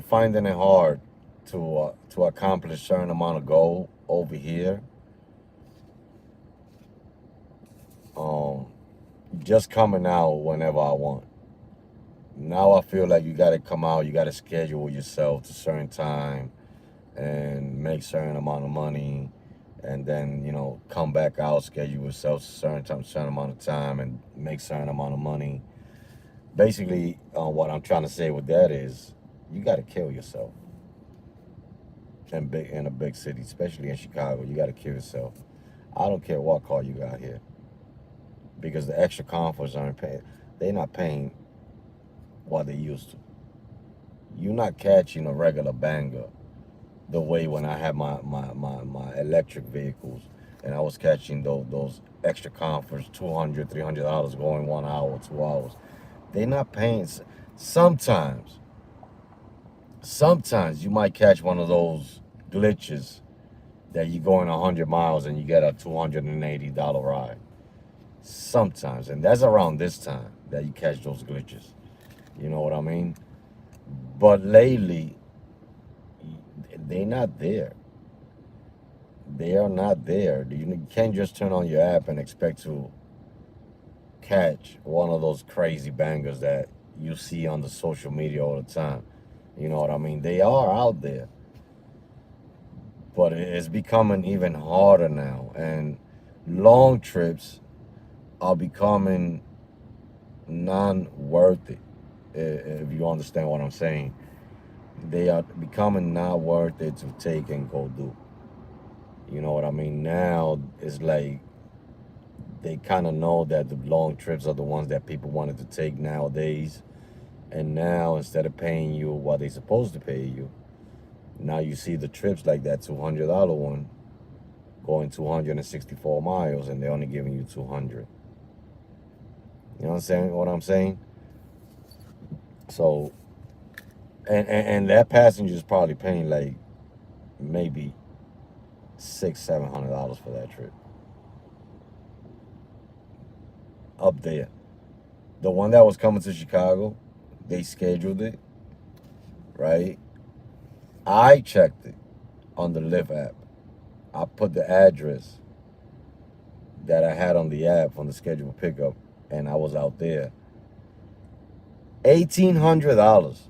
S1: finding it hard to accomplish a certain amount of goal over here. Just coming out whenever I want. Now I feel like you got to come out. You got to schedule yourself to a certain time and make certain amount of money, and then come back out, schedule yourself to a certain time, certain amount of time, and make certain amount of money. Basically, what I'm trying to say with that is, you got to kill yourself in a big city, especially in Chicago. You got to kill yourself. I don't care what car you got here, because the extra comforts aren't paying. They're not paying what they used to. You're not catching a regular banger the way when I have my electric vehicles. and I was catching those extra comforts, $200, $300 going 1 hour, 2 hours. They're not paying. Sometimes you might catch one of those glitches that you go in 100 miles and you get a $280 ride. Sometimes, and that's around this time that you catch those glitches. You know what I mean? But lately, they're not there. They are not there. You can't just turn on your app and expect to catch one of those crazy bangers that you see on the social media all the time. You know what I mean? They are out there, but it's becoming even harder now, and long trips are becoming non-worth it. If you understand what I'm saying, they are becoming not worth it to take and go do. You know what I mean? Now it's like they kind of know that the long trips are the ones that people wanted to take nowadays. And now instead of paying you what they're supposed to pay you, now you see the trips like that $200 one going 264 miles and they're only giving you 200. You know what I'm saying? So, and that passenger is probably paying like maybe $600-700 for that trip. Up there. The one that was coming to Chicago, they scheduled it, right? I checked it on the Lyft app. I put the address that I had on the app on the scheduled pickup, and I was out there. $1,800.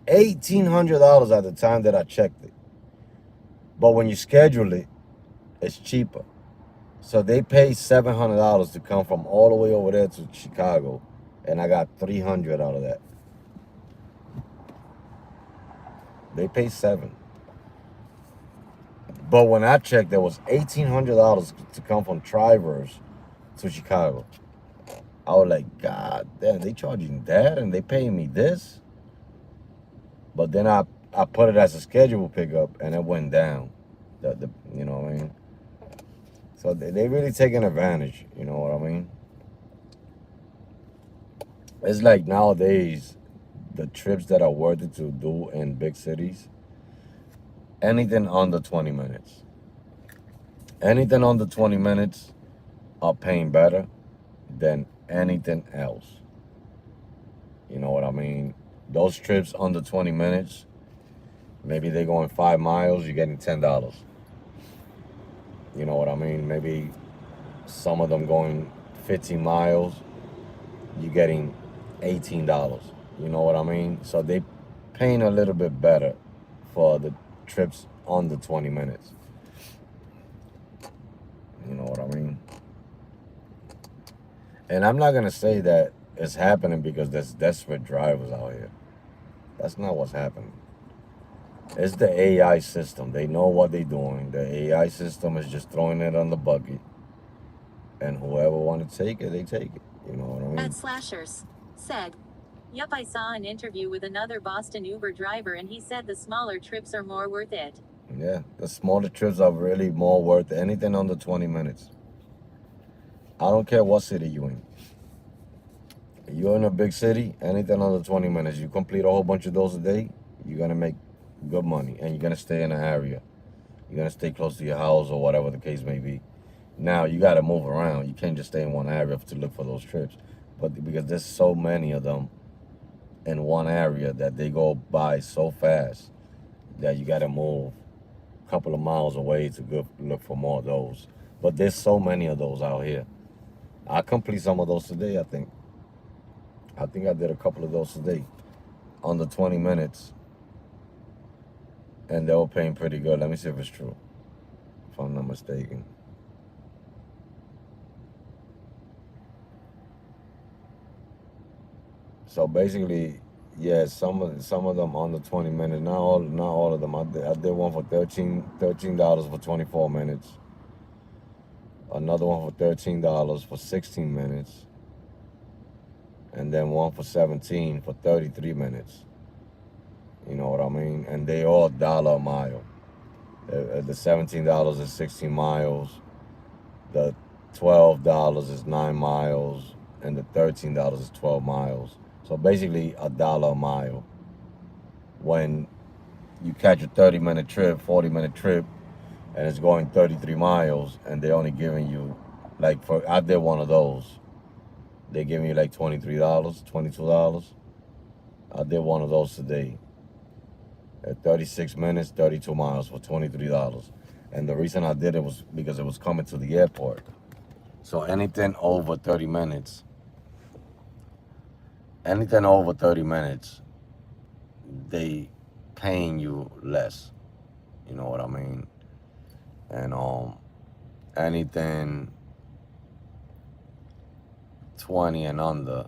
S1: $1,800 at the time that I checked it. But when you schedule it, it's cheaper. So they paid $700 to come from all the way over there to Chicago, and I got $300 out of that. They paid $700. But when I checked, there was $1,800 to come from Traverse to Chicago. I was like, God damn, they charging that and they paying me this? But then I put it as a scheduled pickup and it went down. You know what I mean? So they really taking advantage, you know what I mean? It's like nowadays, the trips that are worth it to do in big cities, anything under 20 minutes. Anything under 20 minutes are paying better than anything else. You know what I mean? Those trips under 20 minutes, maybe they're going 5 miles, you're getting $10. You know what I mean? Maybe some of them going 15 miles, you're getting $18. You know what I mean? So they paying a little bit better for the trips under 20 minutes. You know what I mean? And I'm not going to say that it's happening because there's desperate drivers out here. That's not what's happening. It's the AI system. They know what they're doing. The AI system is just throwing it on the bucket. And whoever want to take it, they take it. You know what I mean?
S2: At Slashers said, "Yup, I saw an interview with another Boston Uber driver and he said the smaller trips are more worth it."
S1: Yeah, the smaller trips are really more worth anything under 20 minutes. I don't care what city you're in. You're in a big city, anything under 20 minutes, you complete a whole bunch of those a day, you're going to make good money. And you're going to stay in an area. You're going to stay close to your house or whatever the case may be. Now, you got to move around. You can't just stay in one area to look for those trips. But because there's so many of them in one area that they go by so fast that you got to move a couple of miles away to go look for more of those. But there's so many of those out here. I complete some of those today, I think. I did a couple of those today. Under 20 minutes. And they were paying pretty good. Let me see if it's true. If I'm not mistaken. So basically, yeah, some of them under 20 minutes. Not all of them. I did one for $13 for 24 minutes. Another one for $13 for 16 minutes. And then one for 17 for 33 minutes. You know what I mean? And they all $1 a mile. The $17 is 16 miles. The $12 is 9 miles, and the $13 is 12 miles. So basically $1 a mile. When you catch a 30-minute trip, 40-minute trip, and it's going 33 miles, and they're only giving you, like, I did one of those. They give you like $23, $22. I did one of those today. At 36 minutes, 32 miles for $23. And the reason I did it was because it was coming to the airport. So anything over 30 minutes, they paying you less. You know what I mean? And anything 20 and under,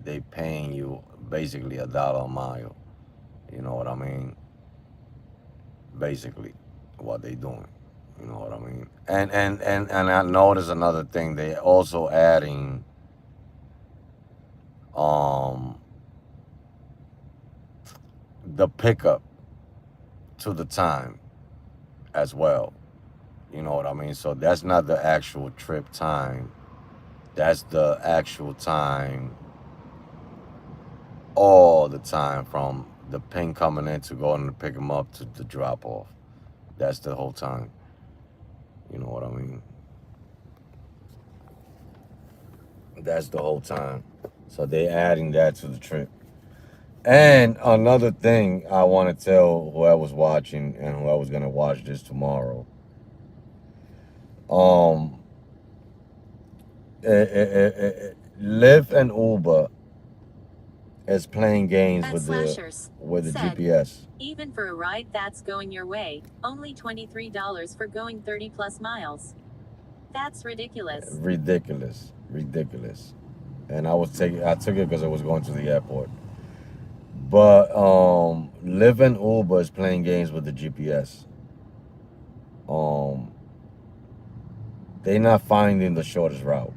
S1: they paying you basically $1 a mile. You know what I mean? Basically, what they doing. You know what I mean? And I noticed another thing. They also adding the pickup to the time as well. You know what I mean? So that's not the actual trip time. That's the actual time all the time, from the ping coming in to going to pick them up to the drop off. That's the whole time. You know what I mean? That's the whole time. So they adding that to the trip. And another thing I want to tell whoever's watching and whoever's gonna watch this tomorrow. Lyft and Uber is playing games
S2: At
S1: with the
S2: Slashers said,
S1: GPS.
S2: even for a ride that's going your way, only $23 for going 30 plus miles. That's ridiculous.
S1: Ridiculous. And I took it because I was going to the airport. But Lyft and Uber is playing games with the GPS. They're not finding the shortest route.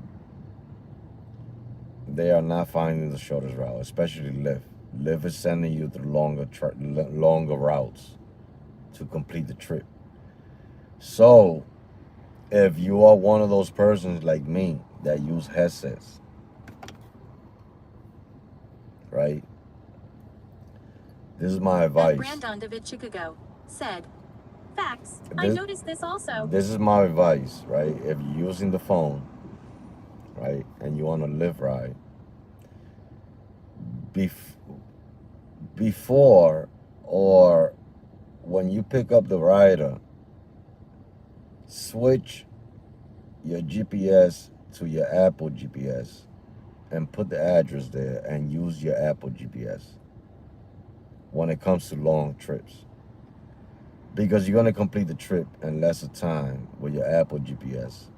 S1: They are not finding the shortest route, especially Lyft. Lyft is sending you through longer routes to complete the trip. So, if you are one of those persons like me that use headsets, right? This is my advice.
S2: Brandon David Chicago said, facts. I noticed this also.
S1: This is my advice, right? If you're using the phone, right, and you want to Lyft ride, before or when you pick up the rider, switch your GPS to your Apple GPS and put the address there and use your Apple GPS when it comes to long trips. Because you're going to complete the trip in lesser time with your Apple GPS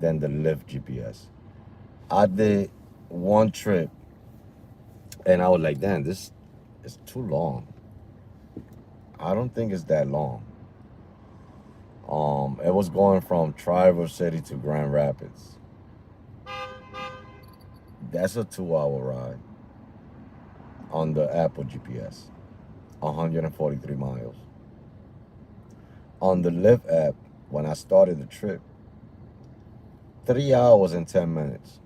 S1: than the Lyft GPS. I did one trip and I was like, damn, this is too long. I don't think it's that long. It was going from Traverse City to Grand Rapids. That's a 2-hour ride on the Apple GPS, 143 miles. On the Lyft app, when I started the trip, 3 hours and 10 minutes.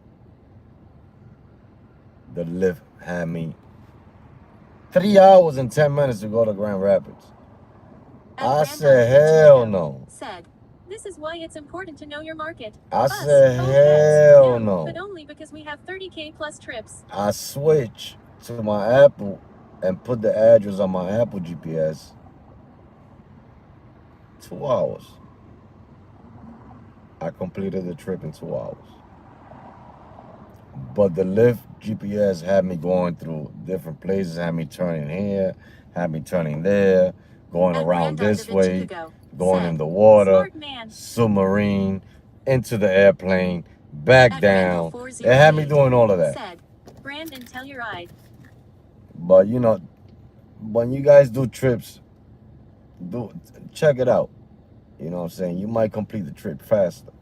S1: The Lyft had me 3 hours and 10 minutes to go to Grand Rapids. I said, hell no.
S2: Said, this is why it's important to know your market.
S1: I said, hell no.
S2: But only because we have 30K plus trips.
S1: I switched to my Apple and put the address on my Apple GPS. 2 hours. I completed the trip in 2 hours. But the Lyft GPS had me going through different places, had me turning here, had me turning there, going around this way, going in the water, submarine, into the airplane, back down. It had me doing all of that.
S2: Said, Brandon, tell your ride.
S1: But you know, when you guys do trips, check it out. You know what I'm saying? You might complete the trip faster.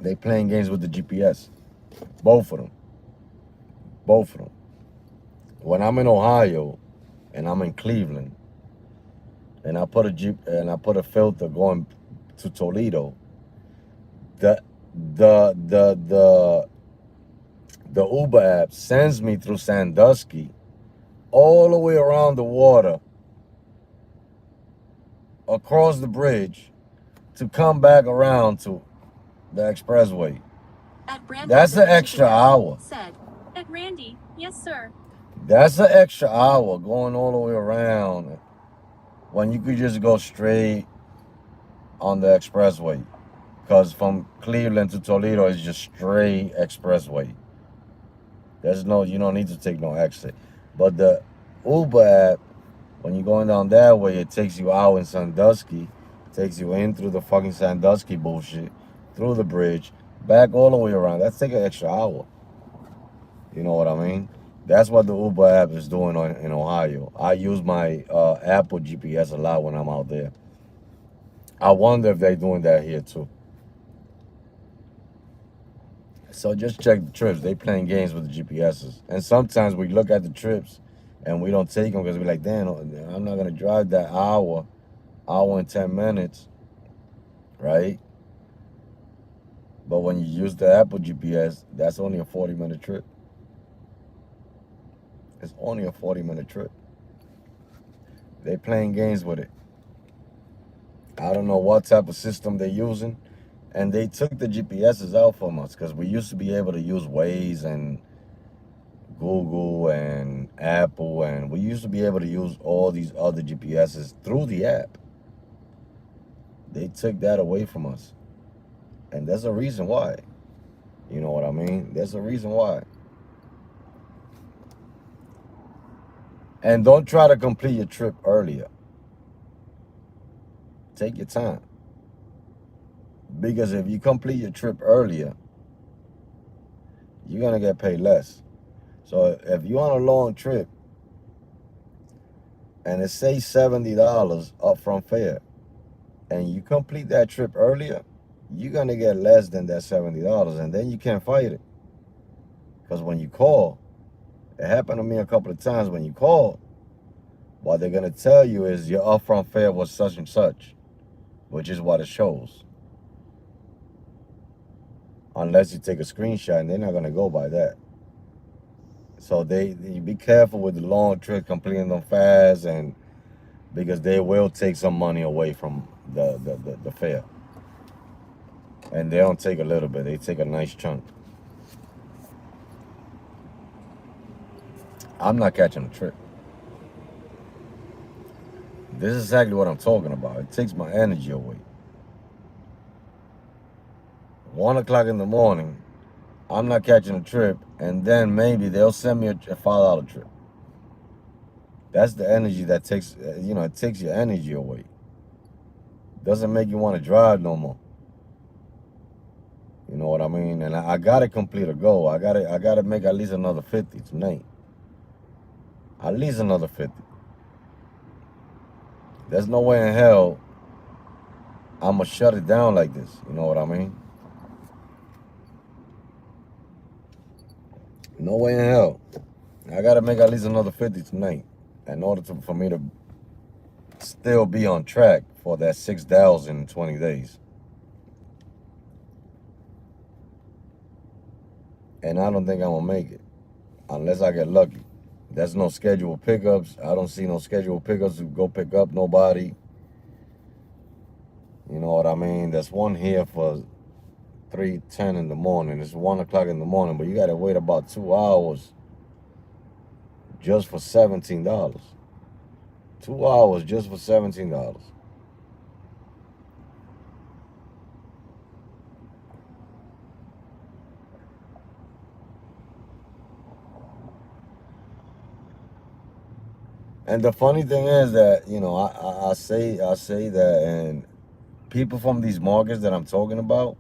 S1: They playing games with the GPS. Both of them. When I'm in Ohio and I'm in Cleveland, and I put a filter going to Toledo, the the the the the Uber app sends me through Sandusky all the way around the water, across the bridge, to come back around to the expressway.
S2: At Brandon
S1: That's an extra
S2: Instagram
S1: hour.
S2: said, at Randy, yes sir.
S1: That's an extra hour going all the way around when you could just go straight on the expressway. Because from Cleveland to Toledo is just straight expressway. You don't need to take no exit. But the Uber app, when you're going down that way, it takes you out in Sandusky, takes you in through the fucking Sandusky bullshit, through the bridge, back all the way around. That's take an extra hour. You know what I mean? That's what the Uber app is doing in Ohio. I use my Apple GPS a lot when I'm out there. I wonder if they're doing that here too. So just check the trips. They playing games with the GPSs. And sometimes we look at the trips and we don't take them because we're like, damn, I'm not going to drive that hour and 10 minutes, right? But when you use the Apple GPS, that's only a 40-minute trip. It's only a 40-minute trip. They playing games with it. I don't know what type of system they're using. And they took the GPSs out from us because we used to be able to use Waze and Google and Apple, and we used to be able to use all these other GPSs through the app. They took that away from us. And there's a reason why. You know what I mean? There's a reason why. And don't try to complete your trip earlier. Take your time. Because if you complete your trip earlier, you're going to get paid less. So if you're on a long trip and it says $70 upfront fare, and you complete that trip earlier, you're going to get less than that $70. And then you can't fight it. Because when you call, it happened to me a couple of times. When you call, what they're going to tell you is your upfront fare was such and such, which is what it shows. Unless you take a screenshot, and they're not going to go by that. So you be careful with the long trip, completing them fast, and because they will take some money away from the fare. And they don't take a little bit, they take a nice chunk. I'm not catching a trip. This is exactly what I'm talking about. It takes my energy away. 1 o'clock in the morning, I'm not catching a trip, and then maybe they'll send me a $5 trip. That's the energy that takes, it takes your energy away. Doesn't make you want to drive no more. You know what I mean? And I gotta complete a goal. I gotta make at least another 50 tonight. At least another 50. There's no way in hell I'ma shut it down like this. You know what I mean? No way in hell. I gotta make at least another 50 tonight in order for me to still be on track for that 6,000 in 20 days. And I don't think I'm gonna make it unless I get lucky. There's no scheduled pickups. I don't see no scheduled pickups to go pick up nobody. You know what I mean? There's one here for 3:10 in the morning. It's 1 o'clock in the morning, but you gotta wait about 2 hours just for $17. 2 hours just for $17. And the funny thing is that, I say that, and people from these markets that I'm talking about,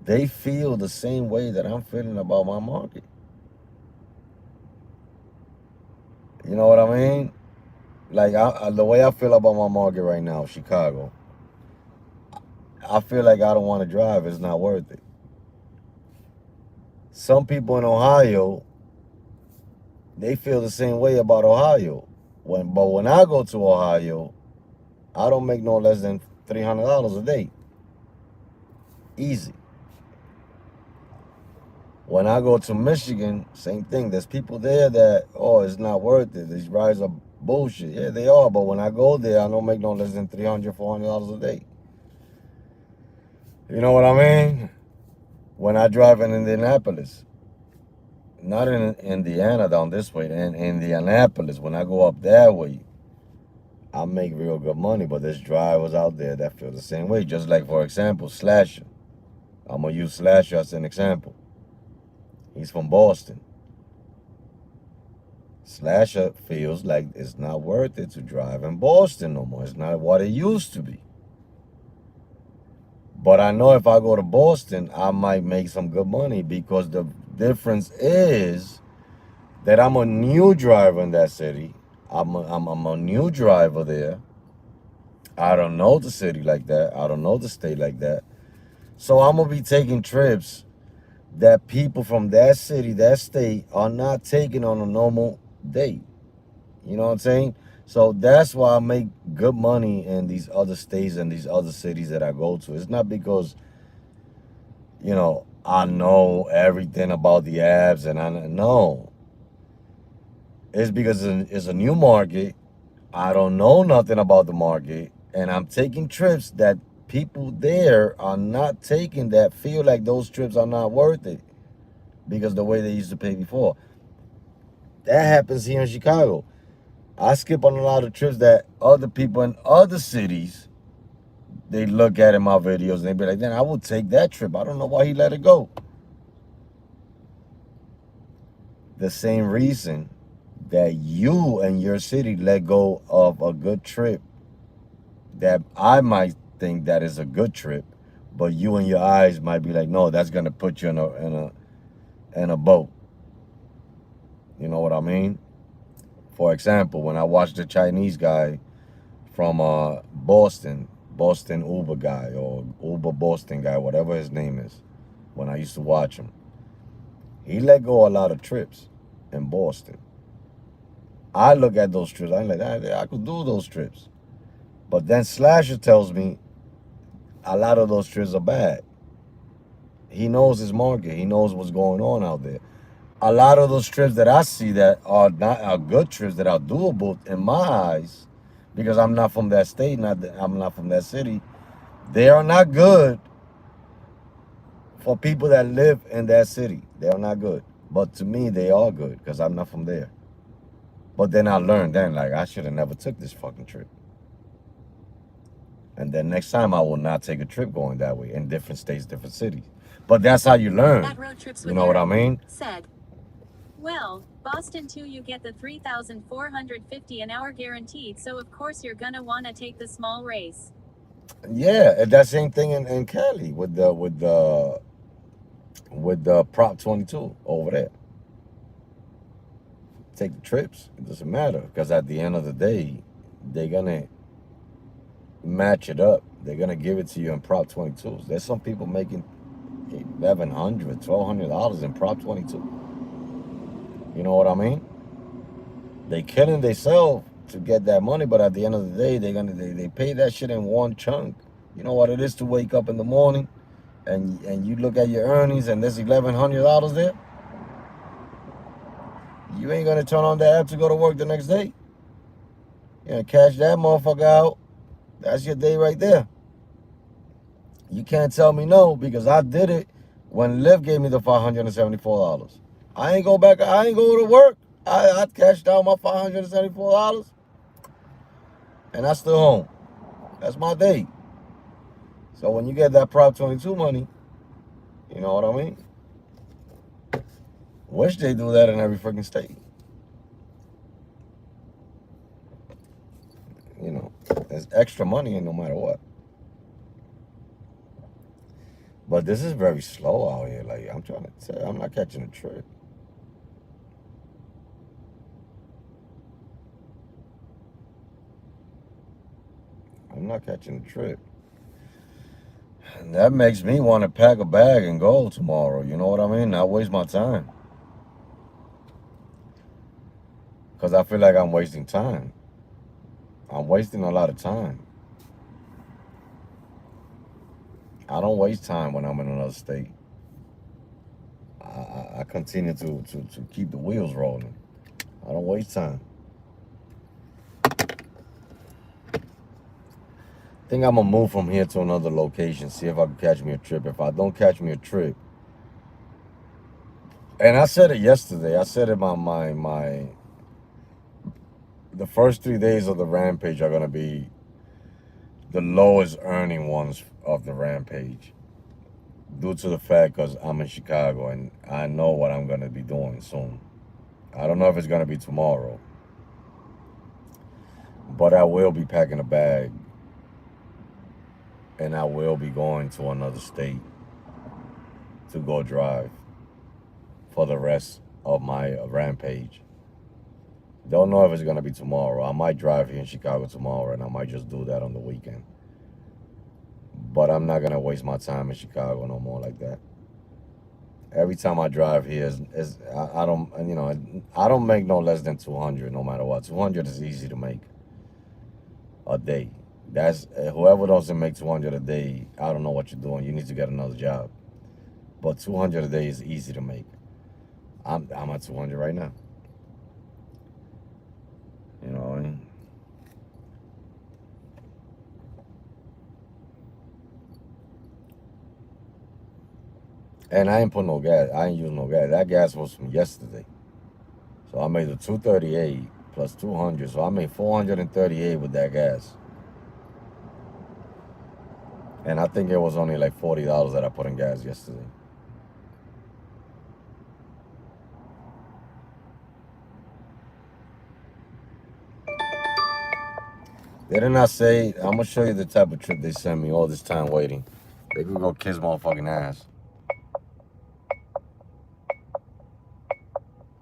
S1: they feel the same way that I'm feeling about my market. You know what I mean? Like, the way I feel about my market right now, Chicago, I feel like I don't want to drive. It's not worth it. Some people in Ohio, they feel the same way about Ohio. When I go to Ohio, I don't make no less than $300 a day. Easy. When I go to Michigan, same thing. There's people there that, oh, it's not worth it. These rides are bullshit. Yeah, they are. But when I go there, I don't make no less than $300, $400 a day. You know what I mean? When I drive in Indianapolis, not in Indiana down this way, in Indianapolis, when I go up that way, I make real good money. But there's drivers out there that feel the same way. Just like, for example, Slasher. I'm going to use Slasher as an example. He's from Boston. Slasher feels like it's not worth it to drive in Boston no more. It's not what it used to be. But I know if I go to Boston, I might make some good money because the difference is that I'm a new driver in that city. I'm a new driver there. I don't know the city like that. I don't know the state like that. So I'm going to be taking trips that people from that city, that state, are not taking on a normal day. You know what I'm saying? So that's why I make good money in these other states and these other cities that I go to. It's not because, I know everything about the apps and I know. It's because it's a new market. I don't know nothing about the market. And I'm taking trips that people there are not taking, that feel like those trips are not worth it because the way they used to pay before. That happens here in Chicago. I skip on a lot of trips that other people in other cities, they look at in my videos and they be like, "Then I would take that trip. I don't know why he let it go." The same reason that you and your city let go of a good trip that I might think that is a good trip, but you and your eyes might be like, "No, that's gonna put you in a boat." You know what I mean? For example, when I watched the Chinese guy from Boston Uber guy or Uber Boston guy, whatever his name is, when I used to watch him, he let go a lot of trips in Boston. I look at those trips, I'm like, I could do those trips. But then Slasher tells me a lot of those trips are bad. He knows his market. He knows what's going on out there. A lot of those trips that I see that are good trips that are doable in my eyes, because I'm not from that state, I'm not from that city, they are not good for people that live in that city. They are not good. But to me, they are good because I'm not from there. But then I learned then, like, I should have never took this fucking trip. And then next time I will not take a trip going that way in different states, different cities. But that's how you learn.
S2: At Road Trips
S1: You
S2: with
S1: know what I
S2: Eric
S1: mean?
S2: said, "Well, Boston too, you get the 3,450 an hour guaranteed, so of course you're gonna wanna take the small race."
S1: Yeah, and that same thing in Cali with the Prop 22 over there. Take the trips. It doesn't matter because at the end of the day, they're gonna match it up. They're gonna give it to you in Prop 22s. There's some people making $1,100, $1,200 in Prop 22. You know what I mean? They killing themselves to get that money, but at the end of the day, they pay that shit in one chunk. You know what it is to wake up in the morning and you look at your earnings and there's $1,100 there. You ain't gonna turn on the app to go to work the next day. You're gonna cash that motherfucker out. That's your day right there. You can't tell me no because I did it when Lyft gave me the $574. I ain't go back. I ain't go to work. I cashed out my $574 and I still home. That's my day. So when you get that Prop 22 money, you know what I mean? Wish they do that in every freaking state. There's extra money in no matter what. But this is very slow out here. Like, I'm trying to tell you, I'm not catching a trip. I'm not catching a trip. And that makes me want to pack a bag and go tomorrow. You know what I mean? Not waste my time. Because I feel like I'm wasting time. I'm wasting a lot of time. I don't waste time when I'm in another state. I continue to keep the wheels rolling. I don't waste time. I think I'm gonna move from here to another location, see if I can catch me a trip. If I don't catch me a trip, and I said it yesterday, I said it the first 3 days of the Rampage are gonna be the lowest earning ones of the Rampage, due to the fact because I'm in Chicago and I know what I'm gonna be doing soon. I don't know if it's gonna be tomorrow, but I will be packing a bag and I will be going to another state to go drive for the rest of my Rampage. Don't know if it's gonna be tomorrow. I might drive here in Chicago tomorrow and I might just do that on the weekend. But I'm not gonna waste my time in Chicago no more like that. Every time I drive here, I don't, you know, I don't make no less than 200 no matter what. 200 is easy to make a day. That's whoever doesn't make 200 a day, I don't know what you're doing. You need to get another job. But 200 a day is easy to make. I'm at 200 right now. You know, and I ain't put no gas. I ain't using no gas. That gas was from yesterday. So I made the 238 plus 200. So I made 438 with that gas. And I think it was only like $40 that I put in gas yesterday. Didn't I say, I'm gonna show you the type of trip they sent me all this time waiting. They could go kiss motherfucking ass.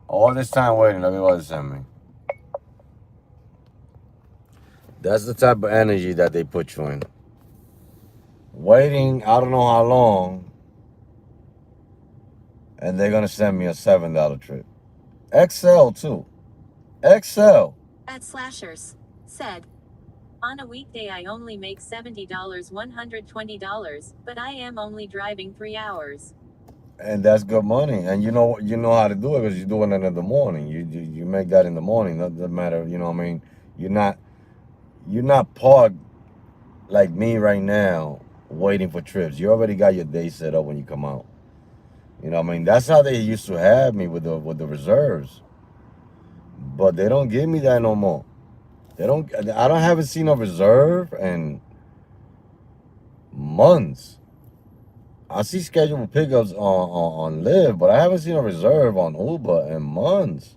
S1: All this time waiting, look at what they sent me. That's the type of energy that they put you in. Waiting, I don't know how long, and they're gonna send me a $7 trip. XL too. XL.
S2: At Slashers said, on a weekday I only make $70, $120, but I am only driving 3 hours.
S1: And that's good money. And you know how to do it because you're doing it in the morning. You make that in the morning. Doesn't matter, you know what I mean? You're not parked like me right now waiting for trips. You already got your day set up when you come out. You know what I mean? That's how they used to have me with the reserves. But they don't give me that no more. Haven't seen a reserve in months. I see scheduled pickups on Lyft, but I haven't seen a reserve on Uber in months.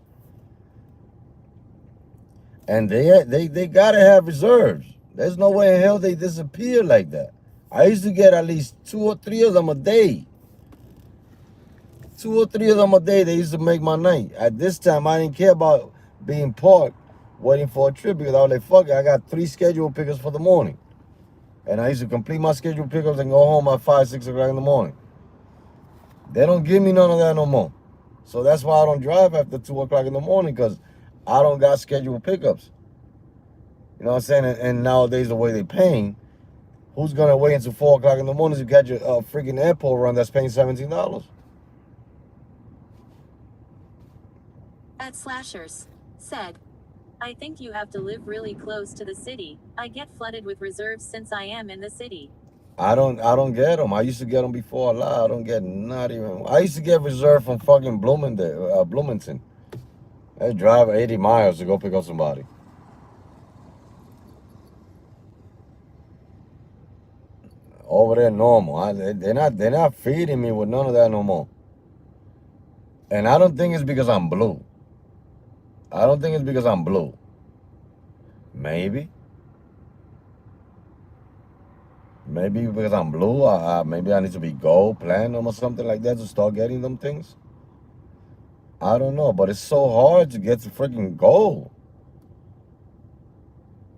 S1: And they gotta have reserves. There's no way in hell they disappear like that. I used to get at least 2 or 3 of them a day. 2 or 3 of them a day. They used to make my night. At this time, I didn't care about being parked waiting for a trip because I was like, fuck it, I got 3 scheduled pickups for the morning. And I used to complete my scheduled pickups and go home at 5, 6 o'clock in the morning. They don't give me none of that no more. So that's why I don't drive after 2 o'clock in the morning, because I don't got scheduled pickups. You know what I'm saying? And nowadays, the way they paying, who's going to wait until 4 o'clock in the morning to catch a freaking airport run that's paying $17?
S2: At Slashers said, I think you have to live really close to the city. I get flooded with reserves since I am in the city.
S1: I don't get them. I used to get them before a lot. I don't get not even. I used to get reserved from fucking Bloomington. I drive 80 miles to go pick up somebody. Over there normal. They're not feeding me with none of that no more. And I don't think it's because I'm blue. I don't think it's because I'm blue. Maybe. Maybe because I'm blue. Maybe I need to be gold, platinum, or something like that to start getting them things. I don't know, but it's so hard to get to freaking gold.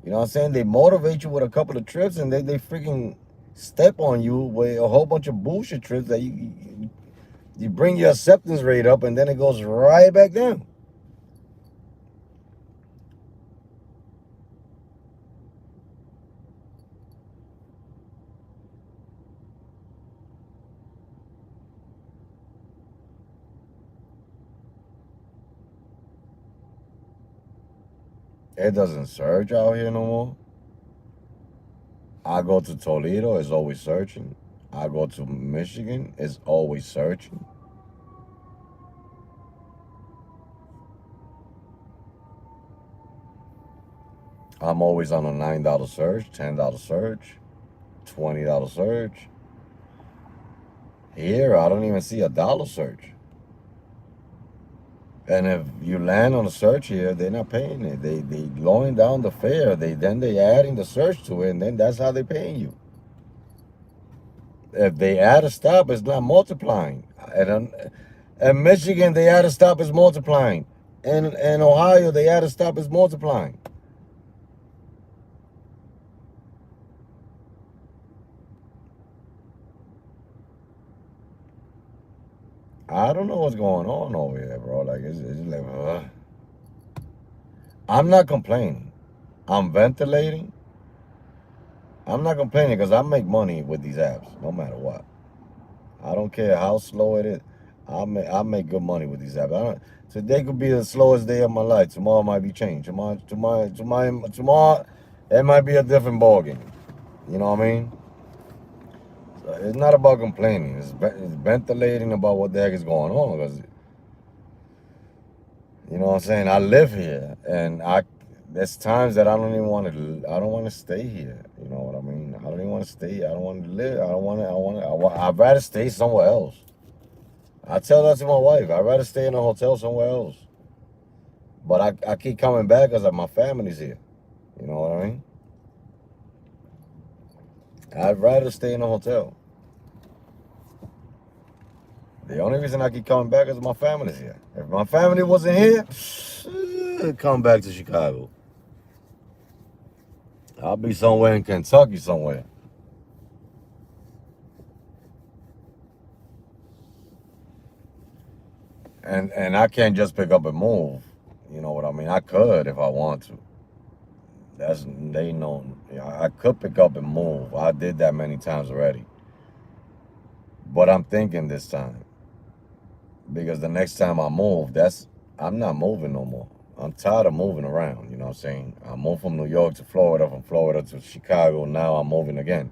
S1: You know what I'm saying? They motivate you with a couple of trips and they freaking step on you with a whole bunch of bullshit trips that you bring your acceptance rate up and then it goes right back down. It doesn't surge out here no more. I go to Toledo, it's always searching. I go to Michigan, it's always searching. I'm always on a $9 surge, $10 surge, $20 surge. Here, I don't even see a dollar surge. And if you land on a surge here, they're not paying it. They lowering down the fare. They adding the surge to it, and then that's how they paying you. If they add a stop, it's not multiplying. In Michigan, they add a stop, is multiplying. In Ohio, they add a stop, is multiplying. I don't know what's going on over here, bro. Like it's like, I'm not complaining. I'm ventilating. I'm not complaining because I make money with these apps, no matter what. I don't care how slow it is. I make good money with these apps. Today could be the slowest day of my life. Tomorrow might be changed. Tomorrow, it might be a different ballgame. You know what I mean? So it's not about complaining. It's ventilating about what the heck is going on. Because you know what I'm saying? I live here, and there's times that I don't even want to. I don't want to stay here. You know what I mean? I don't even want to stay. I don't want to live. I don't want to. I'd rather stay somewhere else. I tell that to my wife. I'd rather stay in a hotel somewhere else. But I keep coming back because my family's here. You know what I mean? I'd rather stay in a hotel. The only reason I keep coming back is my family's here. If my family wasn't here, I'd come back to Chicago. I'll be somewhere in Kentucky somewhere. And I can't just pick up and move. You know what I mean? I could if I want to. They know. I could pick up and move. I did that many times already. But I'm thinking this time. Because the next time I move, I'm not moving no more. I'm tired of moving around, you know what I'm saying? I moved from New York to Florida, from Florida to Chicago, now I'm moving again.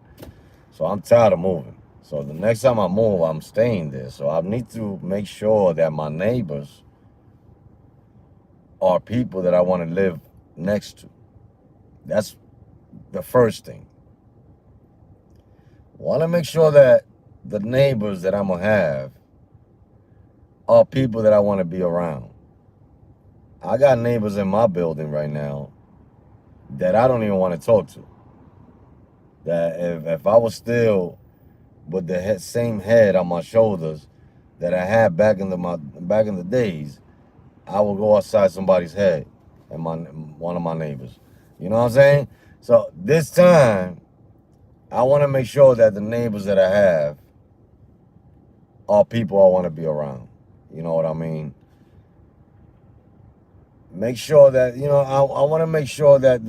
S1: So I'm tired of moving. So the next time I move, I'm staying there. So I need to make sure that my neighbors are people that I want to live next to. That's the first thing. Want to make sure that the neighbors that I'm going to have are people that I want to be around. I got neighbors in my building right now that I don't even want to talk to. That if I was still with the same head on my shoulders that I had back in the days, I would go outside somebody's head and one of my neighbors. You know what I'm saying? So this time, I want to make sure that the neighbors that I have are people I want to be around. You know what I mean? Make sure that, I want to make sure that,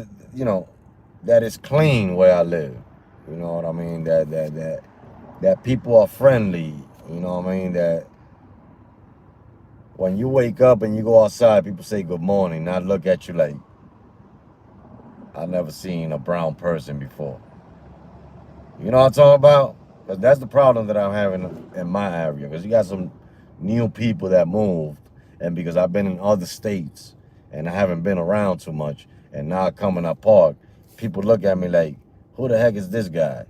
S1: that it's clean where I live. You know what I mean? That people are friendly. You know what I mean? That when you wake up and you go outside, people say good morning, not look at you like, I've never seen a brown person before. You know what I'm talking about? Because that's the problem that I'm having in my area. Because you got some new people that moved, and because I've been in other states and I haven't been around too much, and now coming up park, people look at me like, who the heck is this guy?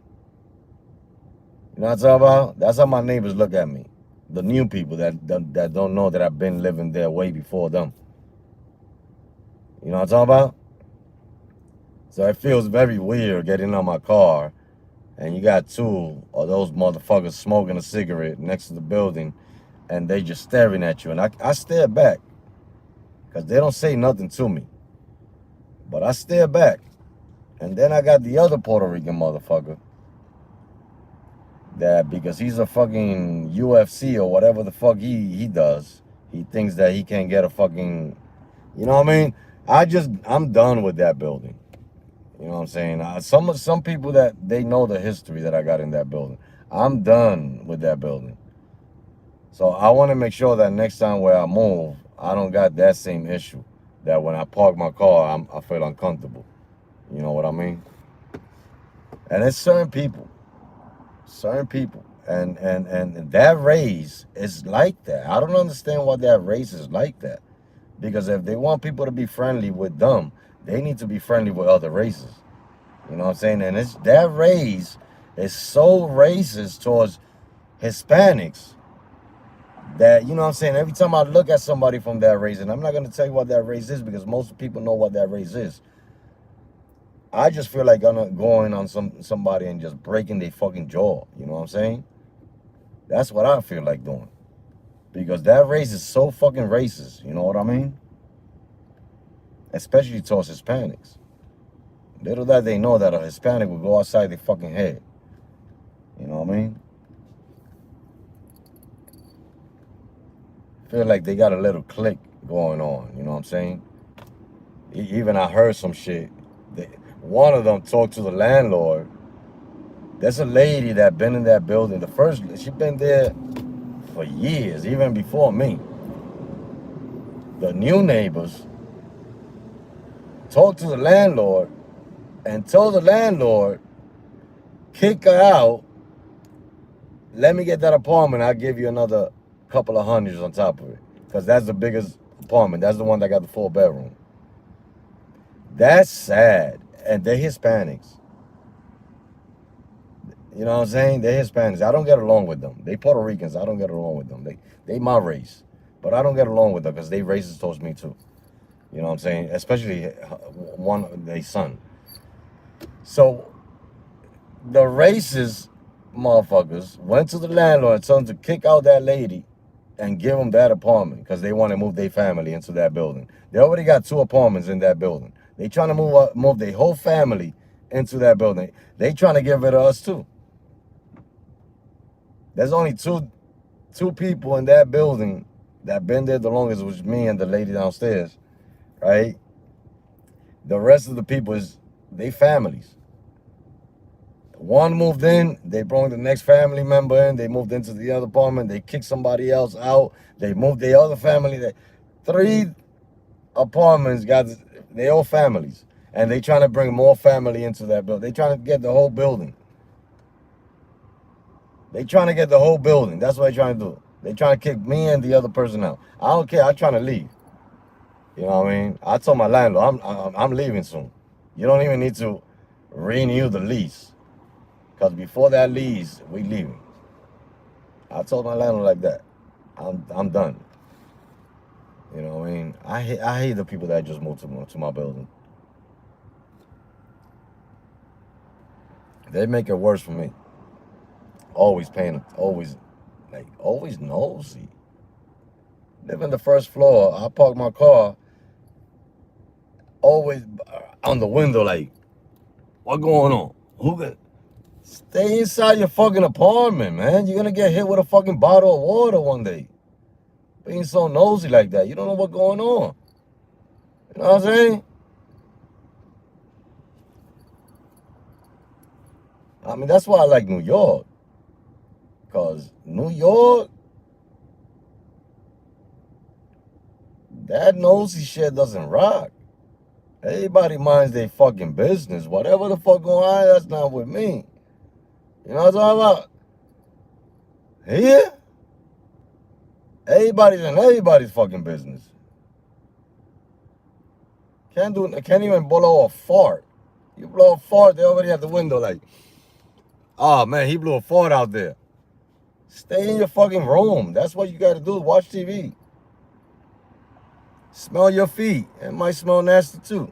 S1: You know what I'm talking about? That's how my neighbors look at me. The new people that don't know that I've been living there way before them. You know what I'm talking about? So it feels very weird getting on my car and you got two of those motherfuckers smoking a cigarette next to the building and they just staring at you. And I stare back because they don't say nothing to me. But I stare back. And then I got the other Puerto Rican motherfucker that because he's a fucking UFC or whatever the fuck he does, he thinks that he can't get a fucking, you know what I mean? I'm done with that building. You know what I'm saying? Some people that they know the history that I got in that building. I'm done with that building. So I want to make sure that next time where I move, I don't got that same issue. that when I park my car, I feel uncomfortable. You know what I mean? And it's certain people, and that race is like that. I don't understand why that race is like that. Because if they want people to be friendly with them, they need to be friendly with other races. You know what I'm saying? And it's that race is so racist towards Hispanics that, you know what I'm saying, every time I look at somebody from that race, and I'm not going to tell you what that race is because most people know what that race is. I just feel like I'm going on somebody and just breaking their fucking jaw. You know what I'm saying? That's what I feel like doing. Because that race is so fucking racist. You know what I mean? Especially towards Hispanics. Little that they know that a Hispanic will go outside their fucking head. You know what I mean? Feel like they got a little clique going on. You know what I'm saying? Even I heard some shit. One of them talked to the landlord. There's a lady that been in that building. She been there for years, even before me. The new neighbors talked to the landlord and told the landlord, kick her out. Let me get that apartment. I'll give you another couple of hundreds on top of it. Because that's the biggest apartment. That's the one that got the 4-bedroom. That's sad. And they're Hispanics. You know what I'm saying? They're Hispanics. I don't get along with them. They Puerto Ricans. I don't get along with them. They my race. But I don't get along with them because they racist towards me too. You know what I'm saying? Especially their son. So the racist motherfuckers went to the landlord and told him to kick out that lady and give them that apartment because they want to move their family into that building. They already got 2 apartments in that building. They trying to move their whole family into that building. They trying to get rid of us too. There's only two people in that building that been there the longest, which is me and the lady downstairs, right? The rest of the people is they families. One moved in, they brought the next family member in, they moved into the other apartment, they kicked somebody else out, they moved the other family. 3 apartments got, they all families. And they trying to bring more family into that building. They trying to get the whole building. They trying to get the whole building. That's what they trying to do. They trying to kick me and the other person out. I don't care. I'm trying to leave. You know what I mean? I told my landlord, I'm leaving soon. You don't even need to renew the lease. Because before that lease, we leaving. I told my landlord like that. I'm done. You know what I mean? I hate the people that just moved to my building. They make it worse for me. Always always nosy. Live in the first floor. I park my car always on the window like, what going on? Who got? Stay inside your fucking apartment, man. You're gonna get hit with a fucking bottle of water one day. Being so nosy like that. You don't know what's going on. You know what I'm saying? I mean, that's why I like New York. Because New York, that nosy shit doesn't rock. Everybody minds their fucking business. Whatever the fuck going on, that's not with me. You know what I'm talking about? Here, everybody's in everybody's fucking business. Can't even blow a fart. You blow a fart, they already at the window like, oh man, he blew a fart out there. Stay in your fucking room. That's what you gotta do. Watch TV. Smell your feet. It might smell nasty too.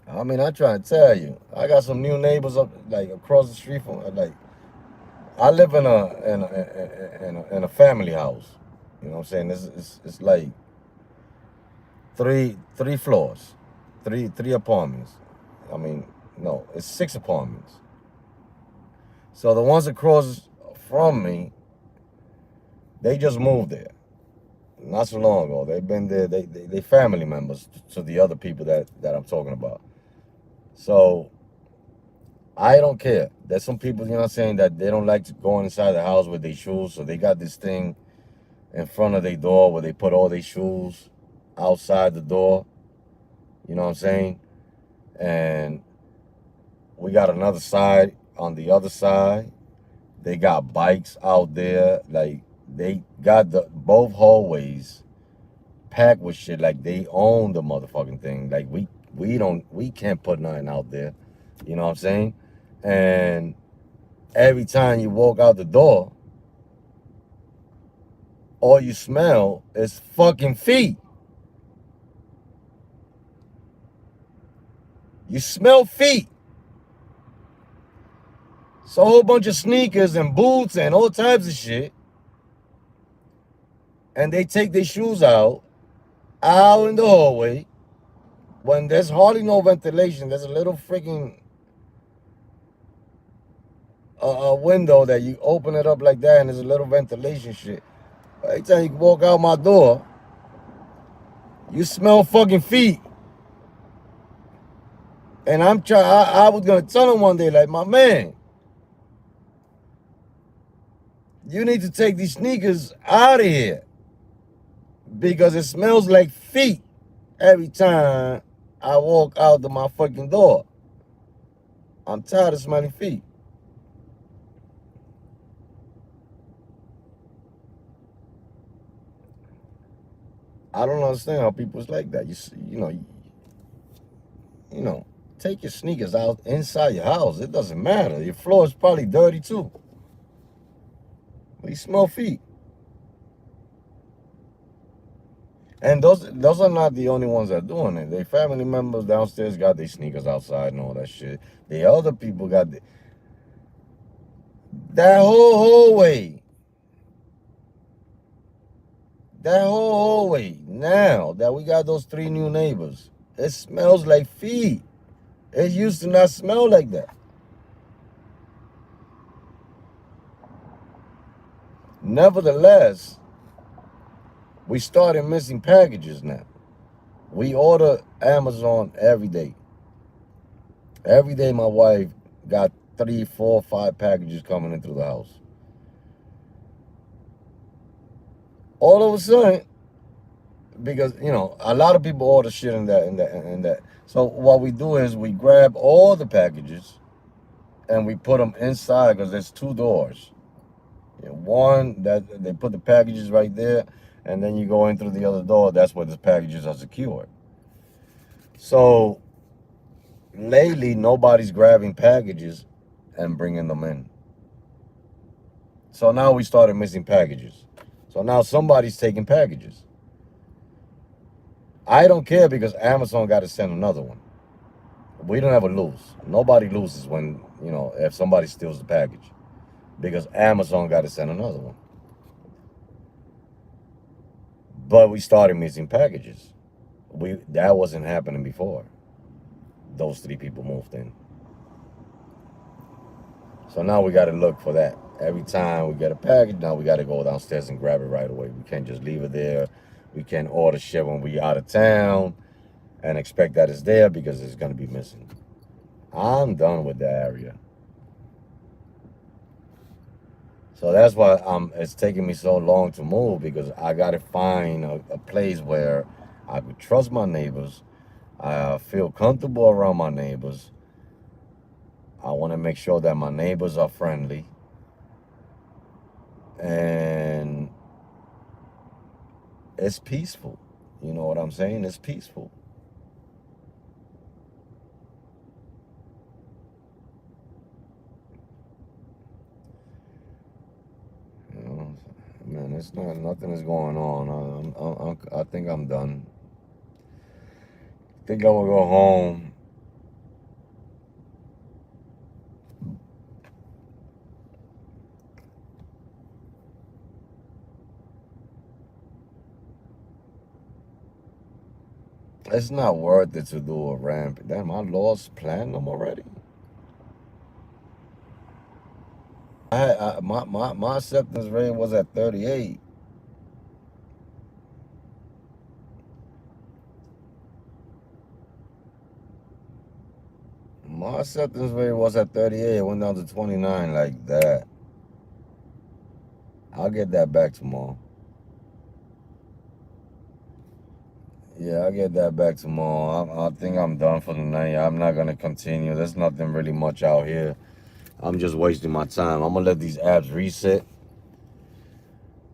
S1: I mean, I try to tell you. I got some new neighbors up like across the street from like. I live in a family house. You know what I'm saying? It's like three floors, three apartments. I mean, no, it's 6 apartments. So the ones across from me, they just moved there not so long ago. They've been there. They family members to the other people that I'm talking about. So I don't care. There's some people, you know what I'm saying, that they don't like to go inside the house with their shoes. So they got this thing in front of their door where they put all their shoes outside the door. You know what I'm saying? And we got another side on the other side. They got bikes out there. Like, they got the both hallways packed with shit. Like, they own the motherfucking thing. Like, we can't put nothing out there. You know what I'm saying? And every time you walk out the door, all you smell is fucking feet. You smell feet. It's a whole bunch of sneakers and boots and all types of shit. And they take their shoes out in the hallway when there's hardly no ventilation. There's a little freaking a window that you open it up like that, and there's a little ventilation shit. Every time you walk out my door, you smell fucking feet. And I was gonna tell him one day, like, my man, you need to take these sneakers out of here because it smells like feet every time I walk out to my fucking door. I'm tired of smelling feet. I don't understand how people's like that. You know, take your sneakers out inside your house. It doesn't matter. Your floor is probably dirty too. But you smell feet. And those are not the only ones that are doing it. Their family members downstairs got their sneakers outside and all that shit. The other people got that whole hallway. That whole hallway. Now that we got those 3 new neighbors, it smells like feet. It used to not smell like that. Nevertheless, we started missing packages now. We order Amazon every day. Every day my wife got 3, 4, 5 packages coming in through the house. All of a sudden, because a lot of people order shit in that. So what we do is we grab all the packages and we put them inside because there's 2 doors. One that they put the packages right there, and then you go in through the other door. That's where the packages are secured. So lately, nobody's grabbing packages and bringing them in. So now we started missing packages. So now somebody's taking packages. I don't care because Amazon got to send another one. We don't ever lose. Nobody loses when, if somebody steals the package. Because Amazon got to send another one. But we started missing packages. That wasn't happening before those 3 people moved in. So now we got to look for that. Every time we get a package, now we got to go downstairs and grab it right away. We can't just leave it there. We can't order shit when we out of town and expect that it's there because it's going to be missing. I'm done with that area. So that's why it's taking me so long to move, because I got to find a place where I could trust my neighbors. I feel comfortable around my neighbors. I want to make sure that my neighbors are friendly. And it's peaceful. You know what I'm saying? It's peaceful. Man, it's nothing is going on. I think I'm done. I think I will go home. It's not worth it to do a ramp. Damn, I lost platinum already. My acceptance rate was at 38. My acceptance rate was at 38. It went down to 29 like that. I'll get that back tomorrow. Yeah, I'll get that back tomorrow. I think I'm done for the night. I'm not gonna continue. There's nothing really much out here. I'm just wasting my time. I'm gonna let these apps reset.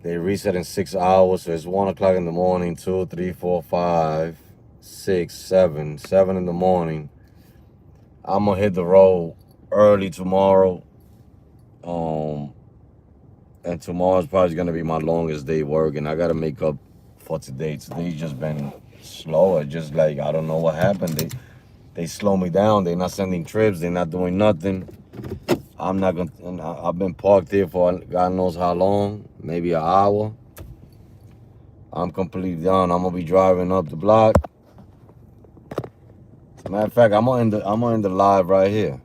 S1: They reset in 6 hours, so it's 1 o'clock in the morning, 2, 3, 4, 5, 6, 7, 7 in the morning. I'm gonna hit the road early tomorrow. And tomorrow's probably gonna be my longest day working. I gotta make up for today. Today's just been slower. Just like I don't know what happened. They slow me down. They're not sending trips. They're not doing nothing. I'm not gonna. And I've been parked here for God knows how long, maybe an hour. I'm completely done. I'm gonna be driving up the block. Matter of fact, I'm gonna end the live right here.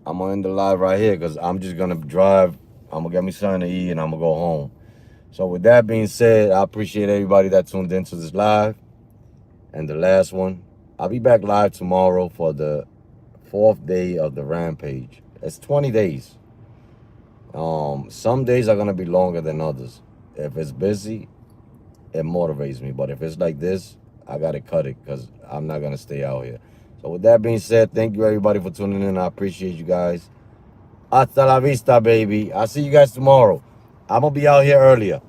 S1: I'm gonna end the live right here because I'm just gonna drive. I'm gonna get me something to eat and I'm gonna go home. So with that being said, I appreciate everybody that tuned into this live and the last one. I'll be back live tomorrow for the 4th day of the Rampage. It's 20 days. Some days are gonna be longer than others. If it's busy, it motivates me. But if it's like this, I gotta cut it because I'm not gonna stay out here. So with that being said, thank you everybody for tuning in. I appreciate you guys. Hasta la vista, baby. I'll see you guys tomorrow. I'm gonna be out here earlier.